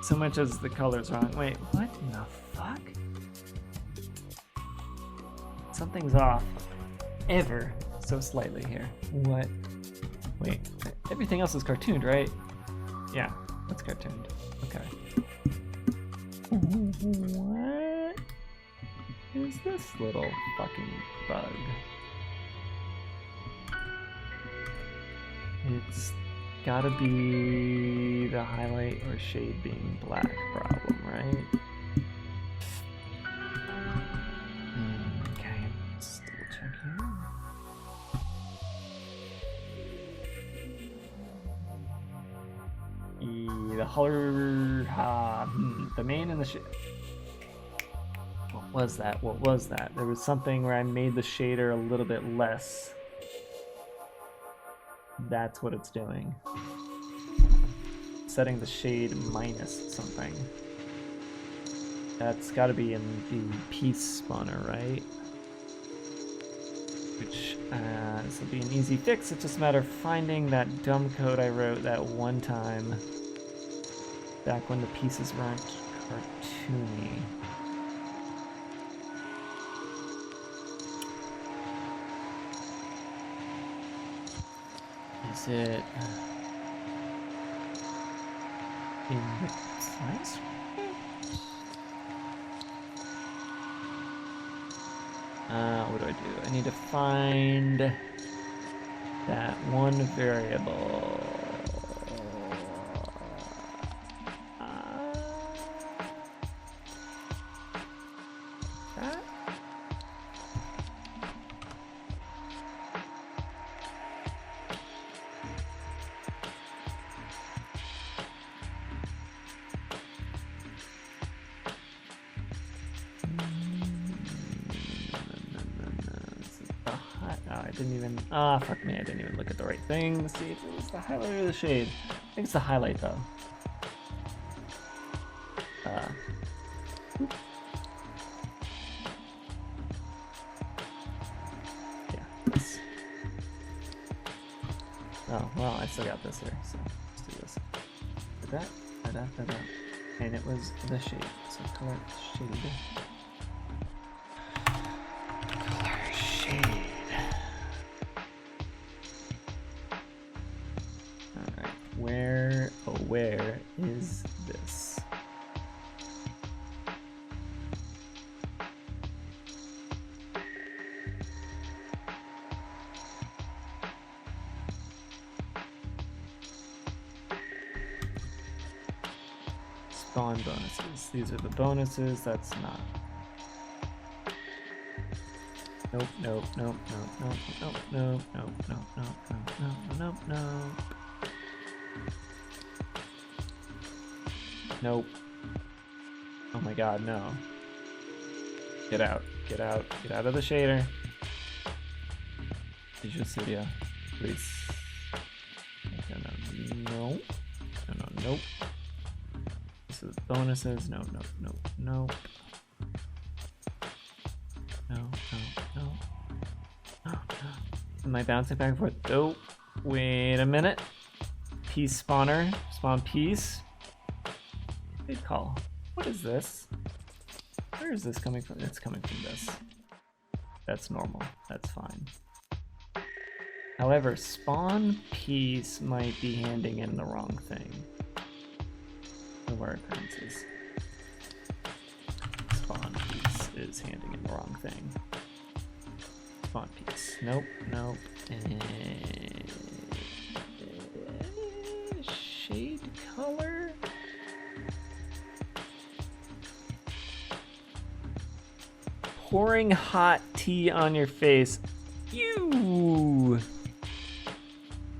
so much as the color is wrong. Wait, what in the fuck? Something's off. Ever so slightly here. What? Wait, everything else is cartooned, right? Yeah, that's cartooned. Okay. What is this little fucking bug? It's gotta be the highlight or shade being black problem, right? Okay, let's double check here. The color, the main and the shade. What was that? What was that? There was something where I made the shader a little bit less. That's what it's doing. Setting the shade minus something. That's got to be in the piece spawner, right? Which, this will be an easy fix. It's just a matter of finding that dumb code I wrote that one time back when the pieces weren't cartoony. Is it in the size? What do I do? I need to find that one variable. That? I didn't even, fuck me, I didn't even look at the right thing to see if it was the highlight or the shade. I think it's the highlight though. Yeah, this. Oh, well, I still got this here, so let's do this. Da-da. And it was the shade, so color shade. Color shade. Where is this? Spawn bonuses. These are the bonuses. That's not. Nope. Nope. Oh my god, no. Get out. Get out of the shader. Visual Studio, please. No. Nope. This is bonuses. No. Am I bouncing back and forth? Oh, wait a minute. Piece spawner. Spawn piece. Good call. What is this? Where is this coming from? It's coming from this. That's normal. That's fine. However, spawn piece might be handing in the wrong thing. The where occurrences. Spawn piece is handing in the wrong thing. Spawn piece. Nope. Shade color? Pouring hot tea on your face. You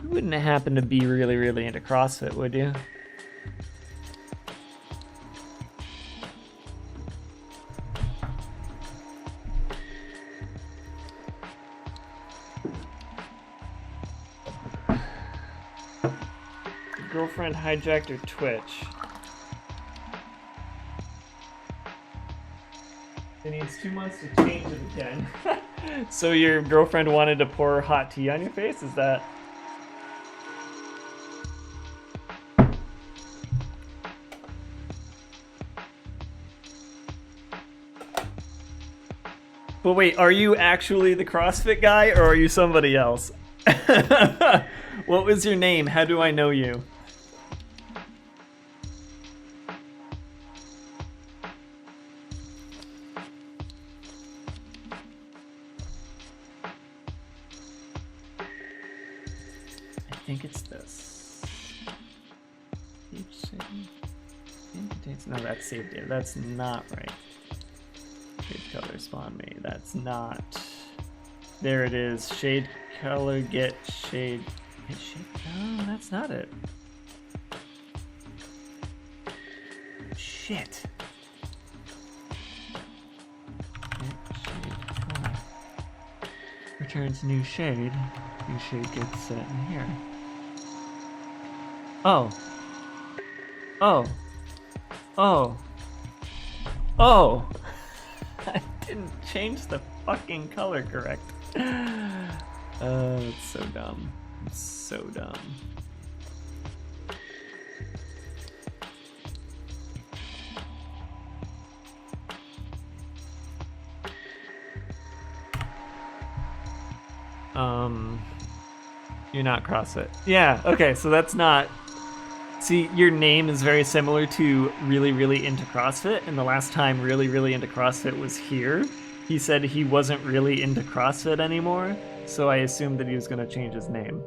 wouldn't happen to be really into CrossFit, would you? Your girlfriend hijacked your Twitch. It needs 2 months to change it again. So your girlfriend wanted to pour hot tea on your face? Is that... But wait, are you actually the CrossFit guy or are you somebody else? What was your name? How do I know you? I think it's this. No, that's save data. That's not right. Shade color spawn me. That's not. There it is. Shade color get shade. No, that's not it. Shit. Get shade color. Returns new shade. New shade gets set in here. Oh. Oh. Oh. Oh. I didn't change the fucking color correct. Oh, it's so dumb. It's so dumb. You're not CrossFit. Yeah, okay, so that's not... See, your name is very similar to Really, Really Into CrossFit, and the last time Really, Really Into CrossFit was here, he said he wasn't really into CrossFit anymore, so I assumed that he was going to change his name.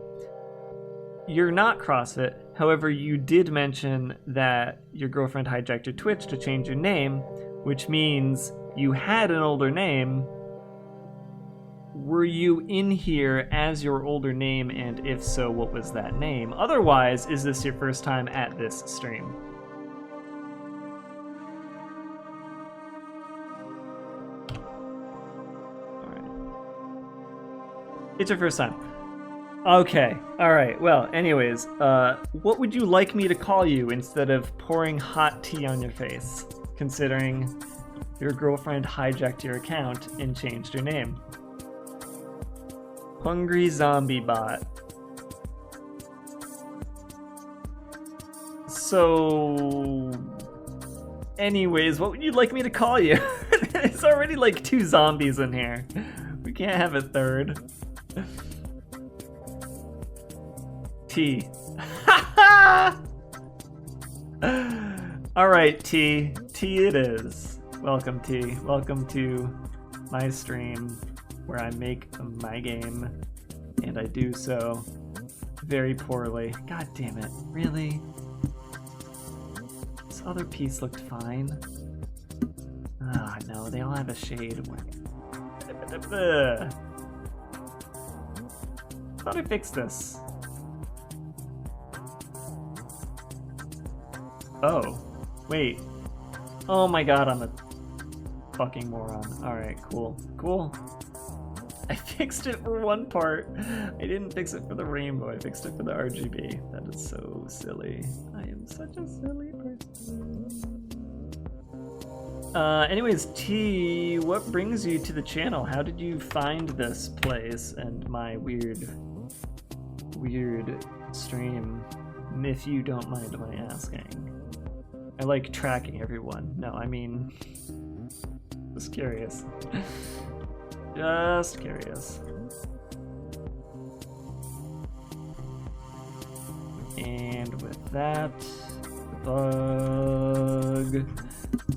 You're not CrossFit, however, you did mention that your girlfriend hijacked your Twitch to change your name, which means you had an older name. Were you in here as your older name, and if so, what was that name? Otherwise, is this your first time at this stream? Alright. It's your first time. Okay, alright, well, anyways, what would you like me to call you instead of pouring hot tea on your face, considering your girlfriend hijacked your account and changed your name? Hungry Zombie Bot. So... Anyways, what would you like me to call you? There's already like 2 zombies in here. We can't have a third. T. Alright, T. T it is. Welcome, T. Welcome to my stream, where I make my game, and I do so very poorly. God damn it, really? This other piece looked fine. Ah, no, they all have a shade. Thought I fixed this. Oh, wait. Oh my god, I'm a fucking moron. Alright, cool. Cool. I fixed it for one part. I didn't fix it for the rainbow. I fixed it for the RGB. That is so silly. I am such a silly person. Anyways, T, what brings you to the channel? How did you find this place and my weird stream, if you don't mind my asking? I like tracking everyone. No, I mean, just curious. Just curious. And with that, the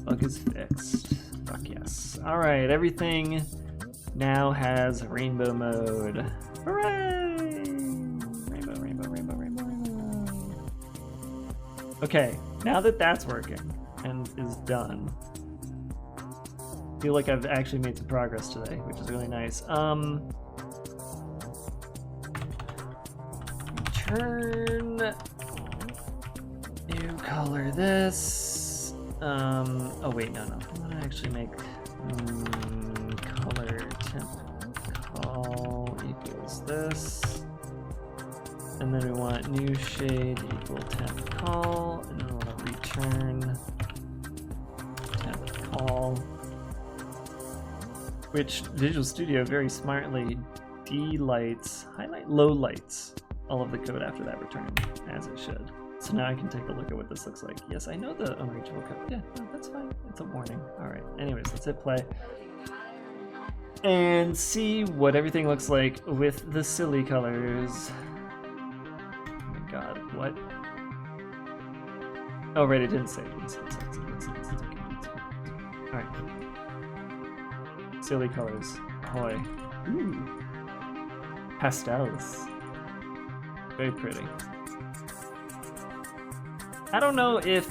bug is fixed. Fuck yes. Alright, everything now has rainbow mode. Hooray! Rainbow, rainbow, rainbow, rainbow, rainbow. Okay, now that that's working and is done, I feel like I've actually made some progress today, which is really nice. Turn new color this. Oh wait, no. I want to actually make color temp call equals this, and then we want new shade equal temp call, and then we want to return temp call. Which Visual Studio very smartly highlight low lights all of the code after that return, as it should. So now I can take a look at what this looks like. Yes, I know the unreachable code. Yeah, no, that's fine. It's a warning. Alright, anyways, let's hit play. And see what everything looks like with the silly colors. Oh my god, what? Oh, right, it didn't say. Alright. Silly colors. Ahoy. Ooh. Pastels. Very pretty. I don't know if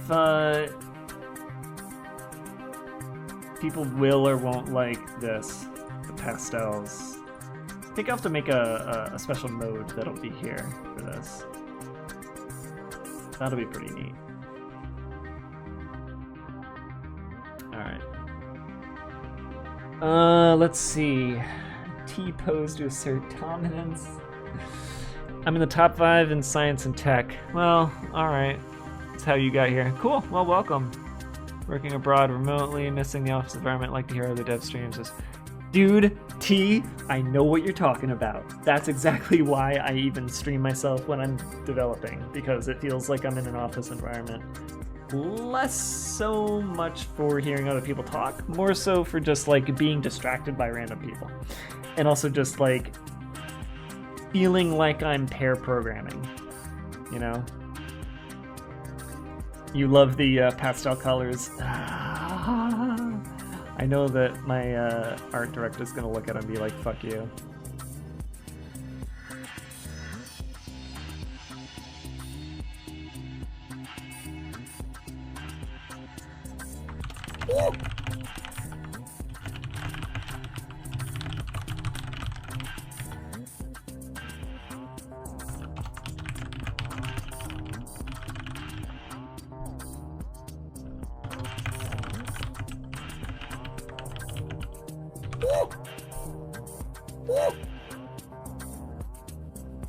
people will or won't like this, the pastels. I think I'll have to make a special mode that'll be here for this. That'll be pretty neat. Alright. Let's see. T-pose to assert dominance. I'm in the top 5 in science and tech. Well, alright. That's how you got here. Cool, well, welcome. Working abroad remotely, missing the office environment, like to hear other dev streams. Dude, T, I know what you're talking about. That's exactly why I even stream myself when I'm developing, because it feels like I'm in an office environment. Less so much for hearing other people talk, more so for just like being distracted by random people. And also just like feeling like I'm pair programming, you know? You love the pastel colors. I know that my art director's gonna look at it and be like, fuck you.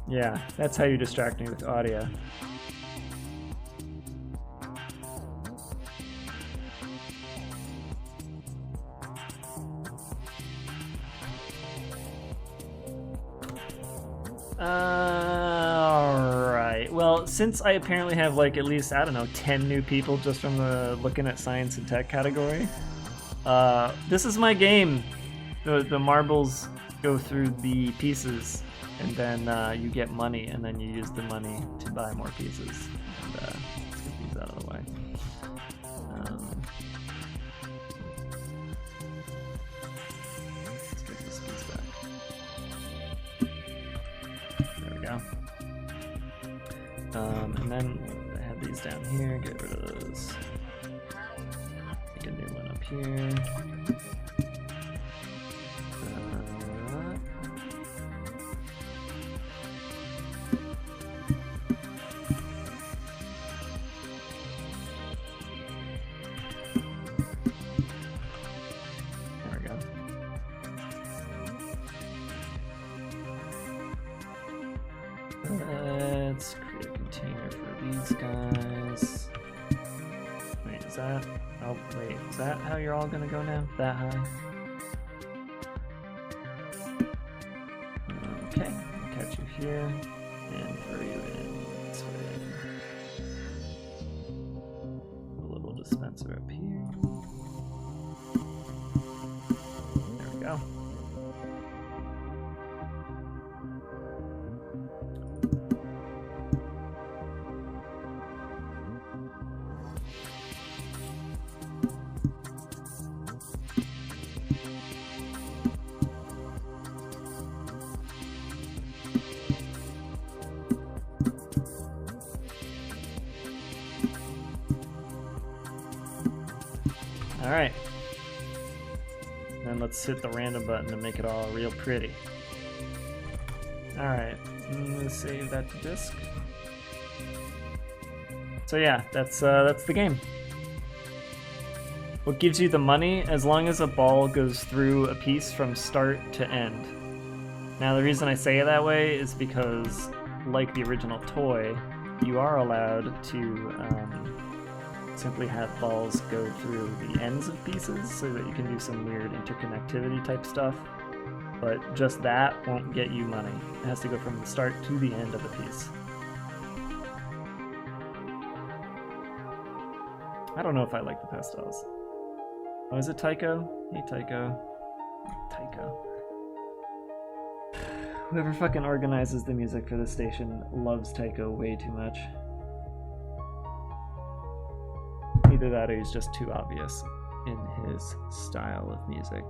Yeah, that's how you distract me with audio. Alright, well, since I apparently have like at least, I don't know, 10 new people just from the looking at science and tech category, this is my game. The marbles go through the pieces, and then you get money, and then you use the money to buy more pieces. And, let's get these out of the way. Let's get this piece back. There we go. And then I have these down here. Get rid of those. Make a new one up here. Let's create a container for these guys. Wait, is that? Oh, wait, is that how you're all gonna go now? That high? Okay, I'll catch you here and throw you in this way. A little dispenser up here. There we go. Alright. Then let's hit the random button to make it all real pretty. Alright, I'm gonna save that to disk. So yeah, that's the game. What gives you the money? As long as a ball goes through a piece from start to end. Now the reason I say it that way is because, like the original toy, you are allowed to simply have balls go through the ends of pieces so that you can do some weird interconnectivity type stuff, but just that won't get you money. It has to go from the start to the end of a piece. I don't know if I like the pastels. Oh, is it Tycho? Hey Tycho. Tycho. Whoever fucking organizes the music for this station loves Tycho way too much. Either that or he's just too obvious in his style of music.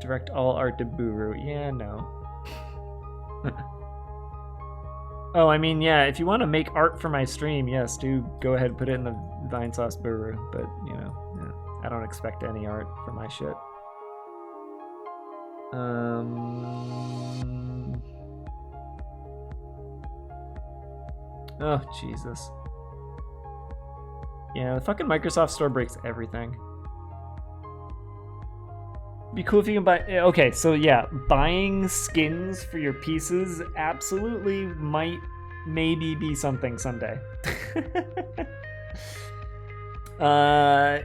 Direct all art to Buru. Yeah, no. Oh, I mean, yeah, if you want to make art for my stream, yes, do go ahead and put it in the Vine Sauce Brewer, but, you know, yeah, I don't expect any art for my shit. Oh, Jesus. Yeah, the fucking Microsoft Store breaks everything. Be cool if you can buy... Okay, so yeah, buying skins for your pieces absolutely might maybe be something someday.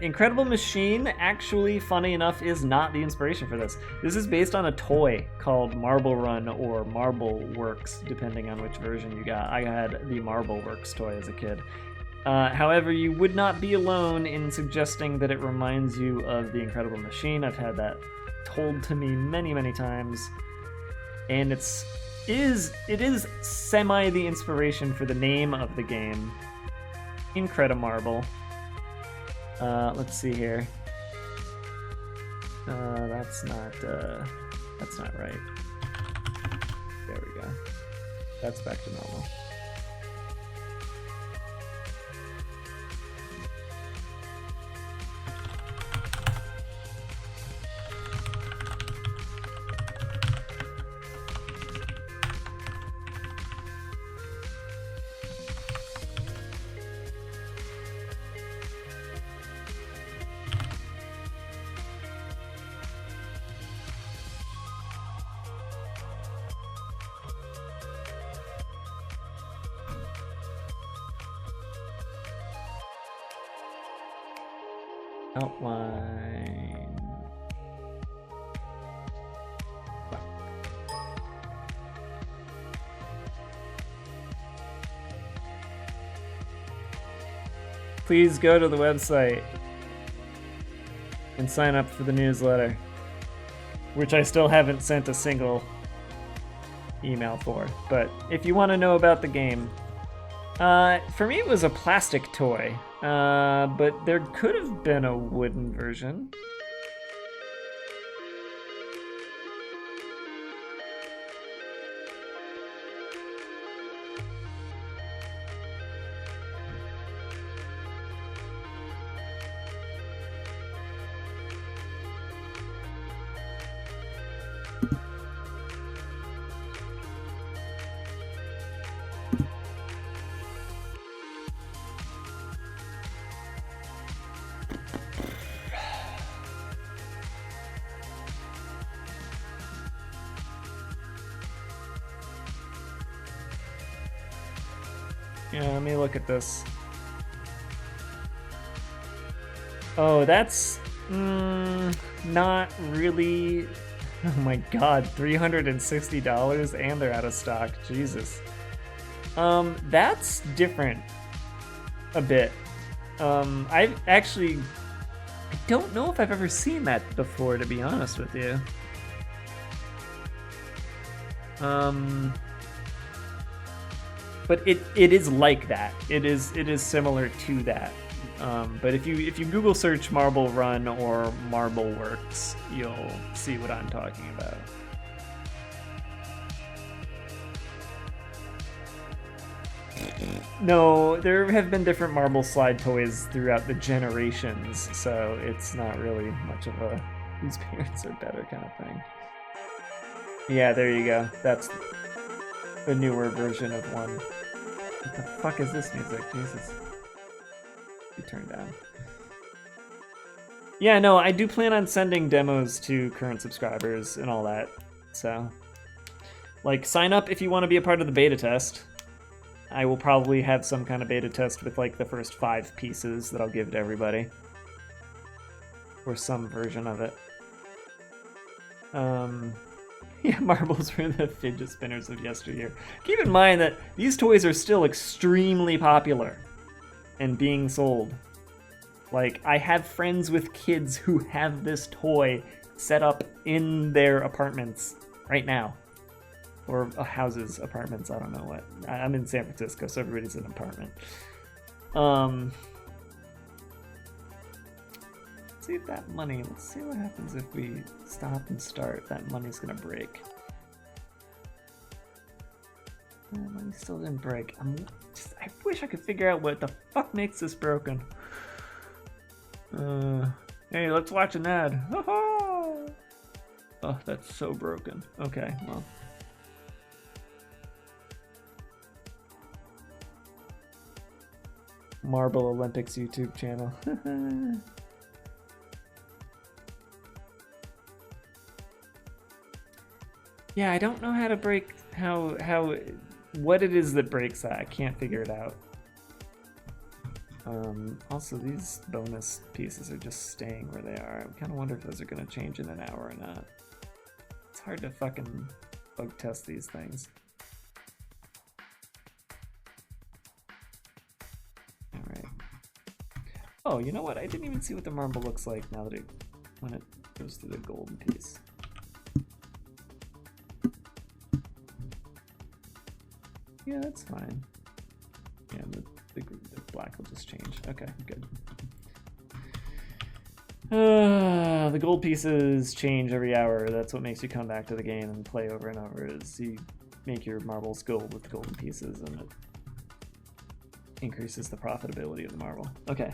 Incredible Machine, actually, funny enough, is not the inspiration for this. This is based on a toy called Marble Run or Marble Works, depending on which version you got. I had the Marble Works toy as a kid. However, you would not be alone in suggesting that it reminds you of the Incredible Machine. I've had that told to me many, many times. And it is semi the inspiration for the name of the game, IncrediMarble. Let's see here. That's not right. There we go. That's back to normal. Outline. Please go to the website and sign up for the newsletter, which I still haven't sent a single email for. But if you want to know about the game, for me it was a plastic toy. But there could have been a wooden version. Yeah, let me look at this. Oh, that's not really. Oh my god, $360 and they're out of stock. Jesus. That's different a bit. I don't know if I've ever seen that before, to be honest with you. But it is like that. It is similar to that. But if you Google search Marble Run or Marble Works, you'll see what I'm talking about. No, there have been different marble slide toys throughout the generations, so it's not really much of a whose parents are better kind of thing. Yeah, there you go. That's the newer version of one. What the fuck is this music? Jesus. You turn down. Yeah, no, I do plan on sending demos to current subscribers and all that. So, like, sign up if you want to be a part of the beta test. I will probably have some kind of beta test with, like, the first 5 pieces that I'll give to everybody. Or some version of it. Yeah, marbles were the fidget spinners of yesteryear. Keep in mind that these toys are still extremely popular and being sold. Like, I have friends with kids who have this toy set up in their apartments right now. Or houses, apartments, I don't know what. I'm in San Francisco, so everybody's in an apartment. Let's see if that money, let's see what happens if we stop and start. That money's gonna break. Money still didn't break. I wish I could figure out what the fuck makes this broken. Hey, let's watch an ad. Oh, that's so broken. Okay, well. Marble Olympics YouTube channel. Yeah, I don't know how to break what it is that breaks that. I can't figure it out. Also, these bonus pieces are just staying where they are. I kind of wonder if those are going to change in an hour or not. It's hard to fucking bug test these things. Alright. Oh, you know what? I didn't even see what the marble looks like now that when it goes through the golden piece. Yeah, that's fine. Yeah, the black will just change. Okay, good. The gold pieces change every hour. That's what makes you come back to the game and play over and over, is you make your marbles gold with golden pieces, and it increases the profitability of the marble. Okay.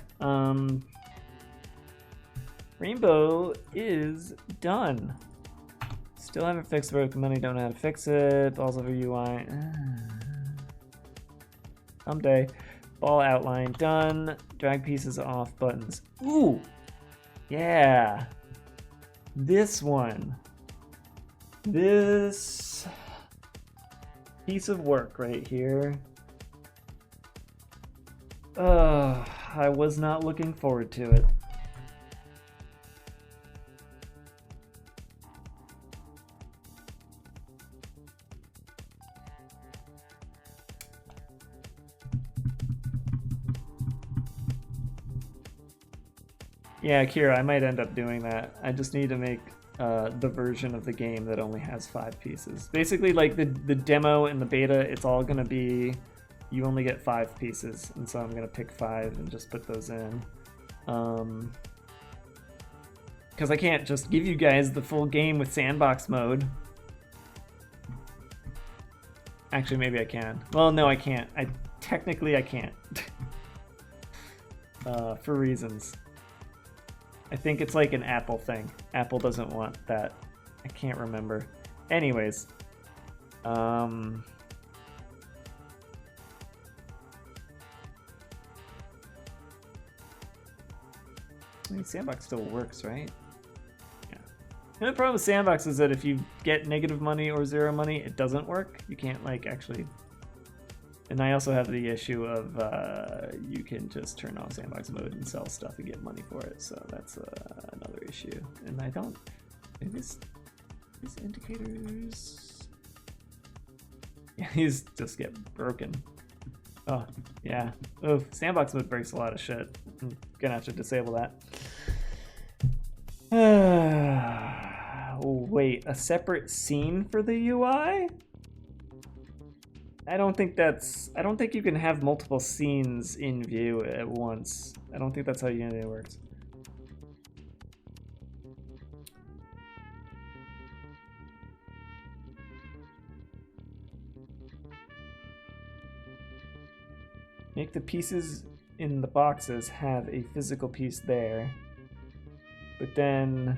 Rainbow is done. Still haven't fixed broken money, don't know how to fix it. Balls over UI. Someday. Ball outline done. Drag pieces off buttons. Ooh! Yeah! This one. This piece of work right here. I was not looking forward to it. Yeah, Kira, I might end up doing that. I just need to make the version of the game that only has 5 pieces. Basically, like the demo and the beta, it's all gonna be, you only get 5 pieces, and so I'm gonna pick 5 and just put those in. Because I can't just give you guys the full game with sandbox mode. Actually, maybe I can. Well, no, I can't. Technically I can't. For reasons. I think it's like an Apple thing. Apple doesn't want that. I can't remember. Anyways. I mean, Sandbox still works, right? Yeah. And the problem with Sandbox is that if you get negative money or 0 money, it doesn't work. You can't, like, actually... And I also have the issue of you can just turn off sandbox mode and sell stuff and get money for it, so that's another issue. And I don't... These indicators... Yeah, these just get broken. Oh, yeah. Oh, sandbox mode breaks a lot of shit. I'm gonna have to disable that. Oh, wait, a separate scene for the UI? I don't think you can have multiple scenes in view at once. I don't think that's how Unity works. Make the pieces in the boxes have a physical piece there, but then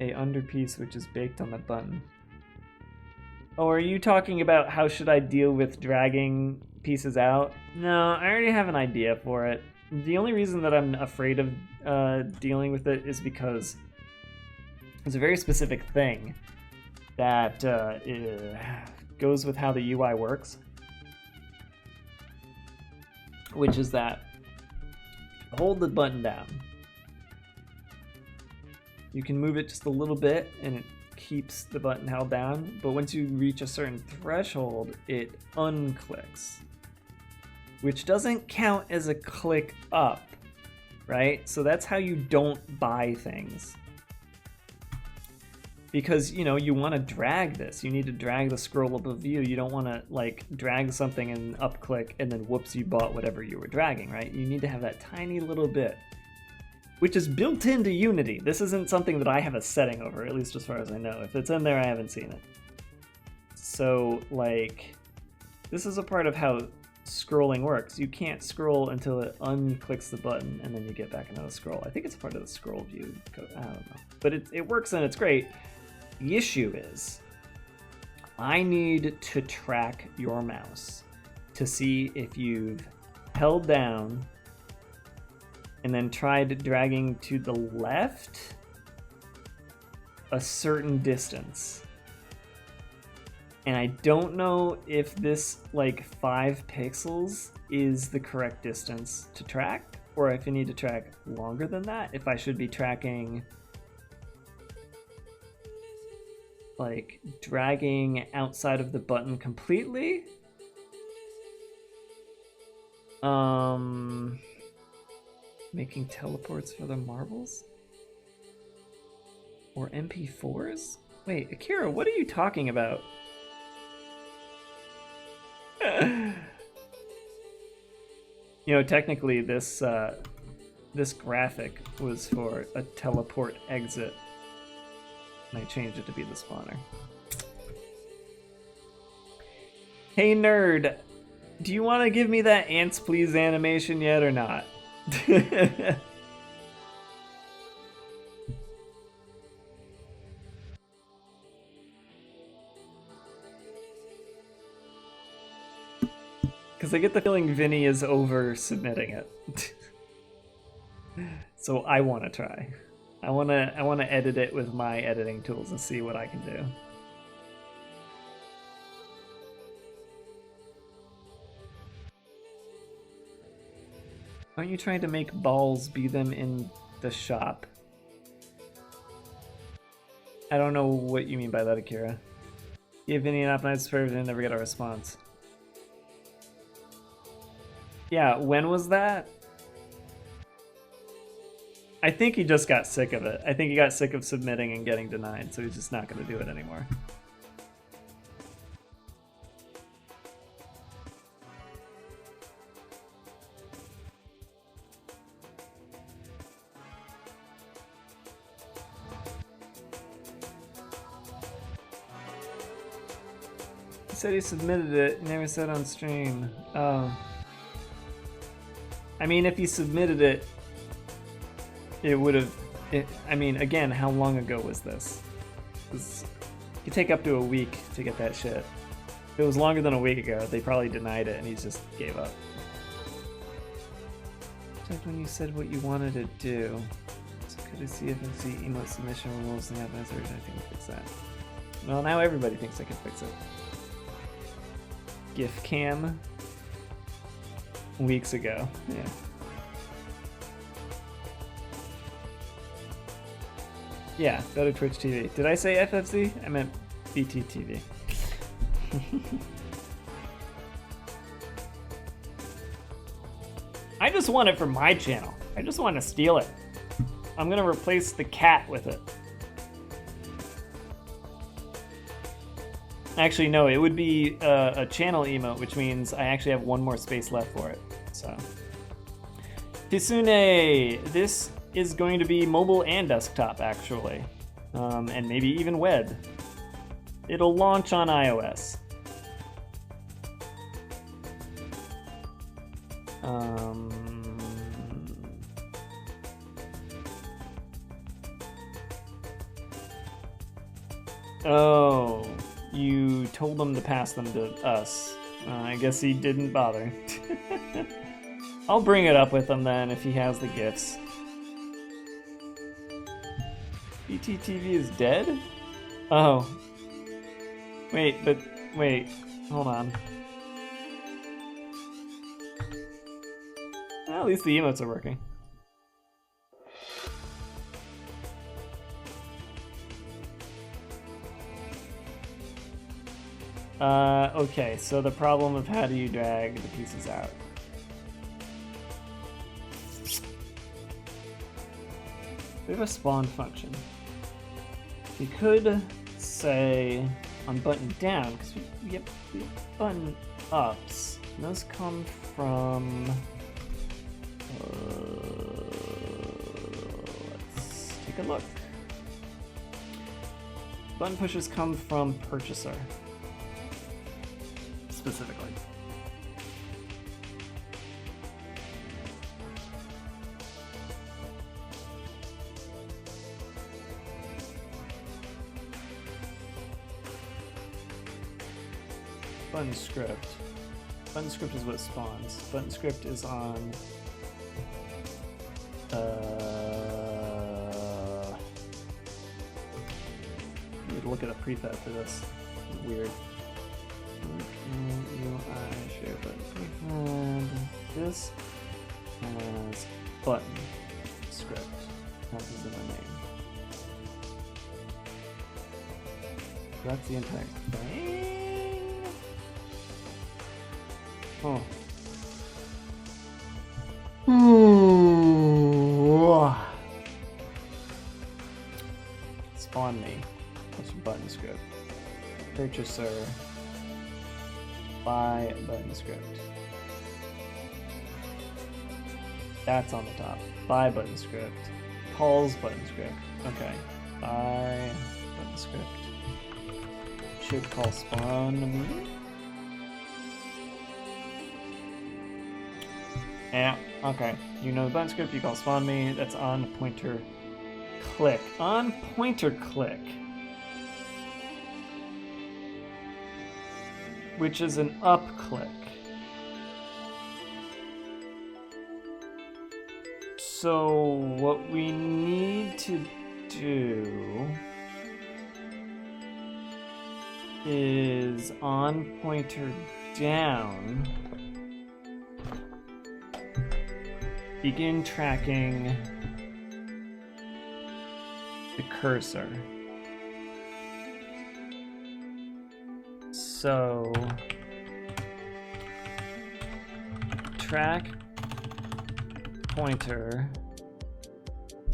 a underpiece which is baked on the button. Oh, are you talking about how should I deal with dragging pieces out? No, I already have an idea for it. The only reason that I'm afraid of dealing with it is because there's a very specific thing that goes with how the UI works, which is that hold the button down. You can move it just a little bit and it keeps the button held down, but once you reach a certain threshold, it unclicks, which doesn't count as a click up, right? So that's how you don't buy things. Because, you know, you want to drag this. You need to drag the scroll up a view. You don't want to, like, drag something and up click and then whoops, you bought whatever you were dragging, right? You need to have that tiny little bit, which is built into Unity. This isn't something that I have a setting over, at least as far as I know. If it's in there, I haven't seen it. So, like, This is a part of how scrolling works. You can't scroll until it unclicks the button, and then you get back into the scroll. I think it's part of the scroll view code. I don't know. But it works and it's great. The issue is, I need to track your mouse to see if you've held down and then tried dragging to the left a certain distance. And I don't know if this like 5 pixels is the correct distance to track, or if I need to track longer than that, if I should be tracking like dragging outside of the button completely. Making teleports for the marbles? Or MP4s? Wait, Akira, what are you talking about? You know, technically this this graphic was for a teleport exit. And I changed it to be the spawner. Hey nerd, do you want to give me that Ants Please animation yet or not? Because I get the feeling Vinny is over submitting it. So I want to try. I want to edit it with my editing tools and see what I can do. Aren't you trying to make balls be them in the shop? I don't know what you mean by that, Akira. Give Vinny an optimized version and never get a response. Yeah, when was that? I think he just got sick of it. I think he got sick of submitting and getting denied, so he's just not going to do it anymore. He said he submitted it, never said on stream. Oh. I mean, if he submitted it, it would have... I mean, again, how long ago was this? It could take up to a week to get that shit. If it was longer than a week ago, they probably denied it and he just gave up. Checked when you said what you wanted to do. So could I see if I see emote submission rules and have answers? I think fix that. Well, now everybody thinks I can fix it. GIF cam. Weeks ago, yeah. Yeah, go to Twitch TV. Did I say FFC? I meant BT TV. I just want it for my channel. I just want to steal it. I'm gonna replace the cat with it. Actually, no, it would be a channel emote, which means I actually have one more space left for it. So, Kisune, this is going to be mobile and desktop, actually, and maybe even web. It'll launch on iOS. Oh. You told him to pass them to us. I guess he didn't bother. I'll bring it up with him then if he has the gifts. BTTV is dead? Oh. Wait, hold on. Well, at least the emotes are working. Okay, so the problem of how do you drag the pieces out? We have a spawn function. We could say on button down, because we have button ups. And those come from... let's take a look. Button pushes come from purchaser. specifically. Button script. Button script is what spawns. Button script is on. You would look at a prefab for this. It's weird. UI share button prefab. This has button script. That is in the name. That's the entire thing. Oh. Ooh. Spawn me. What's your button script? Purchaser. Buy button script. That's on the top. Buy button script. Calls button script. Okay. Buy button script. Should call spawn me. Yeah, okay. You know the button script, you call spawn me, that's on pointer click. On pointer click. Which is an up click. So what we need to do is on pointer down. Begin tracking the cursor. So track pointer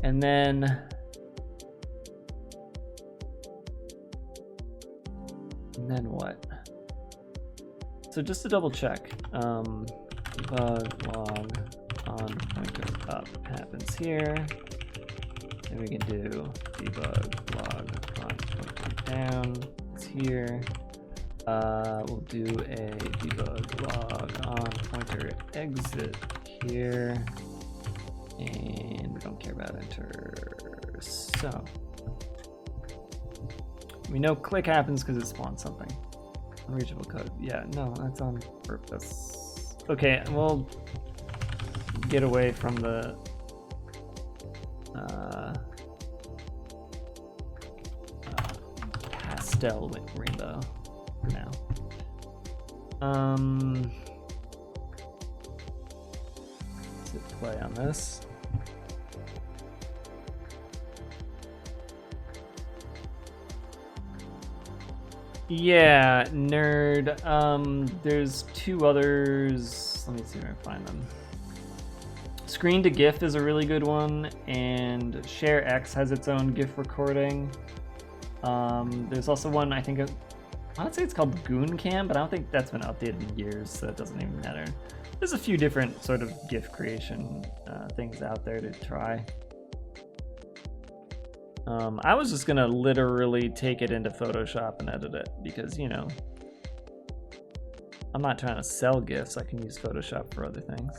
and then what? So just to double check, debug log on pointer up happens here, and we can do debug log on pointer down. It's here. We'll do a debug log on pointer exit here, and we don't care about enter. So we know click happens because it spawns something. Unreachable code. Yeah, no, that's on purpose. Okay, we'll get away from the pastel rainbow for now. Let's hit play on this. Yeah, nerd. There's two others. Let me see if I can find them. Screen to GIF is a really good one, and ShareX has its own GIF recording. There's also one, I think, I would say it's called GoonCam, but I don't think that's been updated in years, so it doesn't even matter. There's a few different sort of GIF creation things out there to try. I was just gonna literally take it into Photoshop and edit it because, you know, I'm not trying to sell GIFs. I can use Photoshop for other things.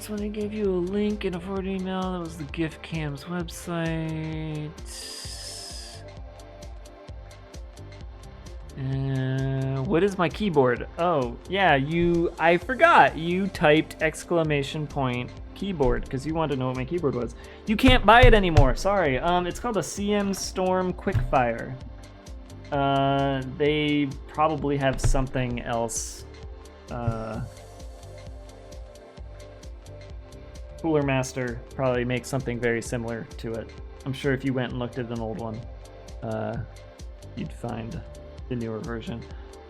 That's when I gave you a link in a forwarded email. That was the GIFcam's website. What is my keyboard? Oh, yeah, I forgot. You typed exclamation point keyboard because you wanted to know what my keyboard was. You can't buy it anymore. Sorry. It's called a CM Storm Quickfire. They probably have something else. Cooler Master probably makes something very similar to it. I'm sure if you went and looked at an old one, you'd find the newer version.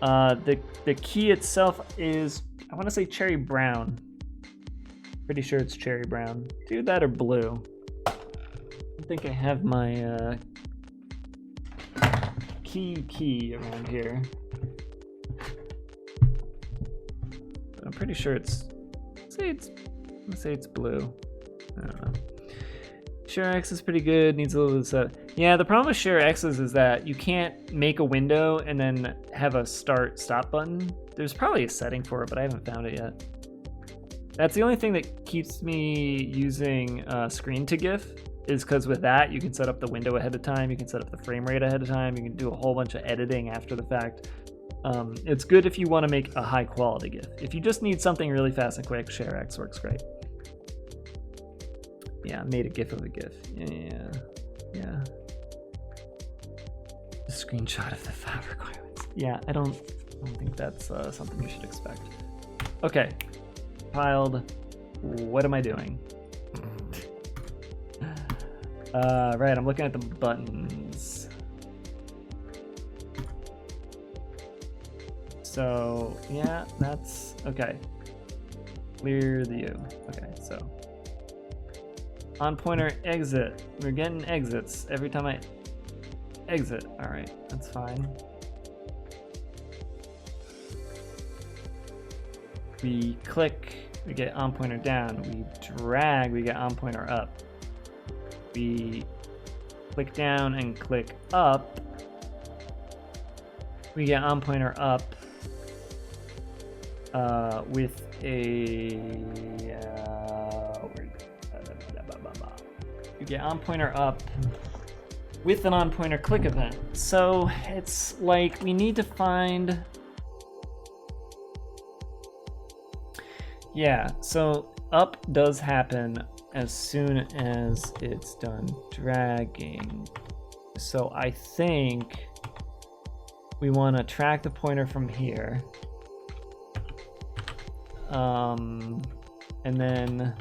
The key itself is, I want to say cherry brown. Pretty sure it's cherry brown. Do that or blue. I think I have my key around here. But I'm pretty sure it's. I'm gonna say it's blue. I don't know. Share X is pretty good. Needs a little bit of stuff. Yeah, the problem with Share X's is that you can't make a window and then have a start-stop button. There's probably a setting for it, but I haven't found it yet. That's the only thing that keeps me using screen to GIF, is because with that you can set up the window ahead of time, you can set up the frame rate ahead of time, you can do a whole bunch of editing after the fact. It's good if you want to make a high quality GIF. If you just need something really fast and quick, Share X works great. Yeah, made a GIF of a GIF. Yeah. A screenshot of the file requirements. Yeah, I don't think that's something you should expect. Okay, compiled. What am I doing? Right, I'm looking at the buttons. So yeah, that's okay. Clear the U. Okay, so on pointer exit. We're getting exits every time I exit. All right, that's fine. We click, we get on pointer down. We drag, we get on pointer up. We click down and click up. We get on pointer up with a you get on pointer up with an on pointer click event. So it's like we need to find. Yeah, so up does happen as soon as it's done dragging. So I think we want to track the pointer from here. And then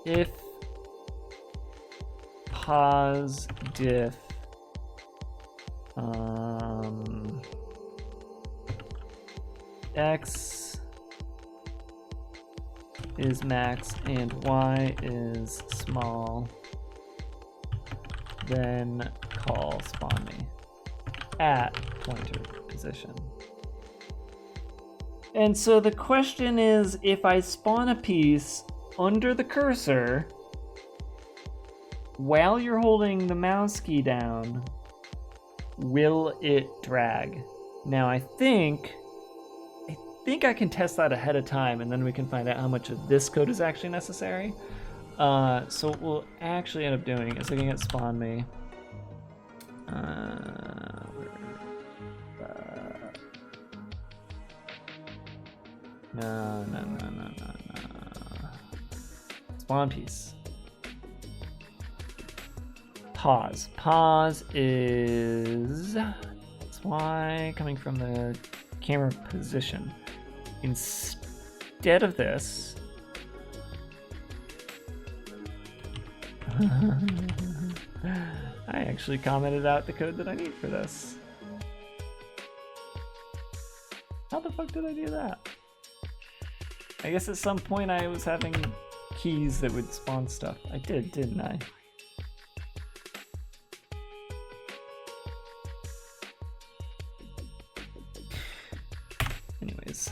if pause diff x is max and y is small, then call spawn me at pointer position. And so the question is, if I spawn a piece under the cursor while you're holding the mouse key down, will it drag? Now I think I can test that ahead of time, and then we can find out how much of this code is actually necessary. So what we'll actually end up doing is looking at spawn me. No. Spawn piece. Pause. Pause is Y coming from the camera position. Instead of this, I actually commented out the code that I need for this. How the fuck did I do that? I guess at some point I was having keys that would spawn stuff. I did, didn't I? Anyways,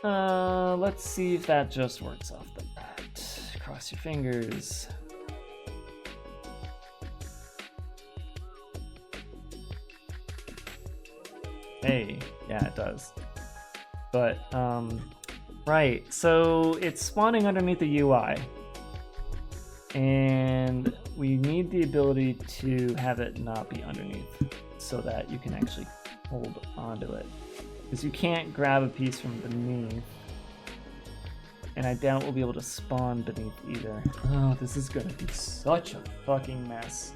let's see if that just works off the bat. Cross your fingers. Hey, yeah, it does. But, right, so it's spawning underneath the UI. And we need the ability to have it not be underneath so that you can actually hold onto it. Because you can't grab a piece from beneath. And I doubt we'll be able to spawn beneath either. Oh, this is gonna be such a fucking mess.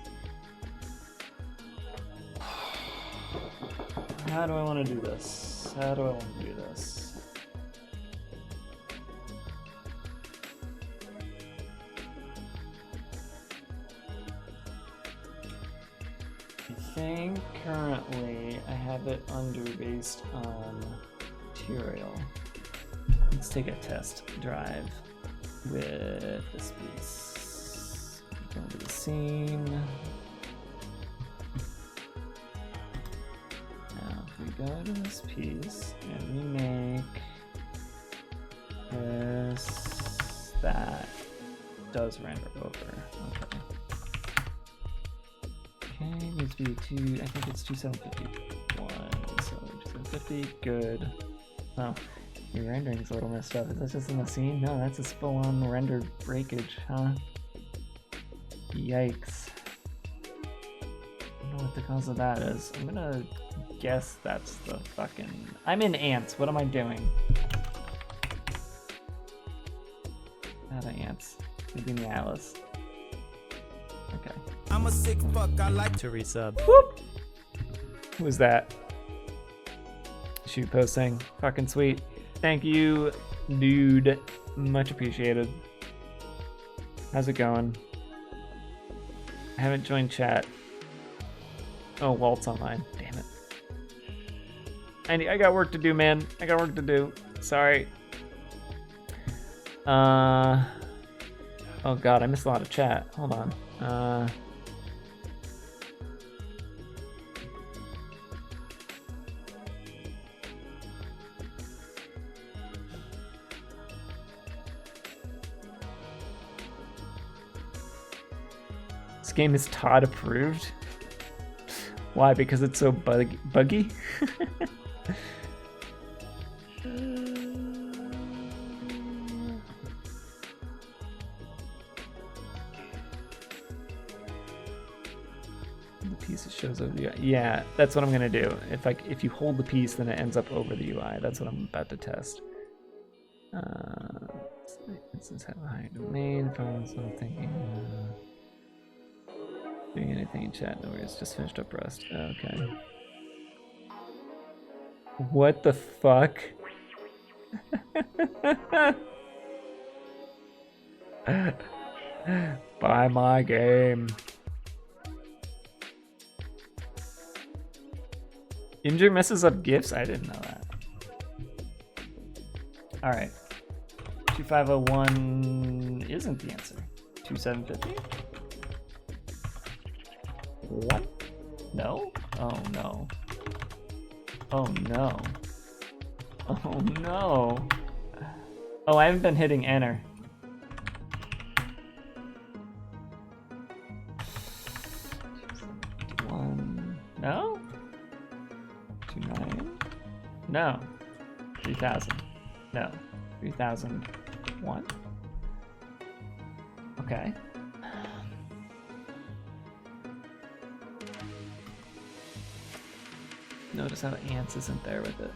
How do I want to do this? How do I want to do this? I think currently I have it under based on material. Let's take a test drive with this piece. Go to the scene. Now if we go to this piece and we make this, that does render over. Okay. Okay, needs to be I think it's 2751, so 2750, good. Oh, your rendering's a little messed up. Is that just in the scene? No, that's a full-on rendered breakage, huh? Yikes. I don't know what the cause of that is. I'm gonna guess that's the fucking... I'm in ants, what am I doing? Not the ants. Maybe in the Alice. Okay.
I'm a sick fuck, I like
to resub. Whoop! Who was that? Shoot posting. Fucking sweet. Thank you, dude. Much appreciated. How's it going? I haven't joined chat. Oh, Walt's online. Damn it. I got work to do, man. I got work to do. Sorry. Oh god, I missed a lot of chat. Hold on. This game is Todd approved. Why? Because it's so buggy? The piece that shows over the UI. Yeah, that's what I'm gonna do. If you hold the piece, then it ends up over the UI. That's what I'm about to test. Instance have a higher domain. From so I'm thinking. Doing anything in chat? No worries. Just finished up Rust. Okay. What the fuck? Buy my game. Imgur messes up GIFs? I didn't know that. Alright. 2501 isn't the answer. 2750? What? No? Oh no. Oh no. Oh no. Oh, I haven't been hitting enter. No? 29? No. 3000. No. 3001? Okay. Notice how ants isn't there with it.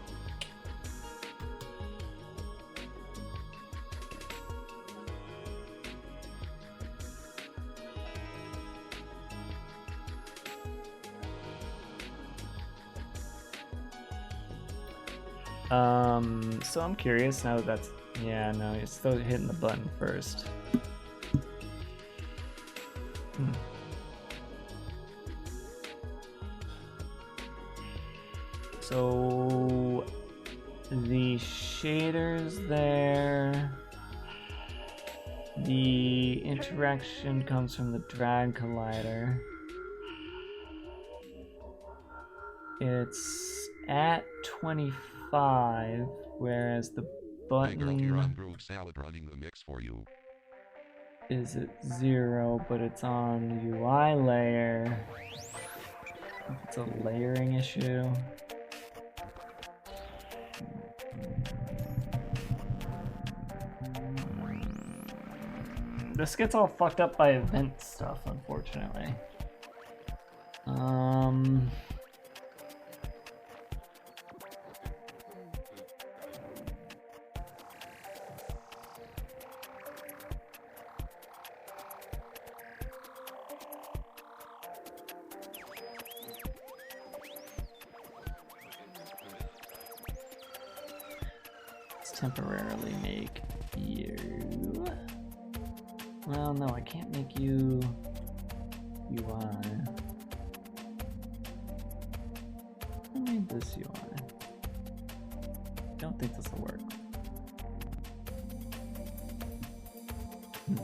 So I'm curious now that that's, yeah, no, you're still hitting the button first. So the shaders there, the interaction comes from the drag collider. It's at 25, whereas the button
You're on Groove Salad running the mix for you.
is at 0, but it's on the UI layer. It's a layering issue. This gets all fucked up by event stuff, unfortunately. Let's temporarily make you... Well, no, I can't make you UI. Try this UI. Don't think this will work. Hmm.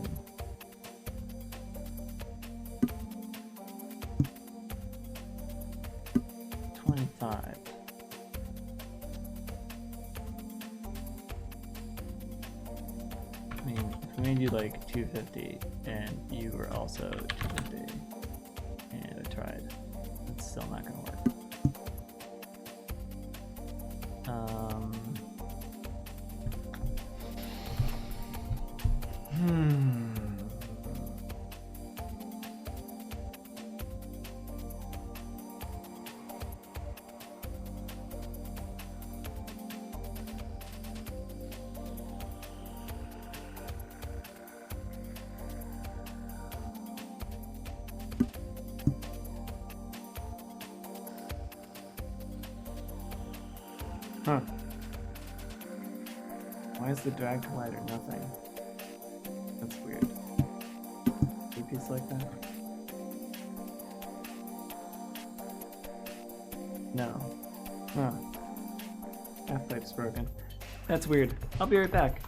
$25. I mean, if we made you like $250 and you were also $250 and I tried, it's still not gonna work. Huh. Why is the drag collider nothing? That's weird. A piece like that? No. Huh. Half-pipe's broken. That's weird. I'll be right back.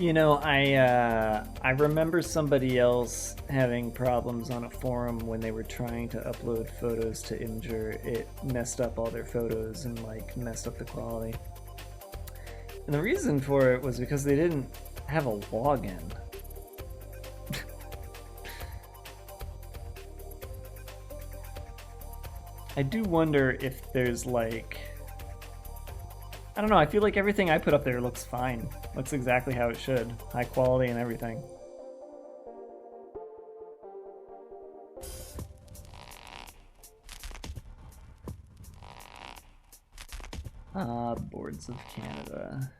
You know, I remember somebody else having problems on a forum when they were trying to upload photos to Imgur. It messed up all their photos and like messed up the quality. And the reason for it was because they didn't have a login. I do wonder if there's like, I don't know, I feel like everything I put up there looks fine. Looks exactly how it should. High quality and everything. Boards of Canada.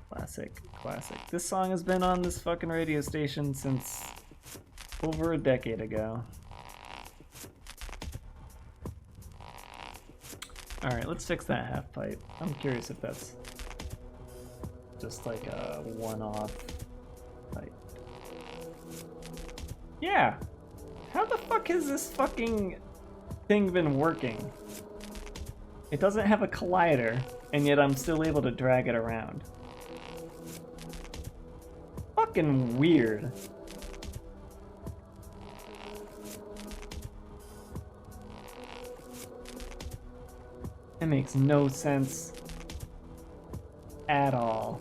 Classic, classic. This song has been on this fucking radio station since over a decade ago. Alright, let's fix that half pipe. I'm curious if that's just like a one-off pipe. Yeah! How the fuck has this fucking thing been working? It doesn't have a collider, and yet I'm still able to drag it around. Fucking weird. It makes no sense at all.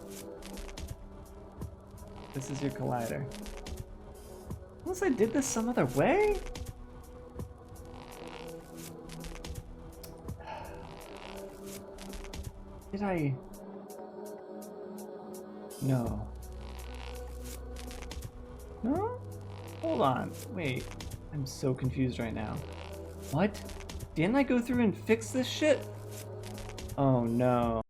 This is your collider. Unless I did this some other way? Did I? No. No? Hold on. Wait. I'm so confused right now. What? Didn't I go through and fix this shit? Oh no.